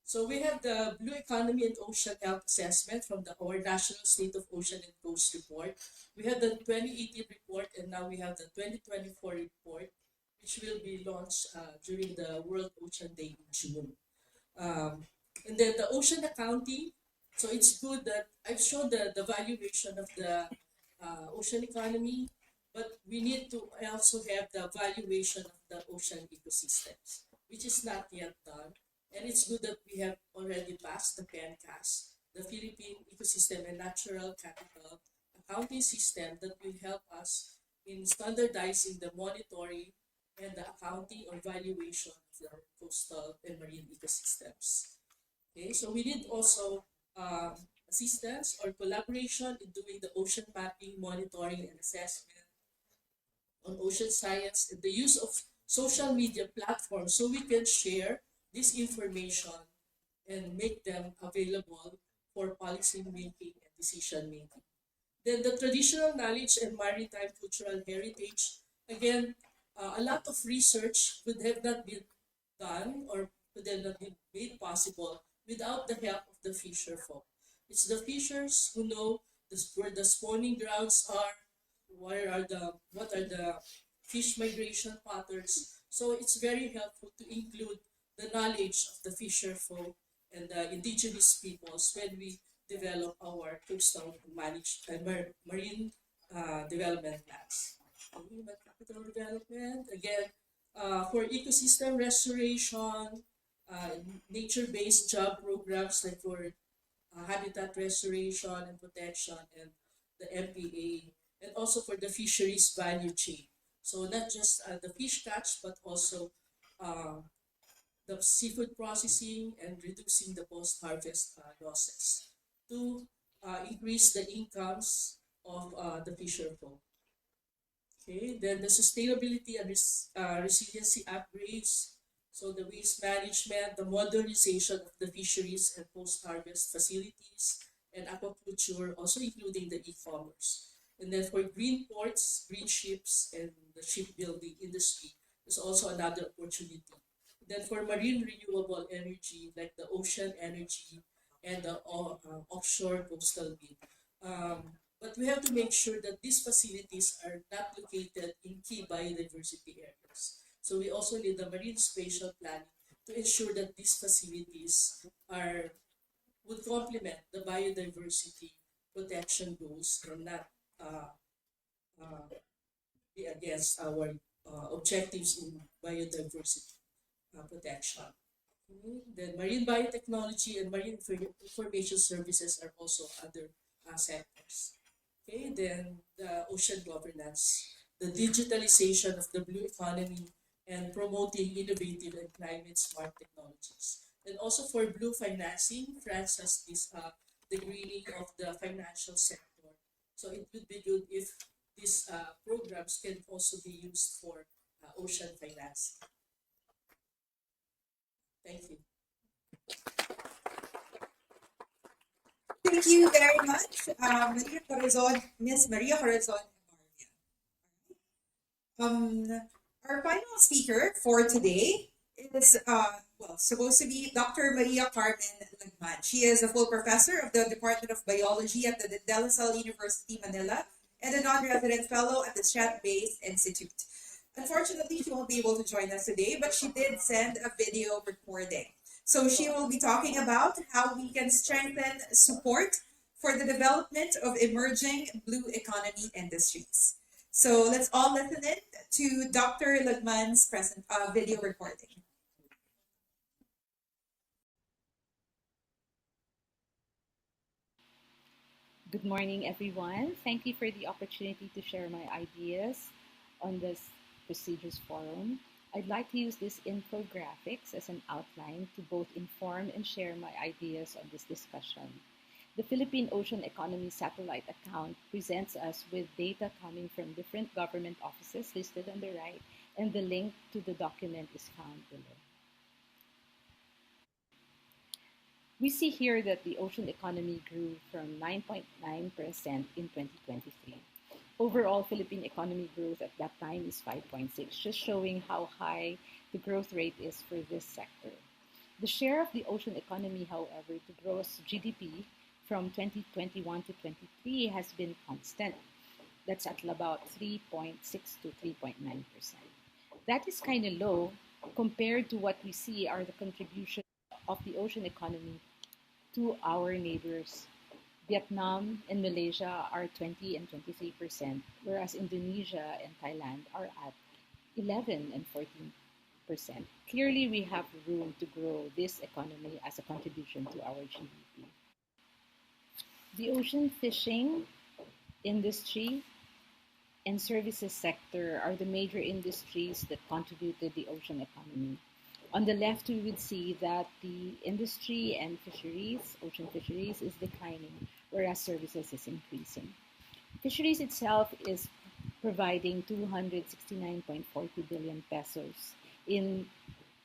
So we have the Blue Economy and Ocean Health Assessment from our National State of Ocean and Coast Report. We had the 2018 report, and now we have the 2024 report, which will be launched during the World Ocean Day in June. And then the ocean accounting, so it's good that I've shown the valuation of the ocean economy, but we need to also have the valuation of the ocean ecosystems, which is not yet done. And it's good that we have already passed the PENCAS, the Philippine Ecosystem and Natural Capital Accounting System that will help us in standardizing the monitoring and the accounting or valuation of the coastal and marine ecosystems. Okay, so we need also assistance or collaboration in doing the ocean mapping, monitoring, and assessment on ocean science, and the use of social media platforms so we can share this information and make them available for policy making and decision making. Then the traditional knowledge and maritime cultural heritage, again, a lot of research would have not been done or would have not been made possible without the help of the fisher folk. It's the fishers who know where the spawning grounds are, what are the fish migration patterns. So it's very helpful to include the knowledge of the fisher folk and the indigenous peoples when we develop our coastal managed marine development plans. Human capital development, again, for ecosystem restoration, uh, nature-based job programs like for habitat restoration and protection and the MPA, and also for the fisheries value chain. So not just the fish catch, but also uh, the seafood processing and reducing the post-harvest losses to increase the incomes of the fisher folk. Okay, then the sustainability and resiliency upgrades. So the waste management, the modernization of the fisheries and post-harvest facilities, and aquaculture, also including the e-commerce. And then for green ports, green ships, and the shipbuilding industry, there's also another opportunity. Then for marine renewable energy, like the ocean energy and the offshore coastal wind. But we have to make sure that these facilities are not located in key biodiversity areas. So we also need the marine spatial planning to ensure that these facilities would complement the biodiversity protection goals and not uh, uh, be against our objectives in biodiversity protection. Then marine biotechnology and marine information services are also other sectors. Okay, then the ocean governance, the digitalization of the blue economy, and promoting innovative and climate smart technologies. And also for blue financing, France has this the greening of the financial sector. So it would be good if these programs can also be used for ocean finance. Thank you. Thank you very much, Maria Corazon, Miss Maria Corazon. Our final speaker for today is, supposed to be Dr. Maria Carmen Lagman. She is a full professor of the Department of Biology at the De La Salle University, Manila, and a non-resident fellow at the Strat-based Institute. Unfortunately, she won't be able to join us today, but she did send a video recording. So she will be talking about how we can strengthen support for the development of emerging blue economy industries. So let's all listen in to Dr. Lagman's video recording. Good morning, everyone. Thank you for the opportunity to share my ideas on this prestigious forum. I'd like to use these infographics as an outline to both inform and share my ideas on this discussion. The Philippine Ocean Economy Satellite Account presents us with data coming from different government offices listed on the right, and the link to the document is found below. We see here that the ocean economy grew from 9.9% in 2023. Overall, Philippine economy growth at that time is 5.6, just showing how high the growth rate is for this sector. The share of the ocean economy, however, to gross GDP from 2021 to 23 has been constant. That's at about 3.6 to 3.9%. That is kind of low compared to what we see are the contribution of the ocean economy to our neighbors. Vietnam and Malaysia are 20 and 23%, whereas Indonesia and Thailand are at 11 and 14%. Clearly, we have room to grow this economy as a contribution to our GDP. The ocean fishing industry and services sector are the major industries that contribute to the ocean economy. On the left, we would see that the industry and fisheries, ocean fisheries, is declining, whereas services is increasing. Fisheries itself is providing 269.40 billion pesos in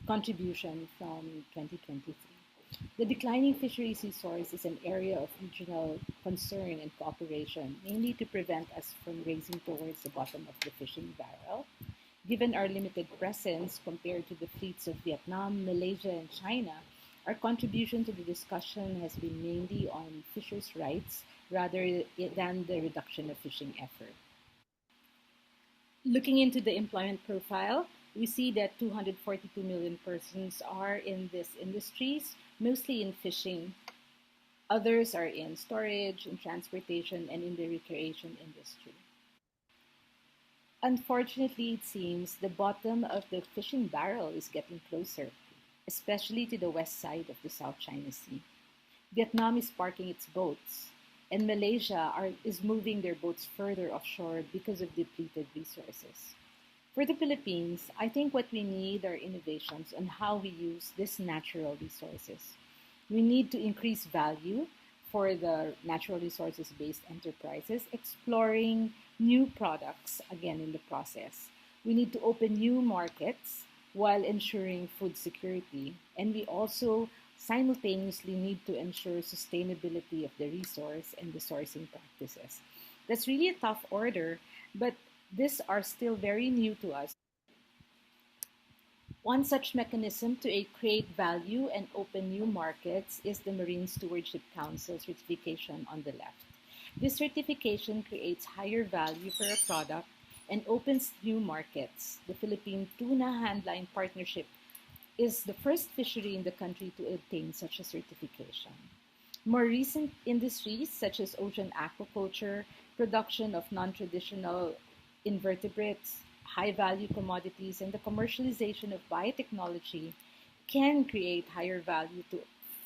contribution from 2023. The declining fisheries resource is an area of regional concern and cooperation, mainly to prevent us from racing towards the bottom of the fishing barrel. Given our limited presence compared to the fleets of Vietnam, Malaysia, and China, our contribution to the discussion has been mainly on fishers' rights rather than the reduction of fishing effort. Looking into the employment profile, we see that 242 million persons are in these industries, mostly in fishing. Others are in storage, in transportation, and in the recreation industry. Unfortunately, it seems the bottom of the fishing barrel is getting closer, especially to the west side of the South China Sea. Vietnam is parking its boats, and Malaysia is moving their boats further offshore because of depleted resources. For the Philippines, I think what we need are innovations on how we use these natural resources. We need to increase value for the natural resources based enterprises, exploring new products again in the process. We need to open new markets while ensuring food security. And we also simultaneously need to ensure sustainability of the resource and the sourcing practices. That's really a tough order, but these are still very new to us. One such mechanism to create value and open new markets is the Marine Stewardship Council certification on the left. This certification creates higher value for a product and opens new markets. The Philippine Tuna Handline Partnership is the first fishery in the country to obtain such a certification. More recent industries such as ocean aquaculture, production of non-traditional invertebrates, high-value commodities, and the commercialization of biotechnology can create higher value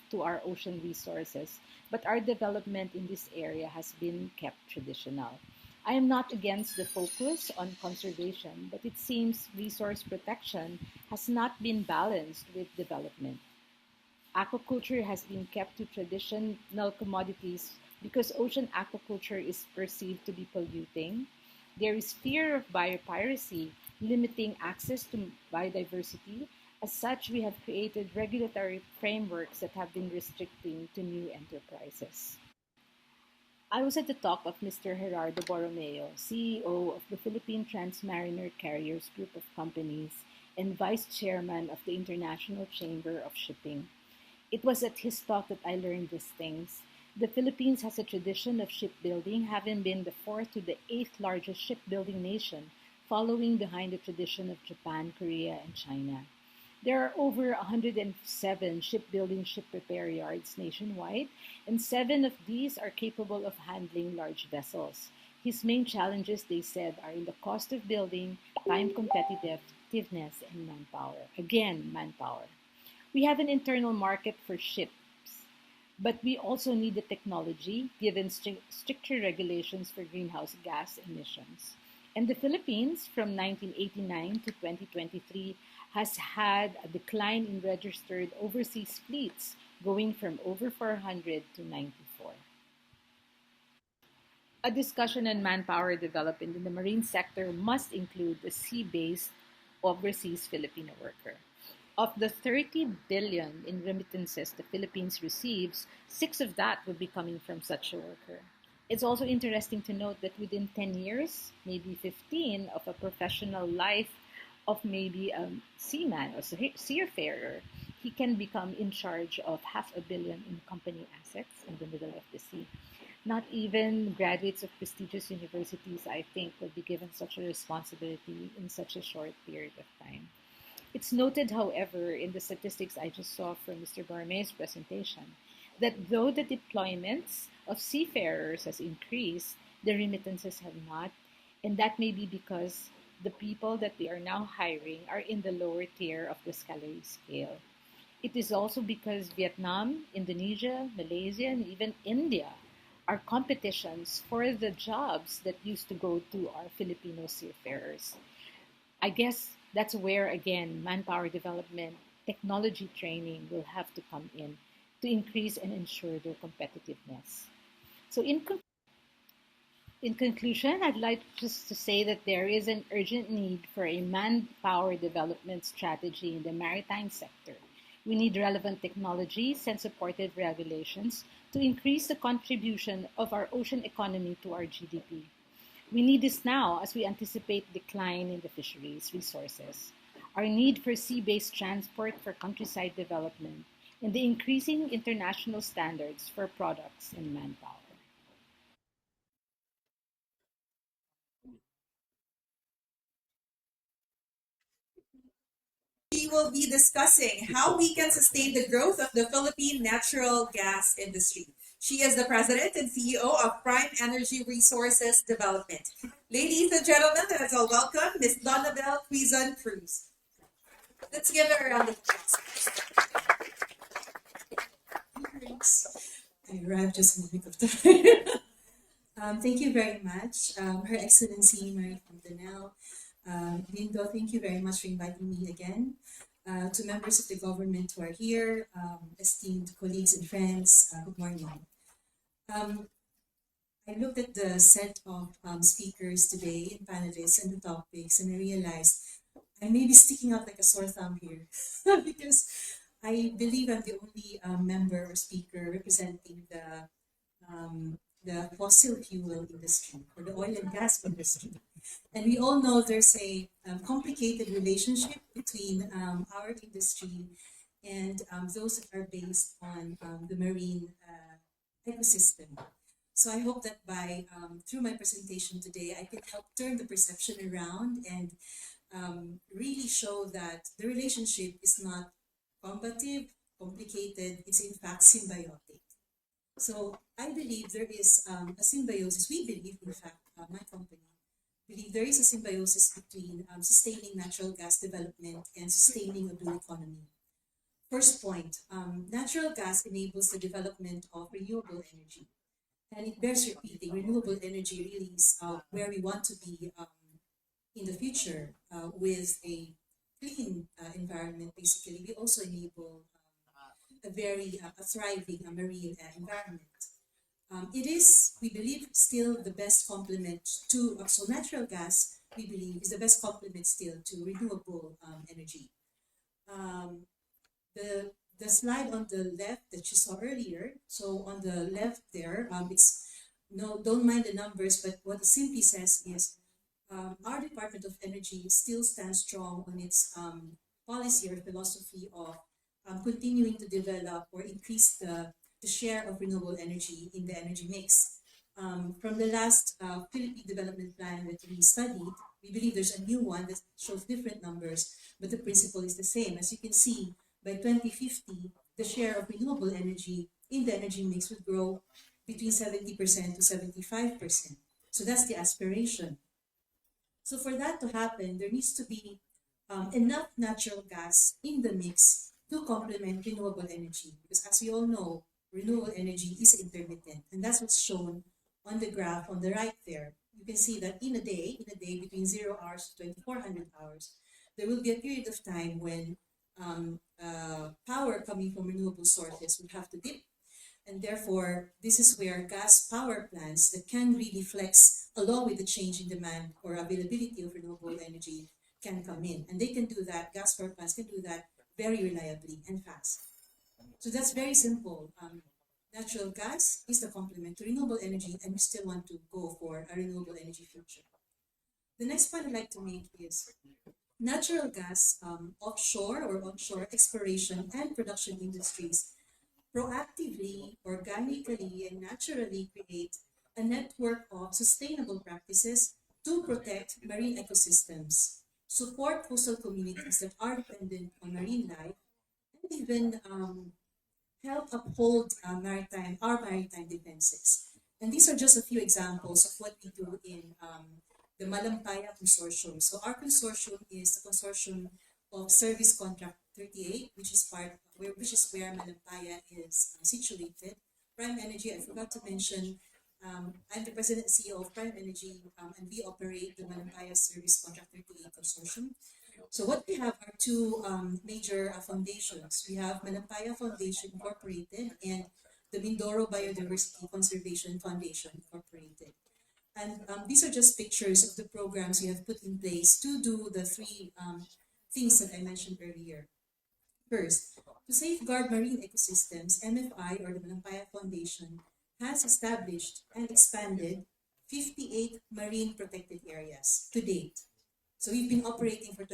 to our ocean resources, but our development in this area has been kept traditional. I am not against the focus on conservation, but it seems resource protection has not been balanced with development. Aquaculture has been kept to traditional commodities because ocean aquaculture is perceived to be polluting. There is fear of biopiracy, limiting access to biodiversity. As such, we have created regulatory frameworks that have been restricting to new enterprises. I was at the talk of Mr. Gerardo Borromeo, CEO of the Philippine Transmariner Carriers Group of Companies and Vice Chairman of the International Chamber of Shipping. It was at his talk that I learned these things. The Philippines has a tradition of shipbuilding, having been the fourth to the eighth largest shipbuilding nation, following behind the tradition of Japan, Korea, and China. There are over 107 shipbuilding ship repair yards nationwide, and 7 of these are capable of handling large vessels. His main challenges, they said, are in the cost of building, time competitiveness, and manpower. Again, manpower. We have an internal market for ships, but we also need the technology given stricter regulations for greenhouse gas emissions. And the Philippines, from 1989 to 2023, has had a decline in registered overseas fleets, going from over 400 to 94. A discussion on manpower development in the marine sector must include the sea-based overseas Filipino worker. Of the 30 billion in remittances the Philippines receives, 6 of that would be coming from such a worker. It's also interesting to note that within 10 years, maybe 15, of a professional life of maybe a seaman or seafarer, he can become in charge of $500 million in company assets in the middle of the sea. Not even graduates of prestigious universities, I think, will be given such a responsibility in such a short period of time. It's noted, however, in the statistics I just saw from Mr. Barme's presentation, that though the deployments of seafarers has increased, the remittances have not, and that may be because the people that we are now hiring are in the lower tier of the salary scale. It is also because Vietnam, Indonesia, Malaysia, and even India are competitions for the jobs that used to go to our Filipino seafarers. I guess that's where, again, manpower development, technology training will have to come in to increase and ensure their competitiveness. So, in conclusion, I'd like just to say that there is an urgent need for a manpower development strategy in the maritime sector. We need relevant technologies and supportive regulations to increase the contribution of our ocean economy to our GDP. We need this now as we anticipate decline in the fisheries resources, our need for sea-based transport for countryside development, and the increasing international standards for products and manpower. We will be discussing how we can sustain the growth of the Philippine natural gas industry. She is the president and CEO of Prime Energy Resources Development. Ladies and gentlemen, let's all welcome Ms. Donabel Quizon Cruz. Let's give her a round of applause. I arrived just in the nick of time. Thank you very much, Her Excellency Marie Fontanelle. Lindo, thank you very much for inviting me again. To members of the government who are here, esteemed colleagues and friends, good morning. I looked at the set of speakers today and panelists and the topics, and I realized I may be sticking out like a sore thumb here because I believe I'm the only member or speaker representing the fossil fuel industry or the oil and gas industry. And we all know there's a complicated relationship between our industry and those that are based on the marine ecosystem. So I hope that by through my presentation today, I can help turn the perception around and really show that the relationship is not combative, complicated, it's in fact symbiotic. So I believe there is a symbiosis. We believe, in fact, my company believe there is a symbiosis between sustaining natural gas development and sustaining a blue economy. First point, natural gas enables the development of renewable energy. And it bears repeating, renewable energy really is where we want to be in the future with a clean environment. Basically, we also enable a very thriving marine environment. It is, we believe, still the best complement to, so natural gas, we believe, is the best complement still to renewable energy. The slide on the left that you saw earlier, so on the left there, it's, no, don't mind the numbers, but what it simply says is our Department of Energy still stands strong on its policy or philosophy of continuing to develop or increase the share of renewable energy in the energy mix. From the last Philippine Development Plan that we studied, we believe there's a new one that shows different numbers, but the principle is the same. As you can see, by 2050, the share of renewable energy in the energy mix would grow between 70% to 75%. So that's the aspiration. So for that to happen, there needs to be enough natural gas in the mix to complement renewable energy. Because as we all know, renewable energy is intermittent. And that's what's shown on the graph on the right there. You can see that in a day between 0 hours to 2400 hours, there will be a period of time when power coming from renewable sources would have to dip. And therefore, this is where gas power plants that can really flex along with the change in demand or availability of renewable energy can come in. And they can do that, gas power plants can do that very reliably and fast. So that's very simple. Natural gas is the complement to renewable energy, and we still want to go for a renewable energy future. The next point I'd like to make is natural gas offshore or onshore exploration and production industries proactively, organically, and naturally create a network of sustainable practices to protect marine ecosystems, support coastal communities that are dependent on marine life, and even help uphold our maritime defenses. And these are just a few examples of what we do in the Malampaya Consortium. So our consortium is the consortium of Service Contract 38, which is where Malampaya is situated. Prime Energy, I forgot to mention, I'm the president and CEO of Prime Energy, and we operate the Malampaya Service Contract 38 Consortium. So what we have are two major foundations. We have Malampaya Foundation Incorporated and the Mindoro Biodiversity Conservation Foundation Incorporated. And these are just pictures of the programs we have put in place to do the three things that I mentioned earlier. First, to safeguard marine ecosystems, MFI or the Malampaya Foundation has established and expanded 58 marine protected areas to date. So we've been operating for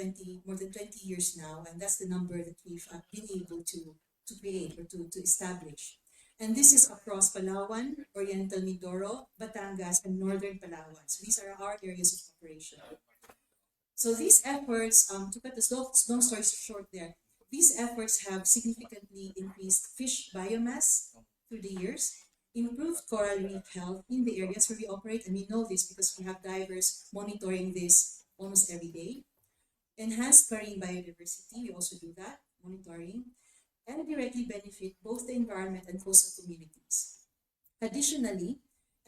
more than 20 years now, and that's the number that we've been able to create or to establish. And this is across Palawan, Oriental Mindoro, Batangas, and Northern Palawan. So these are our areas of operation. So these efforts, to cut the long story short there, these efforts have significantly increased fish biomass through the years, improved coral reef health in the areas where we operate, and we know this because we have divers monitoring this almost every day. Enhanced marine biodiversity, we also do that, monitoring, and directly benefit both the environment and coastal communities. Additionally,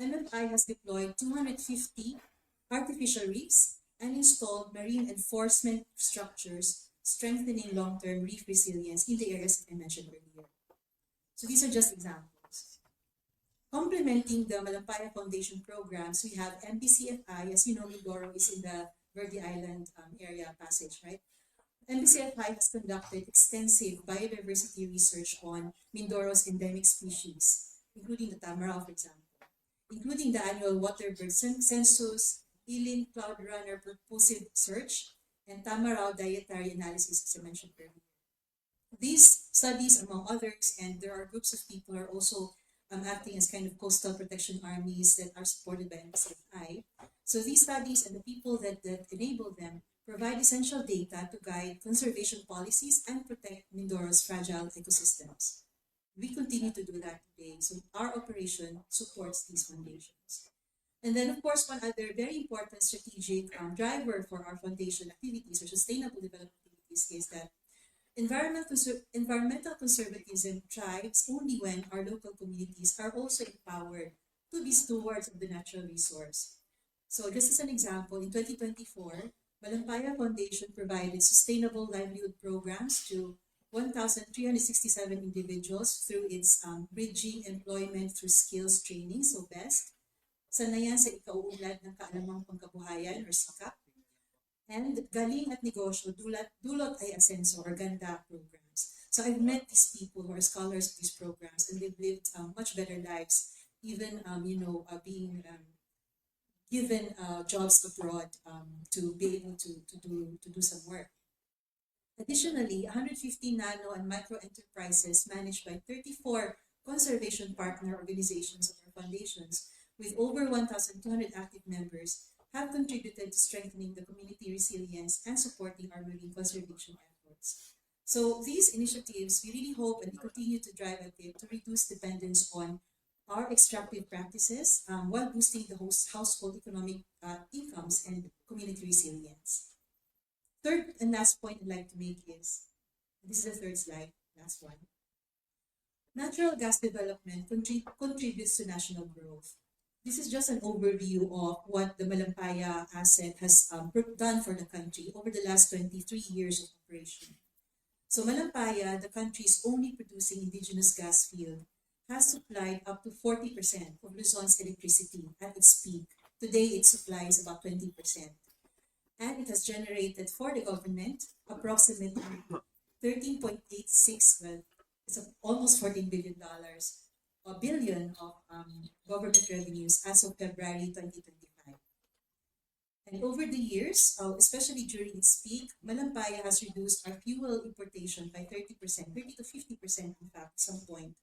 MFI has deployed 250 artificial reefs and installed marine enforcement structures, strengthening long-term reef resilience in the areas that I mentioned earlier. So these are just examples. Complementing the Malampaya Foundation programs, we have MBCFI. As you know, Mindoro is in the Verde Island area passage, right? MBCFI has conducted extensive biodiversity research on Mindoro's endemic species, including the tamarao, for example, including the annual water bird census, Ilin Cloud Runner purposive search, and tamarao dietary analysis, as I mentioned earlier. These studies, among others, and there are groups of people who are also acting as kind of coastal protection armies that are supported by MBCFI. So these studies and the people that enable them provide essential data to guide conservation policies and protect Mindoro's fragile ecosystems. We continue to do that today. So our operation supports these foundations. And then, of course, one other very important strategic driver for our foundation activities or sustainable development activities is that environmental conservatism thrives only when our local communities are also empowered to be stewards of the natural resource. So just as an example, in 2024, Malampaya Foundation provided sustainable livelihood programs to 1,367 individuals through its Bridging Employment Through Skills Training, so BEST, Sanayan sa Ikauunlad ng Kaalamang Pangkabuhayan or SIKAP, and Galing at Negosyo, Dulot ay Asenso or Ganda programs. So I've met these people who are scholars of these programs, and they've lived much better lives, even being given jobs abroad to be able to do some work. Additionally, 150 nano and micro enterprises managed by 34 conservation partner organizations of our foundations with over 1,200 active members have contributed to strengthening the community resilience and supporting our marine conservation efforts. So these initiatives, we really hope and continue to drive at it to reduce dependence on our extractive practices while boosting the household economic incomes and community resilience. Third and last point I'd like to make is, this is the third slide, last one. Natural gas development contributes to national growth. This is just an overview of what the Malampaya asset has done for the country over the last 23 years of operation. So Malampaya, the country's only producing indigenous gas field, has supplied up to 40% of Luzon's electricity at its peak. Today, it supplies about 20%. And it has generated for the government approximately 13.86, well, it's almost $14 billion, a billion of government revenues as of February 2025. And over the years, especially during its peak, Malampaya has reduced our fuel importation by 30%, 30 to 50%, in fact, at some point,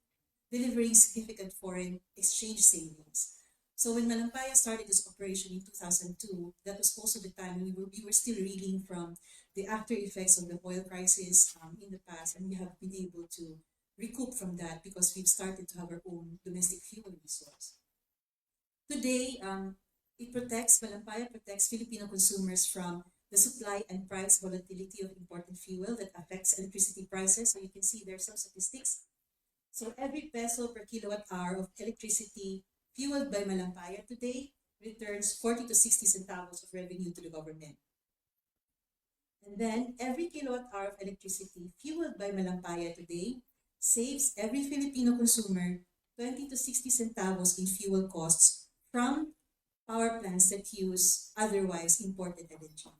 delivering significant foreign exchange savings. So when Malampaya started its operation in 2002, that was also the time we were still reeling from the after effects of the oil crisis in the past, and we have been able to recoup from that because we've started to have our own domestic fuel resource. Today, Malampaya protects Filipino consumers from the supply and price volatility of imported fuel that affects electricity prices. So you can see there's some statistics. So every peso per kilowatt hour of electricity fueled by Malampaya today returns 40 to 60 centavos of revenue to the government. And then every kilowatt hour of electricity fueled by Malampaya today saves every Filipino consumer 20 to 60 centavos in fuel costs from power plants that use otherwise imported energy.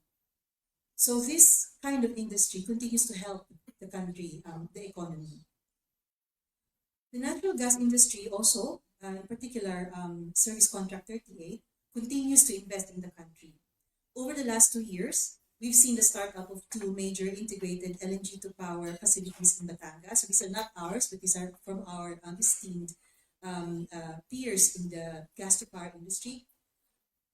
So this kind of industry continues to help the country, the economy. The natural gas industry also, in particular Service Contract 38, continues to invest in the country. Over the last 2 years, we've seen the startup of 2 major integrated LNG to power facilities in Batangas. So these are not ours, but these are from our esteemed peers in the gas to power industry.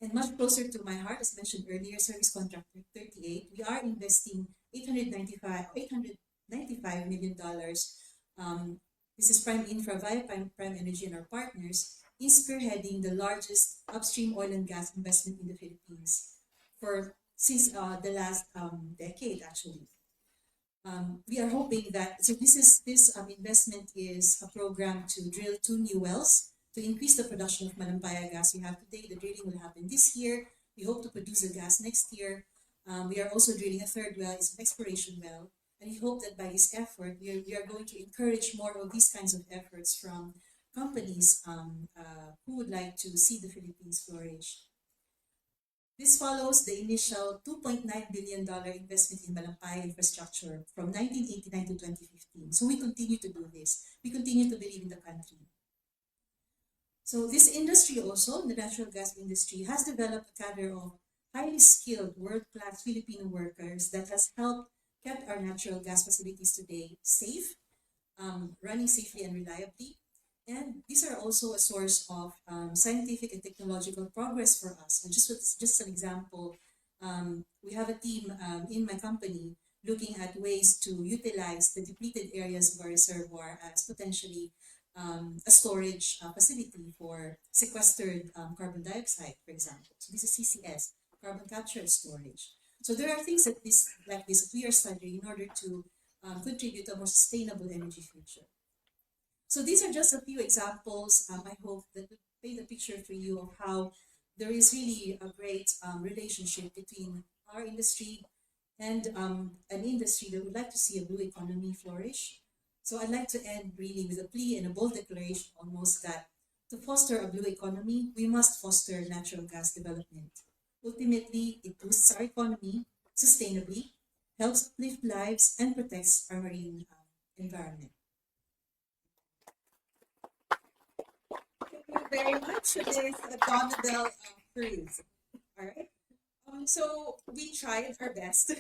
And much closer to my heart, as mentioned earlier, Service Contract 38, we are investing $895 million. This is Prime Infra via Prime Energy and our partners in spearheading the largest upstream oil and gas investment in the Philippines since the last decade, actually. We are hoping that this investment is a program to drill 2 new wells to increase the production of Malampaya gas we have today. The drilling will happen this year. We hope to produce the gas next year. We are also drilling a 3rd well. It's an exploration well. And we hope that by this effort, we are going to encourage more of these kinds of efforts from companies who would like to see the Philippines flourish. This follows the initial $2.9 billion investment in Malampaya infrastructure from 1989 to 2015. So we continue to do this. We continue to believe in the country. So this industry also, the natural gas industry, has developed a cadre of highly skilled, world-class Filipino workers that has helped kept our natural gas facilities today safe, running safely and reliably. And these are also a source of scientific and technological progress for us. And just an example, we have a team in my company looking at ways to utilize the depleted areas of our reservoir as potentially a storage facility for sequestered carbon dioxide, for example. So this is CCS, carbon capture and storage. So there are things like this that we are studying in order to contribute to a more sustainable energy future. So these are just a few examples, I hope, that would paint a picture for you of how there is really a great relationship between our industry and an industry that would like to see a blue economy flourish. So I'd like to end really with a plea and a bold declaration almost that to foster a blue economy, we must foster natural gas development. Ultimately, it boosts our economy sustainably, helps uplift lives, and protects our marine environment. Thank you very much, Ms. Donabel Cruz. All right. So we tried our best to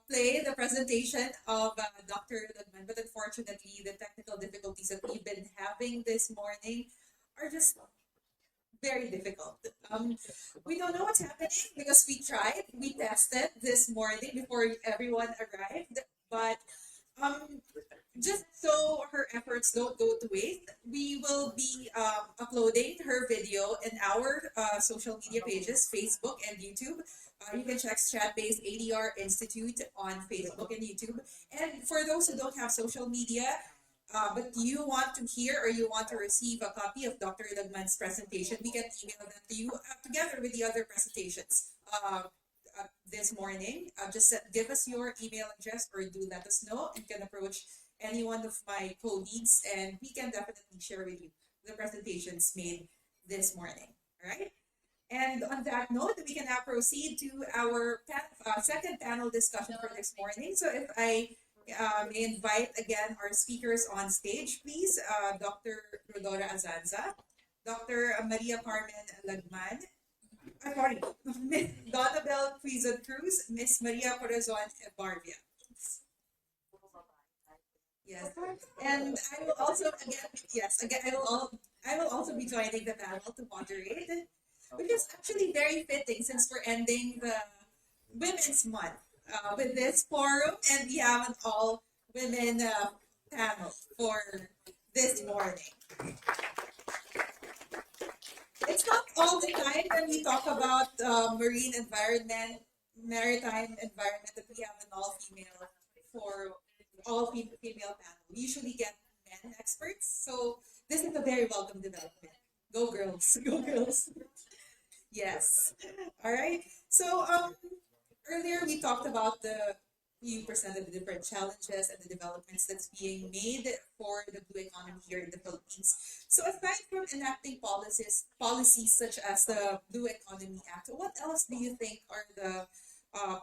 play the presentation of Dr. Lagman, but unfortunately, the technical difficulties that we've been having this morning are just very difficult. We don't know what's happening because we tried, we tested this morning before everyone arrived, but just so her efforts don't go to waste, we will be uploading her video in our social media pages, Facebook and YouTube. You can check Strat-Based ADR Institute on Facebook and YouTube. And for those who don't have social media, but you want to hear or you want to receive a copy of Dr. Lagman's presentation, we can email that to you together with the other presentations this morning. Just give us your email address or do let us know, and can approach any one of my colleagues and we can definitely share with you the presentations made this morning. All right. And on that note, we can now proceed to our second panel discussion for this morning. So if I may invite again our speakers on stage, please. Dr. Rodora Azanza, Dr. Maria Carmen Lagman. sorry, Miss Donabel Quizon Cruz, Miss Maria Corazon Barbia. Yes, and I will also again, yes, again, I will also be joining the panel to moderate, which is actually very fitting since we're ending the Women's Month with this forum, and we have an all women panel for this morning. It's not all the time when we talk about marine environment, maritime environment that we have an all female for female panel. We usually get men experts, so this is a very welcome development. Go girls, go girls. Yes. All right. So earlier we talked about you presented the different challenges and the developments that's being made for the blue economy here in the Philippines. So aside from enacting policies such as the Blue Economy Act, what else do you think are the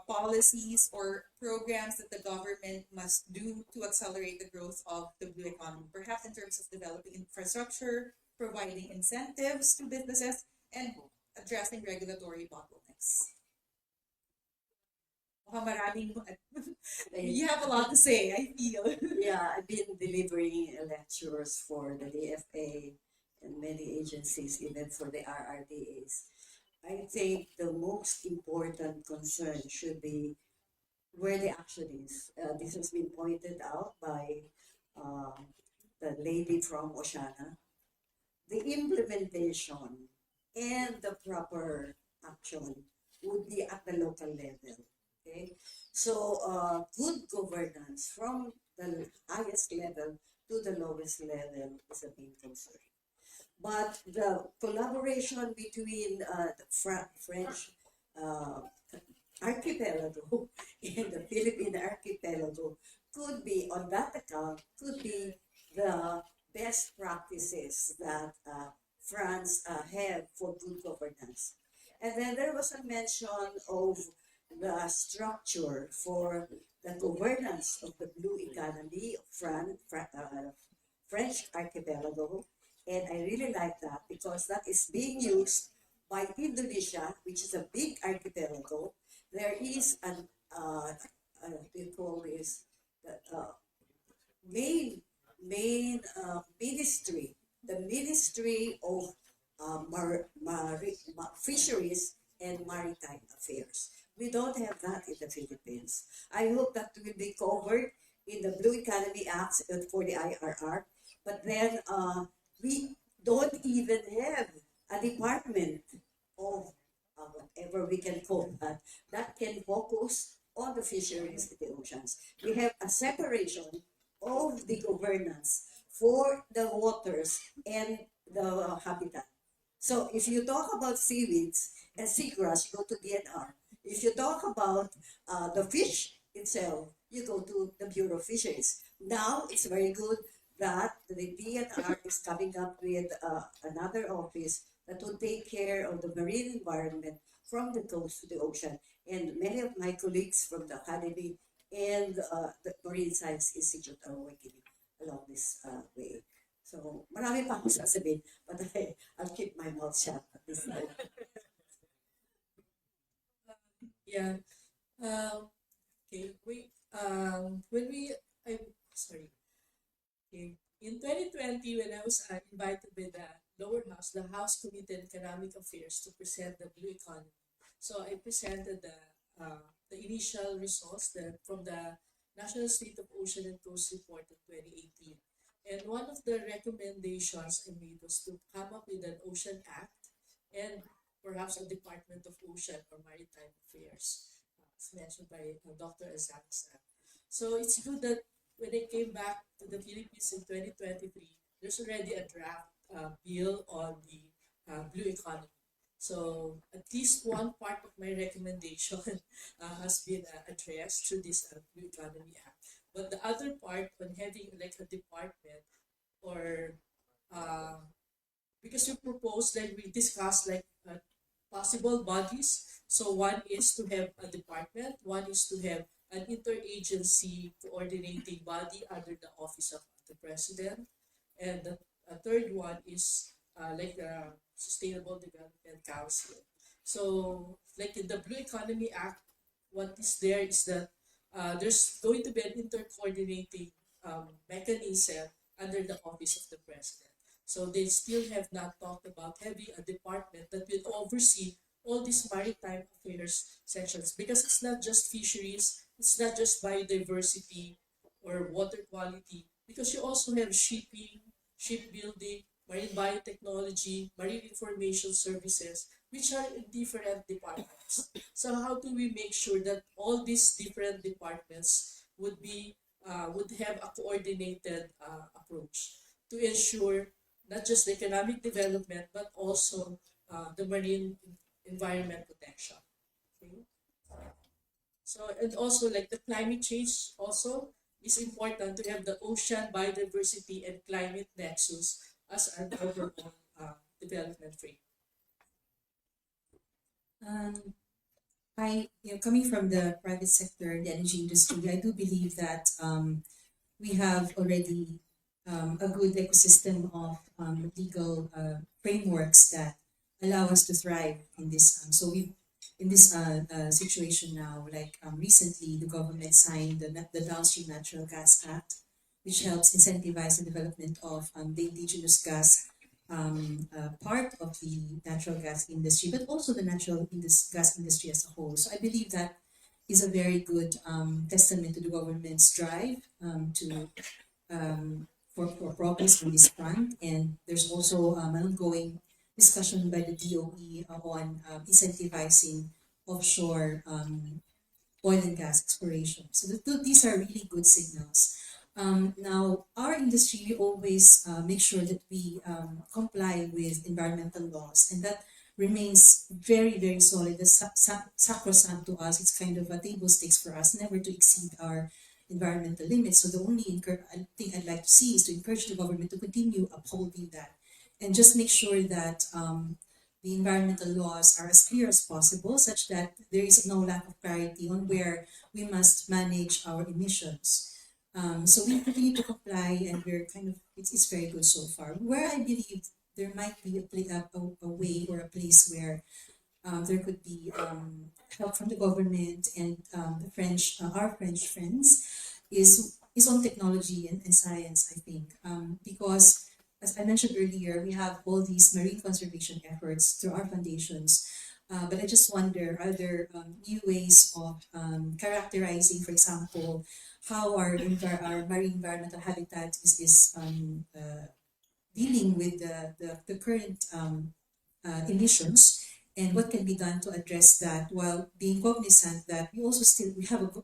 policies or programs that the government must do to accelerate the growth of the blue economy? Perhaps in terms of developing infrastructure, providing incentives to businesses, and addressing regulatory bottlenecks. Mukhang maraming, you have a lot to say, I feel. Yeah, I've been delivering lectures for the DFA and many agencies, even for the RRDAs. I think the most important concern should be where the action is. This has been pointed out by the lady from Oceana. The implementation and the proper action would be at the local level. Okay, so good governance from the highest level to the lowest level is a main concern. But the collaboration between the French archipelago and the Philippine archipelago could be, on that account, could be the best practices that France have for good governance. And then there was a mention of the structure for the governance of the blue economy of French archipelago. And I really like that because that is being used by Indonesia, which is a big archipelago. There is an, they call this, main ministry, the Ministry of Fisheries and Maritime Affairs. We don't have that in the Philippines. I hope that will be covered in the Blue Economy Act for the IRR, but then we don't even have a department of whatever we can call that, that can focus on the fisheries in the oceans. We have a separation of the governance for the waters and the habitat. So if you talk about seaweeds and seagrass, you go to DNR. If you talk about the fish itself, you go to the Bureau of Fisheries. Now it's very good that the DNR is coming up with another office that will take care of the marine environment from the coast to the ocean. And many of my colleagues from the Academy and the Marine Science Institute are working along this way. So, marami pa akong sasabihin, but I'll keep my mouth shut at this time. Yeah. Okay. When we, sorry. Okay. In 2020, when I was invited by the lower house, the House Committee on Economic Affairs, to present the blue economy. So I presented the initial results from the National State of Ocean and Coast Report of 2018. And one of the recommendations I made was to come up with an Ocean Act and perhaps a Department of Ocean or Maritime Affairs, as mentioned by Dr. Azanza. So it's good that when I came back to the Philippines in 2023, there's already a draft bill on the blue economy. So at least one part of my recommendation has been addressed through this Blue Economy Act. But the other part on having like a department or because we proposed, like we discussed, like possible bodies. So one is to have a department, one is to have an interagency coordinating body under the office of the president, and the third one is like the Sustainable Development Council. So, like in the Blue Economy Act, what is there is that there's going to be an intercoordinating mechanism under the Office of the President. So they still have not talked about having a department that will oversee all these maritime affairs sections, because it's not just fisheries, it's not just biodiversity or water quality, because you also have shipping, shipbuilding, marine biotechnology, marine information services, which are in different departments. So how do we make sure that all these different departments would have a coordinated approach to ensure not just the economic development but also the marine environment protection. Okay? So, and also like the climate change also is important to have the ocean biodiversity and climate nexus as an overall development frame. Um, coming from the private sector, the energy industry, I do believe that we have already a good ecosystem of legal frameworks that allow us to thrive in this. So we, in this situation now, like recently, the government signed the Downstream Natural Gas Act, which helps incentivize the development of the indigenous gas part of the natural gas industry, but also the gas industry as a whole. So I believe that is a very good testament to the government's drive for progress on this front. And there's also an ongoing discussion by the DOE on incentivizing offshore oil and gas exploration. So these are really good signals. Now, our industry, we always make sure that we comply with environmental laws, and that remains very, very solid. The sacrosanct to us. It's kind of a table stakes for us, never to exceed our environmental limits. So the only thing I'd like to see is to encourage the government to continue upholding that, and just make sure that the environmental laws are as clear as possible, such that there is no lack of clarity on where we must manage our emissions. So we continue to comply, and we're kind of, it's very good so far. Where I believe there might be a way or a place where there could be help from the government and the French, our French friends, is on technology and science, I think, because as I mentioned earlier, we have all these marine conservation efforts through our foundations. But I just wonder, are there new ways of characterizing, for example, how our marine environmental habitat is dealing with the current emissions, and what can be done to address that, while being cognizant that we have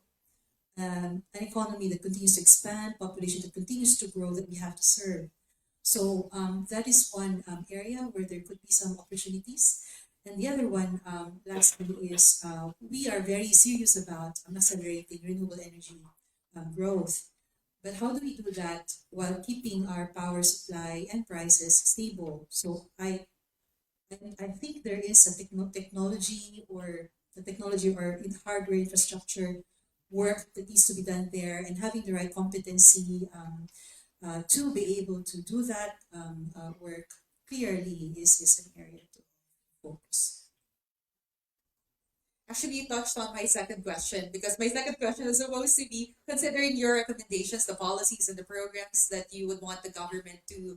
an economy that continues to expand, population that continues to grow, that we have to serve. So that is one area where there could be some opportunities. And the other one, lastly, is we are very serious about accelerating renewable energy growth. But how do we do that while keeping our power supply and prices stable? So I think there is a technology or in hardware infrastructure work that needs to be done there, and having the right competency to be able to do that work clearly is an area to focus. Actually, you touched on my second question, because my second question is supposed to be, considering your recommendations, the policies and the programs that you would want the government to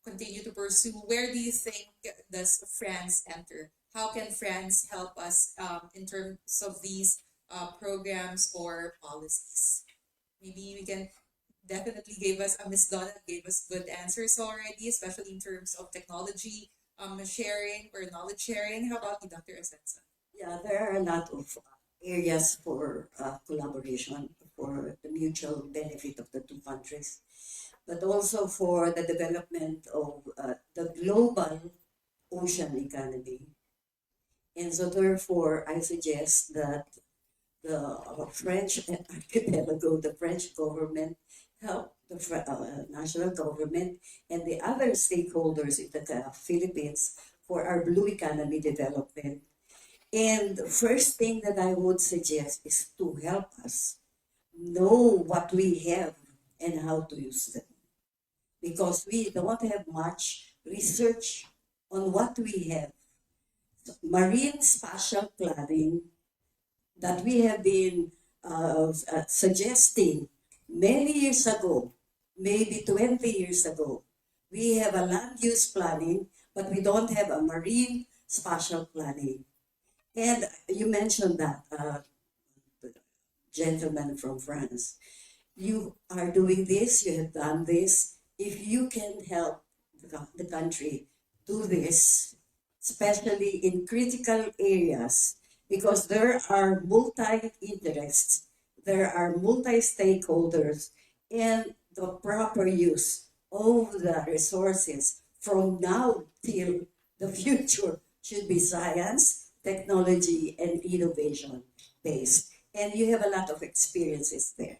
continue to pursue, where do you think does France enter? How can France help us in terms of these programs or policies? Maybe we can definitely gave us, Miss Donna gave us good answers already, especially in terms of technology sharing or knowledge sharing. How about you, Dr. Asensa? Yeah, there are a lot of areas for collaboration for the mutual benefit of the two countries, but also for the development of the global ocean economy. And so therefore, I suggest that the French archipelago, the French government, help the national government and the other stakeholders in the Philippines for our blue economy development. And the first thing that I would suggest is to help us know what we have and how to use them. Because we don't have much research on what we have. marine spatial planning that we have been suggesting many years ago, maybe 20 years ago. We have a land use planning, but we don't have a marine spatial planning. And you mentioned that, gentleman from France. You are doing this, you have done this. If you can help the country do this, especially in critical areas, because there are multi-interests, there are multi-stakeholders, and the proper use of the resources from now till the future should be science, technology, and innovation based. And you have a lot of experiences there.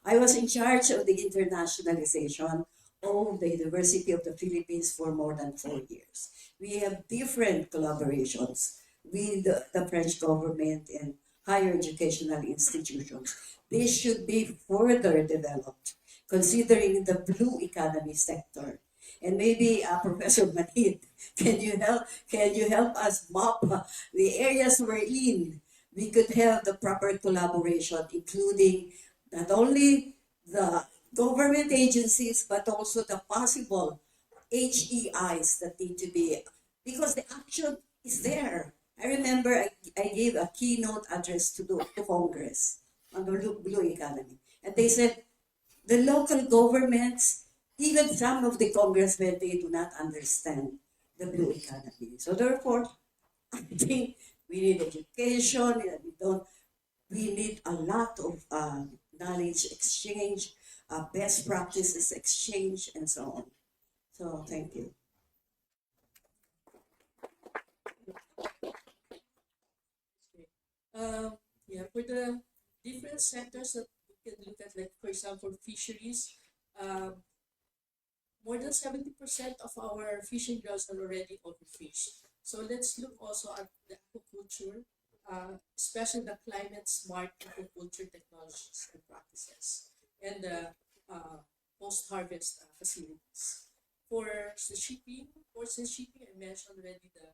I was in charge of the internationalization of the University of the Philippines for more than 4 years. We have different collaborations with the French government and higher educational institutions. This should be further developed, considering the blue economy sector. And maybe Professor Manid, can you help us map the areas we're in? We could have the proper collaboration, including not only the government agencies, but also the possible HEIs that need to be, because the action is there. I remember I gave a keynote address to Congress on the blue economy. And they said, the local governments, even some of the congressmen, they do not understand the blue economy. So therefore, I think we need education, and we need a lot of knowledge exchange, best practices exchange, and so on. So thank you. Yeah, for the different sectors that we can look at, like for example, fisheries, um, more than 70% of our fishing grounds are already overfished. So let's look also at the aquaculture, especially the climate smart aquaculture technologies and practices, and the post-harvest facilities. For the shipping, ports and shipping, I mentioned already the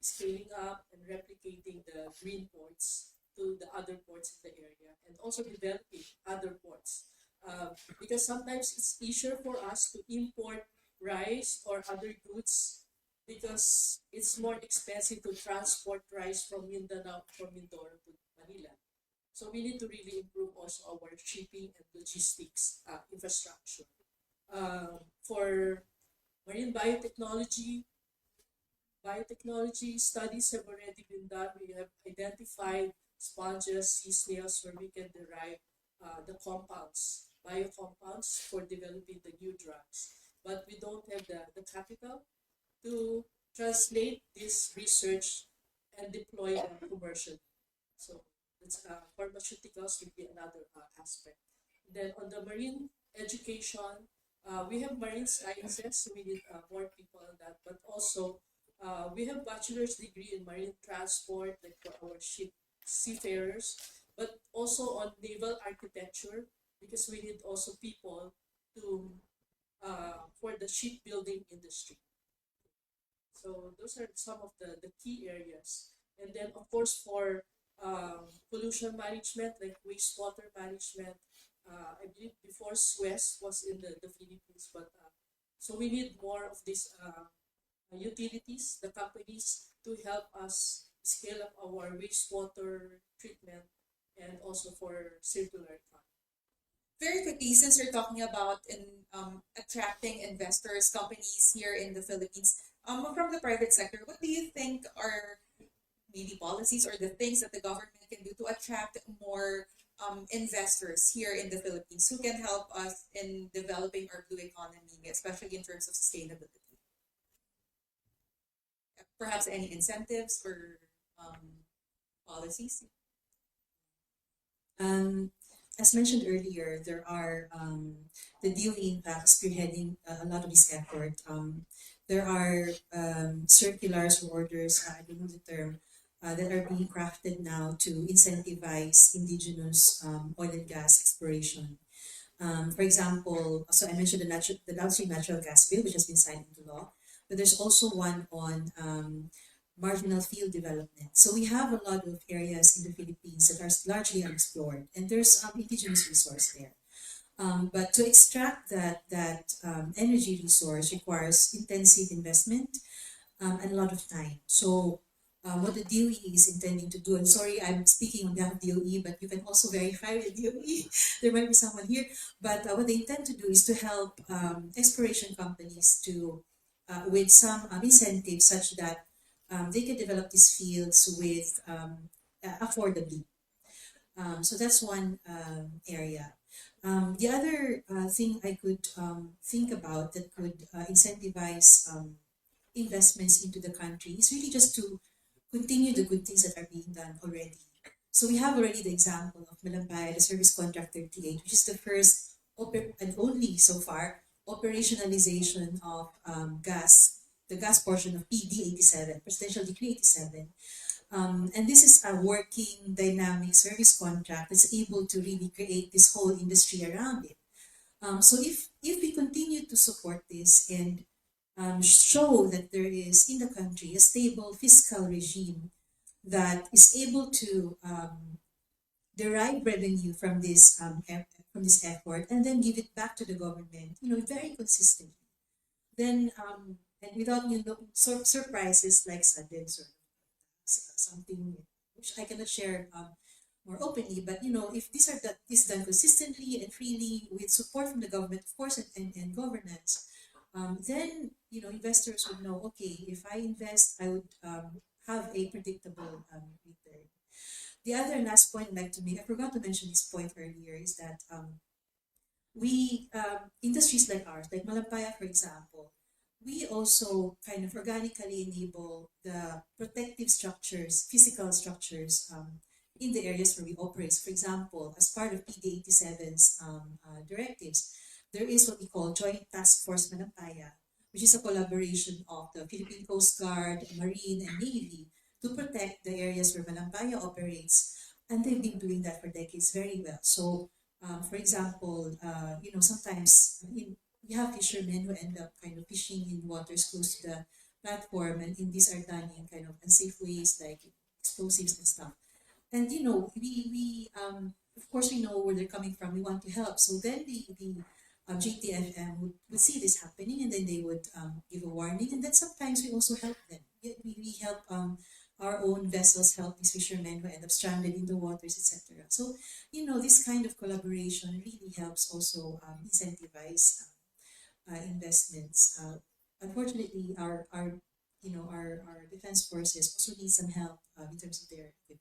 scaling up and replicating the green ports to the other ports in the area, and also developing other ports. Because sometimes it's easier for us to import rice or other goods because it's more expensive to transport rice from Mindanao, from Mindoro to Manila. So we need to really improve also our shipping and logistics infrastructure. For marine biotechnology studies have already been done. We have identified sponges, sea snails, where we can derive the compounds, biocompounds for developing the new drugs. But we don't have the capital to translate this research and deploy them commercially. So it's, pharmaceuticals will be another aspect. Then on the marine education, we have marine sciences, so we need more people on that. But also, we have bachelor's degree in marine transport, like for our seafarers, but also on naval architecture, because we need also people to for the shipbuilding industry. So those are some of the key areas. And then of course for pollution management, like wastewater management, I believe before Suez was in the Philippines, but so we need more of these utilities, the companies, to help us scale up our wastewater treatment and also for circular economy. Very quickly, since you're talking about attracting investors, companies here in the Philippines, from the private sector, what do you think are maybe policies or the things that the government can do to attract more investors here in the Philippines who can help us in developing our blue economy, especially in terms of sustainability? Perhaps any incentives or policies? As mentioned earlier, there are the DOE impact spearheading a lot of this effort. There are circulars or orders, I don't know the term, that are being crafted now to incentivize indigenous oil and gas exploration. For example, so I mentioned the downstream natural gas bill, which has been signed into law, but there's also one on marginal field development. So we have a lot of areas in the Philippines that are largely unexplored, and there's indigenous resource there. But to extract that energy resource requires intensive investment and a lot of time. So what the DOE is intending to do, and sorry, I'm speaking on behalf of DOE, but you can also verify with DOE. There might be someone here. But what they intend to do is to help exploration companies to with some incentives such that they can develop these fields with affordably. So that's one area. The other thing I could think about that could incentivize investments into the country is really just to continue the good things that are being done already. So we have already the example of Malampaya, the Service Contract 38, which is the first and only so far operationalization of the gas portion of PD 87, Presidential Decree 87. And this is a working dynamic service contract that's able to really create this whole industry around it. So if we continue to support this and show that there is in the country a stable fiscal regime that is able to derive revenue from this effort and then give it back to the government, very consistently, then and without surprises like sudden sort of something which I cannot share more openly, but if this done consistently and freely with support from the government, of course, and governance, then investors would know, okay, if I invest, I would have a predictable return. The other last point I'd like to make, I forgot to mention this point earlier, is that we industries like ours, like Malampaya, for example, we also kind of organically enable the protective structures, physical structures in the areas where we operate. For example, as part of PD 87's directives, there is what we call Joint Task Force Malampaya, which is a collaboration of the Philippine Coast Guard, Marine, and Navy to protect the areas where Malampaya operates. And they've been doing that for decades very well. So, for example, sometimes we have fishermen who end up kind of fishing in waters close to the platform, and these are done in kind of unsafe ways like explosives and stuff. And we of course we know where they're coming from. We want to help. So then the JTFM would see this happening, and then they would give a warning, and then sometimes we also help them. We help our own vessels help these fishermen who end up stranded in the waters, etc. So this kind of collaboration really helps also incentivize investments. Unfortunately, our defense forces also need some help in terms of their equipment.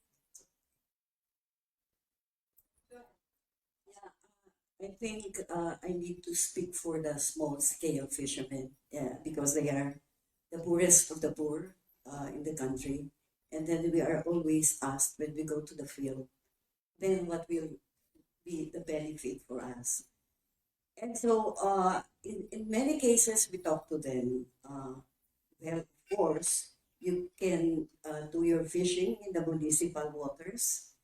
I think I need to speak for the small scale fishermen, because they are the poorest of the poor in the country. And then we are always asked when we go to the field, then what will be the benefit for us? And so in many cases, we talk to them. Well, of course, you can do your fishing in the municipal waters,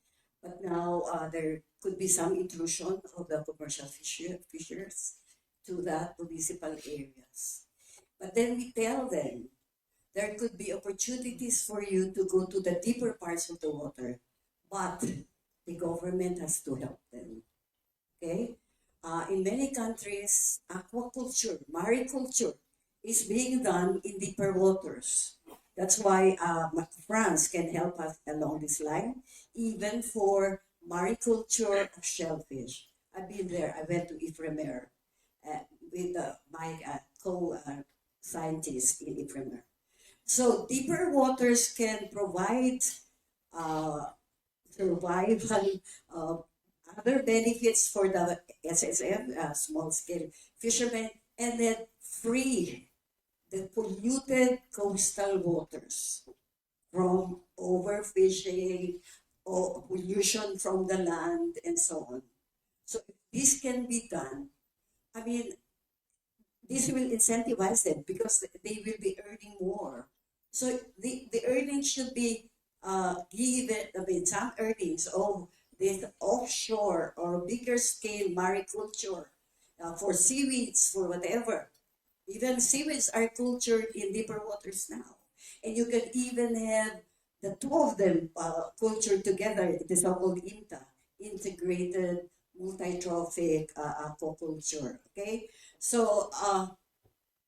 but now there could be some intrusion of the commercial fishers to that municipal areas. But then we tell them there could be opportunities for you to go to the deeper parts of the water, but the government has to help them. Okay? In many countries, aquaculture, mariculture is being done in deeper waters. That's why France can help us along this line, even for mariculture of shellfish. I've been there. I went to Ifremer with my co-scientists in Ifremer. So deeper waters can provide survival, other benefits for the SSF, small scale fishermen, and then free the polluted coastal waters from overfishing or pollution from the land and so on. So if this can be done, I mean, this will incentivize them because they will be earning more. So the earnings should be given, I mean, some earnings of this offshore or bigger scale mariculture for seaweeds, for whatever. Even seaweeds are cultured in deeper waters now. And you can even have the two of them cultured together, the so-called IMTA, integrated multi-trophic aquaculture. Okay, so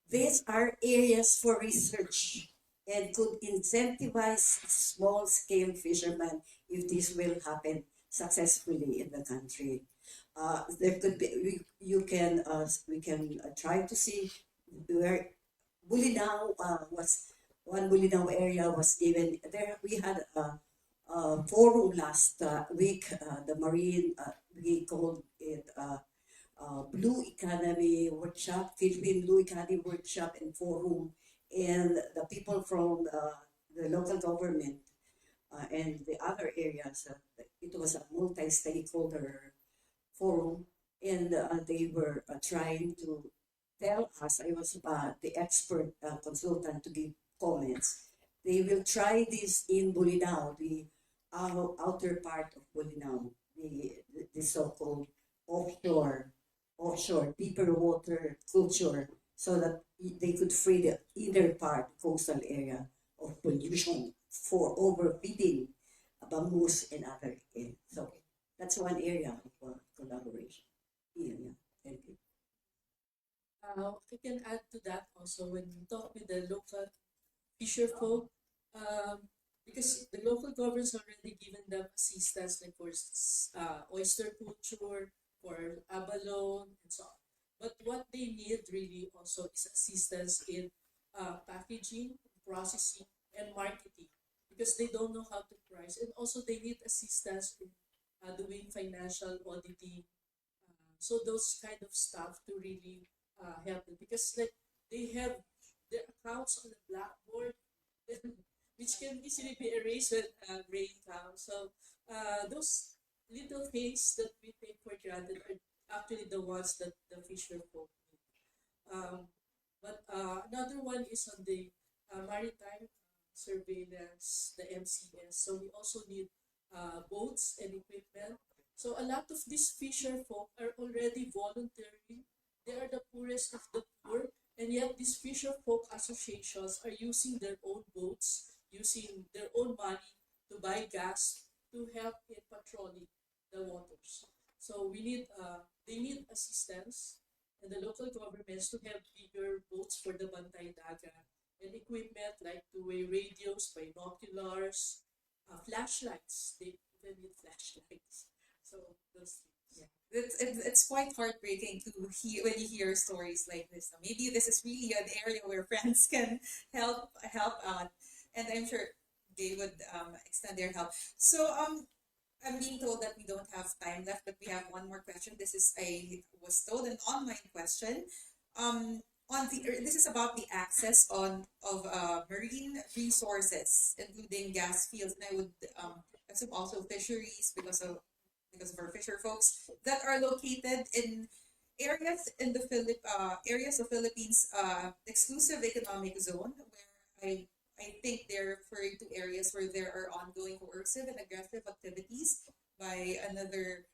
these are areas for research and could incentivize small-scale fishermen if this will happen successfully in the country. There could be we can try to see where Bulinaw was one Bulinaw area was given there. We had a forum last week. The marine we called it. Blue Economy Workshop, Philippine Blue Economy Workshop and Forum, and the people from the local government and the other areas. It was a multi-stakeholder forum, and they were trying to tell us. I was the expert consultant to give comments. They will try this in Bolinao, the outer part of Bolinao, the so-called offshore deeper water culture, so that they could free the inner part, coastal area, of pollution for overfeeding bamboos and other areas. So that's one area of collaboration. Yeah, thank you. I can add to that also when we talk with the local fisher folk, because the local governments already given them assistance like for oyster culture, for abalone, and so on. But what they need really also is assistance in packaging, processing, and marketing because they don't know how to price. And also they need assistance in doing financial auditing. So those kind of stuff to really help them because like they have their accounts on the blackboard which can easily be erased when rain comes. So those little things that we take for granted are actually the ones that the fisher folk need. But another one is on the maritime surveillance, the MCS. So we also need boats and equipment. So a lot of these fisher folk are already volunteering. They are the poorest of the poor, and yet these fisher folk associations are using their own boats, using their own money to buy gas to help in patrolling the waters. So they need assistance and the local governments to have bigger boats for the Bantay Dagat and equipment like two-way radios, binoculars, flashlights. They even need flashlights. So those things. Yeah. It's quite heartbreaking to hear when you hear stories like this. Maybe this is really an area where friends can help out, and I'm sure they would extend their help. So I'm being told that we don't have time left, but we have one more question. This is I was told an online question. Um, this is about the access on of marine resources, including gas fields, and I would assume also fisheries because of our fisher folks that are located in areas of Philippines exclusive economic zone where I think they're referring to areas where there are ongoing coercive and aggressive activities by another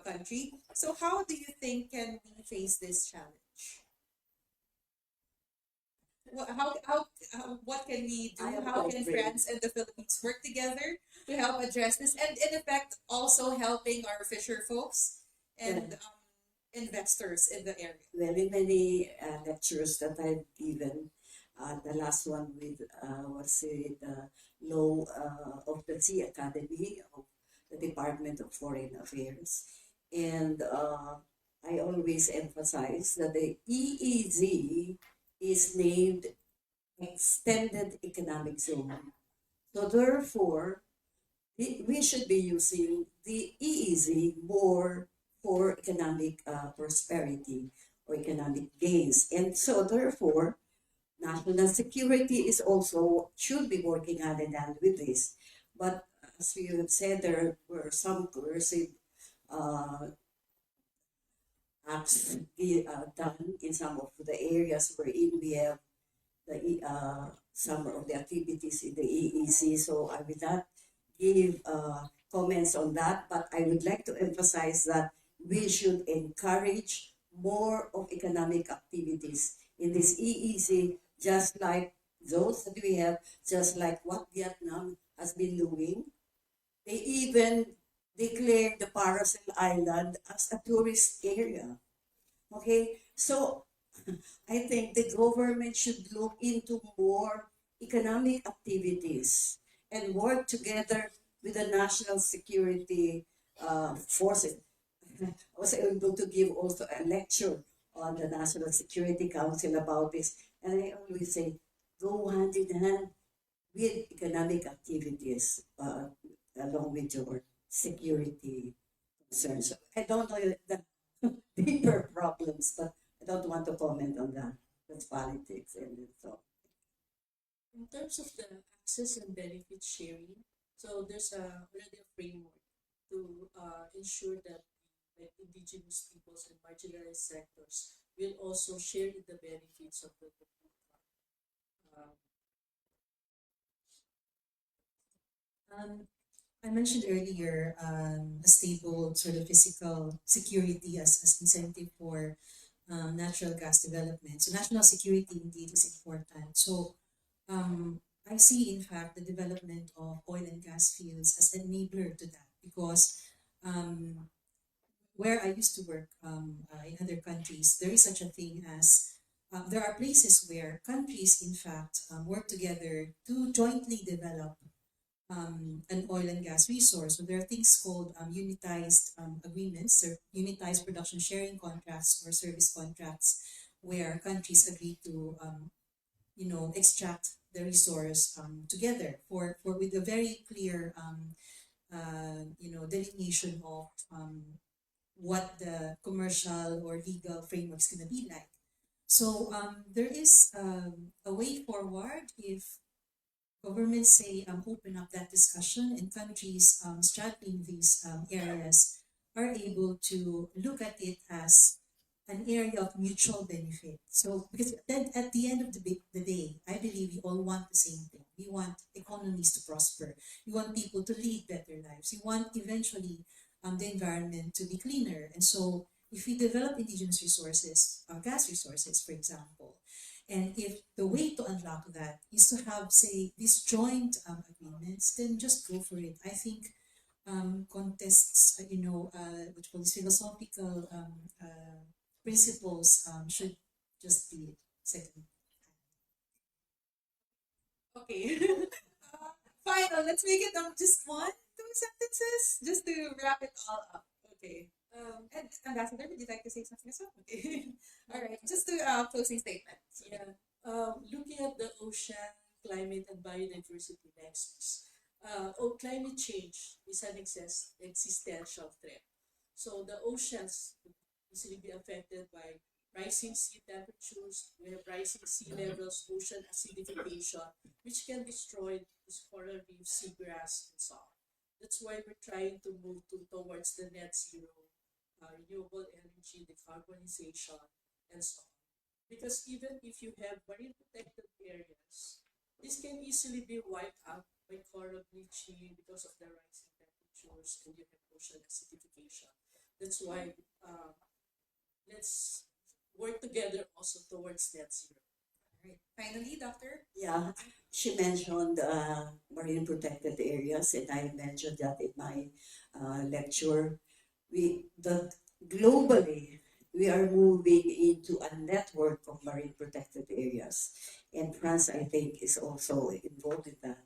country. So how do you think can we face this challenge? What can we do? How can France and the Philippines work together to help address this, and in effect also helping our fisher folks and investors in the area? Very many lectures that I've given. The last one with was the law of the Sea Academy of the Department of Foreign Affairs, and I always emphasize that the EEZ is named Extended Economic Zone. So therefore, we should be using the EEZ more for economic prosperity or economic gains. And so therefore, national security is also should be working hand in hand with this. But as we have said, there were some coercive acts done in some of the areas wherein we have some of the activities in the EEC. So I will not give comments on that, but I would like to emphasize that we should encourage more of economic activities in this EEC, just like those that we have, just like what Vietnam has been doing. They even declared the Paracel Island as a tourist area. Okay, so I think the government should look into more economic activities and work together with the national security forces. I was able to give also a lecture on the National Security Council about this, and I always say, go hand in hand with economic activities along with your security concerns. I don't know the deeper problems, but I don't want to comment on that. That's politics and so. In terms of the access and benefit sharing, so there's already a framework to ensure that like indigenous peoples and marginalized sectors will also share in the benefits of the uh, Um, I mentioned earlier a stable sort of physical security as incentive for natural gas development. So national security indeed is important. So I see, in fact, the development of oil and gas fields as an enabler to that because um, where I used to work in other countries, there is such a thing as there are places where countries, in fact, work together to jointly develop an oil and gas resource. So there are things called unitized agreements or unitized production sharing contracts or service contracts where countries agree to, extract the resource together for with a very clear, delineation of what the commercial or legal framework is going to be like. So there is a way forward if governments say open up that discussion and countries straddling these areas are able to look at it as an area of mutual benefit. So because then at the end of the day, I believe we all want the same thing. We want economies to prosper. We want people to lead better lives. We want eventually the environment to be cleaner. And so if we develop indigenous resources, gas resources, for example, and if the way to unlock that is to have, say, these joint agreements, then just go for it. I think contests, what you call these philosophical principles should just be second. Okay. Final. Let's make it just one, two sentences, just to wrap it all up. Okay. And Ambassador, would you like to say something as well? Okay. All right. Just to closing statement. yeah, looking at the ocean, climate, and biodiversity nexus. Climate change is an existential threat. So the oceans could easily be affected by rising sea temperatures, we have rising sea levels, ocean acidification, which can destroy this coral reef, seagrass, and so on. That's why we're trying to move towards the net zero, renewable energy, decarbonization, and so on. Because even if you have marine protected areas, this can easily be wiped out by coral bleaching because of the rising temperatures and you have ocean acidification. That's why let's work together also towards net zero. All right. Finally, Doctor. Yeah, she mentioned marine protected areas, and I mentioned that in my lecture. Globally, we are moving into a network of marine protected areas, and France, I think, is also involved in that.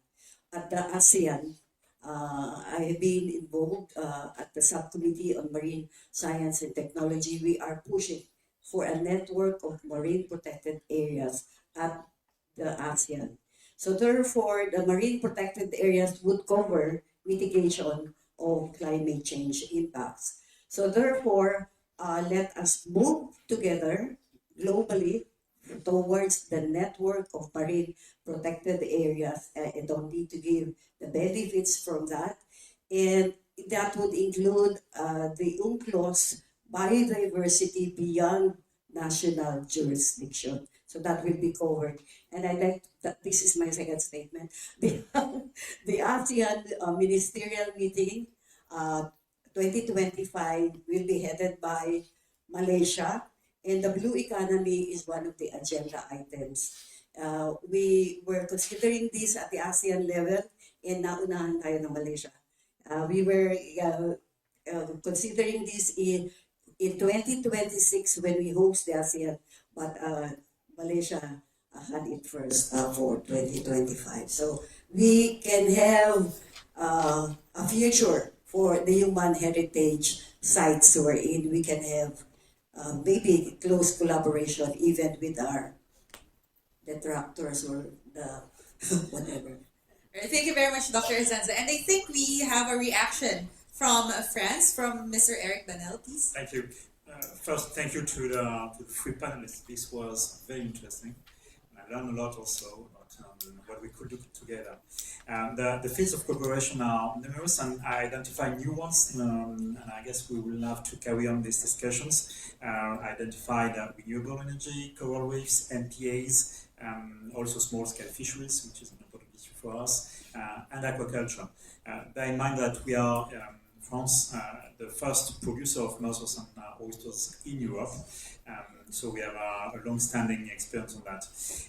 At the ASEAN, I have been involved at the subcommittee on marine science and technology. We are pushing for a network of marine protected areas at the ASEAN. So therefore, the marine protected areas would cover mitigation of climate change impacts. So therefore, let us move together globally towards the network of marine protected areas. I don't need to give the benefits from that. And that would include the UNCLOS biodiversity beyond national jurisdiction. So that will be covered. And I like that this is my second statement. The ASEAN ministerial meeting 2025 will be headed by Malaysia, and the blue economy is one of the agenda items. we were considering this at the ASEAN level and naunahan tayo ng Malaysia. We were considering this in 2026 when we host the ASEAN, but Malaysia had it first for 2025. So we can have a future for the human heritage sites wherein we can have maybe close collaboration even with our detractors or the whatever. All right, thank you very much, Dr. Azanza. And I think we have a reaction from France, from Mr. Eric Banel, please. Thank you. First, thank you to the three panelists. This was very interesting. I learned a lot also about what we could do together. The fields of cooperation are numerous, and I identify new ones, and I guess we will have to carry on these discussions. Identify the renewable energy, coral reefs, MPAs, also small-scale fisheries, which is an important issue for us, and aquaculture. Bear in mind that we are France, the first producer of mussels and oysters in Europe. So we have a long-standing experience on that.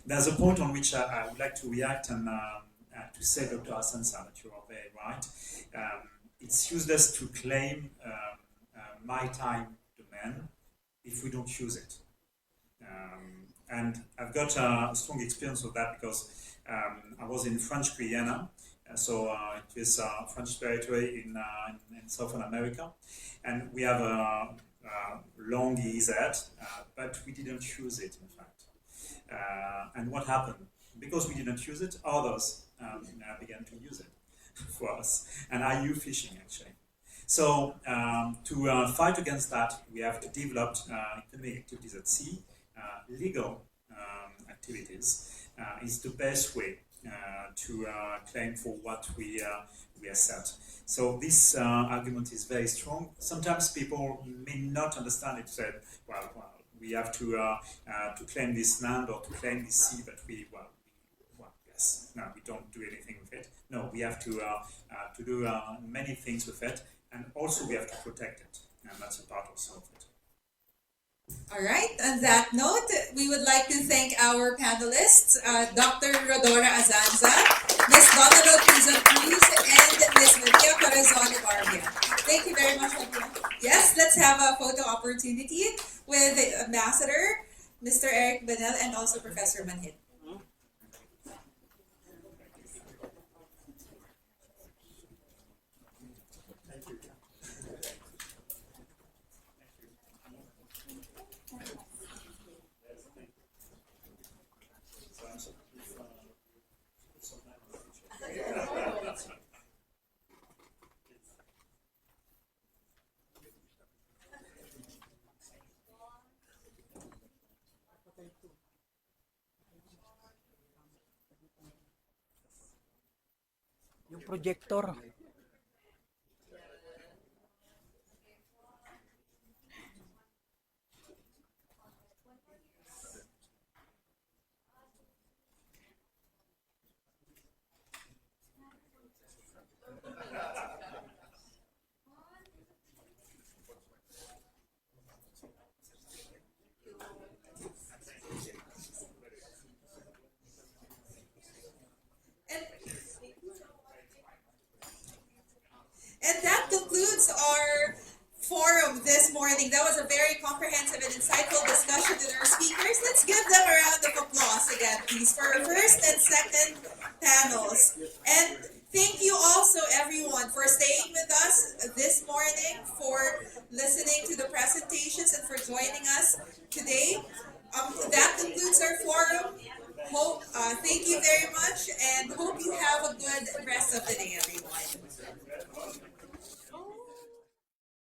There's a point on which I would like to react and to say, Dr. Asensa, that you are very right. It's useless to claim maritime domain if we don't use it. And I've got a strong experience of that because I was in French Guyana. So it is French territory in Southern America. And we have a long EZ, but we didn't use it, in fact. And what happened? Because we didn't use it, others began to use it for us, and IU fishing, actually. So to fight against that, we have developed economic activities at sea. Legal activities is the best way to claim for what we assert. So this argument is very strong. Sometimes people may not understand it. Said, well, we have to claim this land or to claim this sea, but yes, no, we don't do anything with it. No, we have to do many things with it, and also we have to protect it, and that's a part also of it. All right, on that note, we would like to thank our panelists, Dr. Rodora Azanza, Ms. Donald Cruz, and Ms. Maria Corazon Ibarria. Thank you very much, everyone. Yes, let's have a photo opportunity with the Ambassador, Mr. Eric Banel, and also Professor Manhid. Yung projector. And that concludes our forum this morning. That was a very comprehensive and insightful discussion with our speakers. Let's give them a round of applause again, please, for our first and second panels. And thank you also, everyone, for staying with us this morning, for listening to the presentations, and for joining us today. That concludes our forum. Thank you very much, and hope you have a good rest of the day, everyone.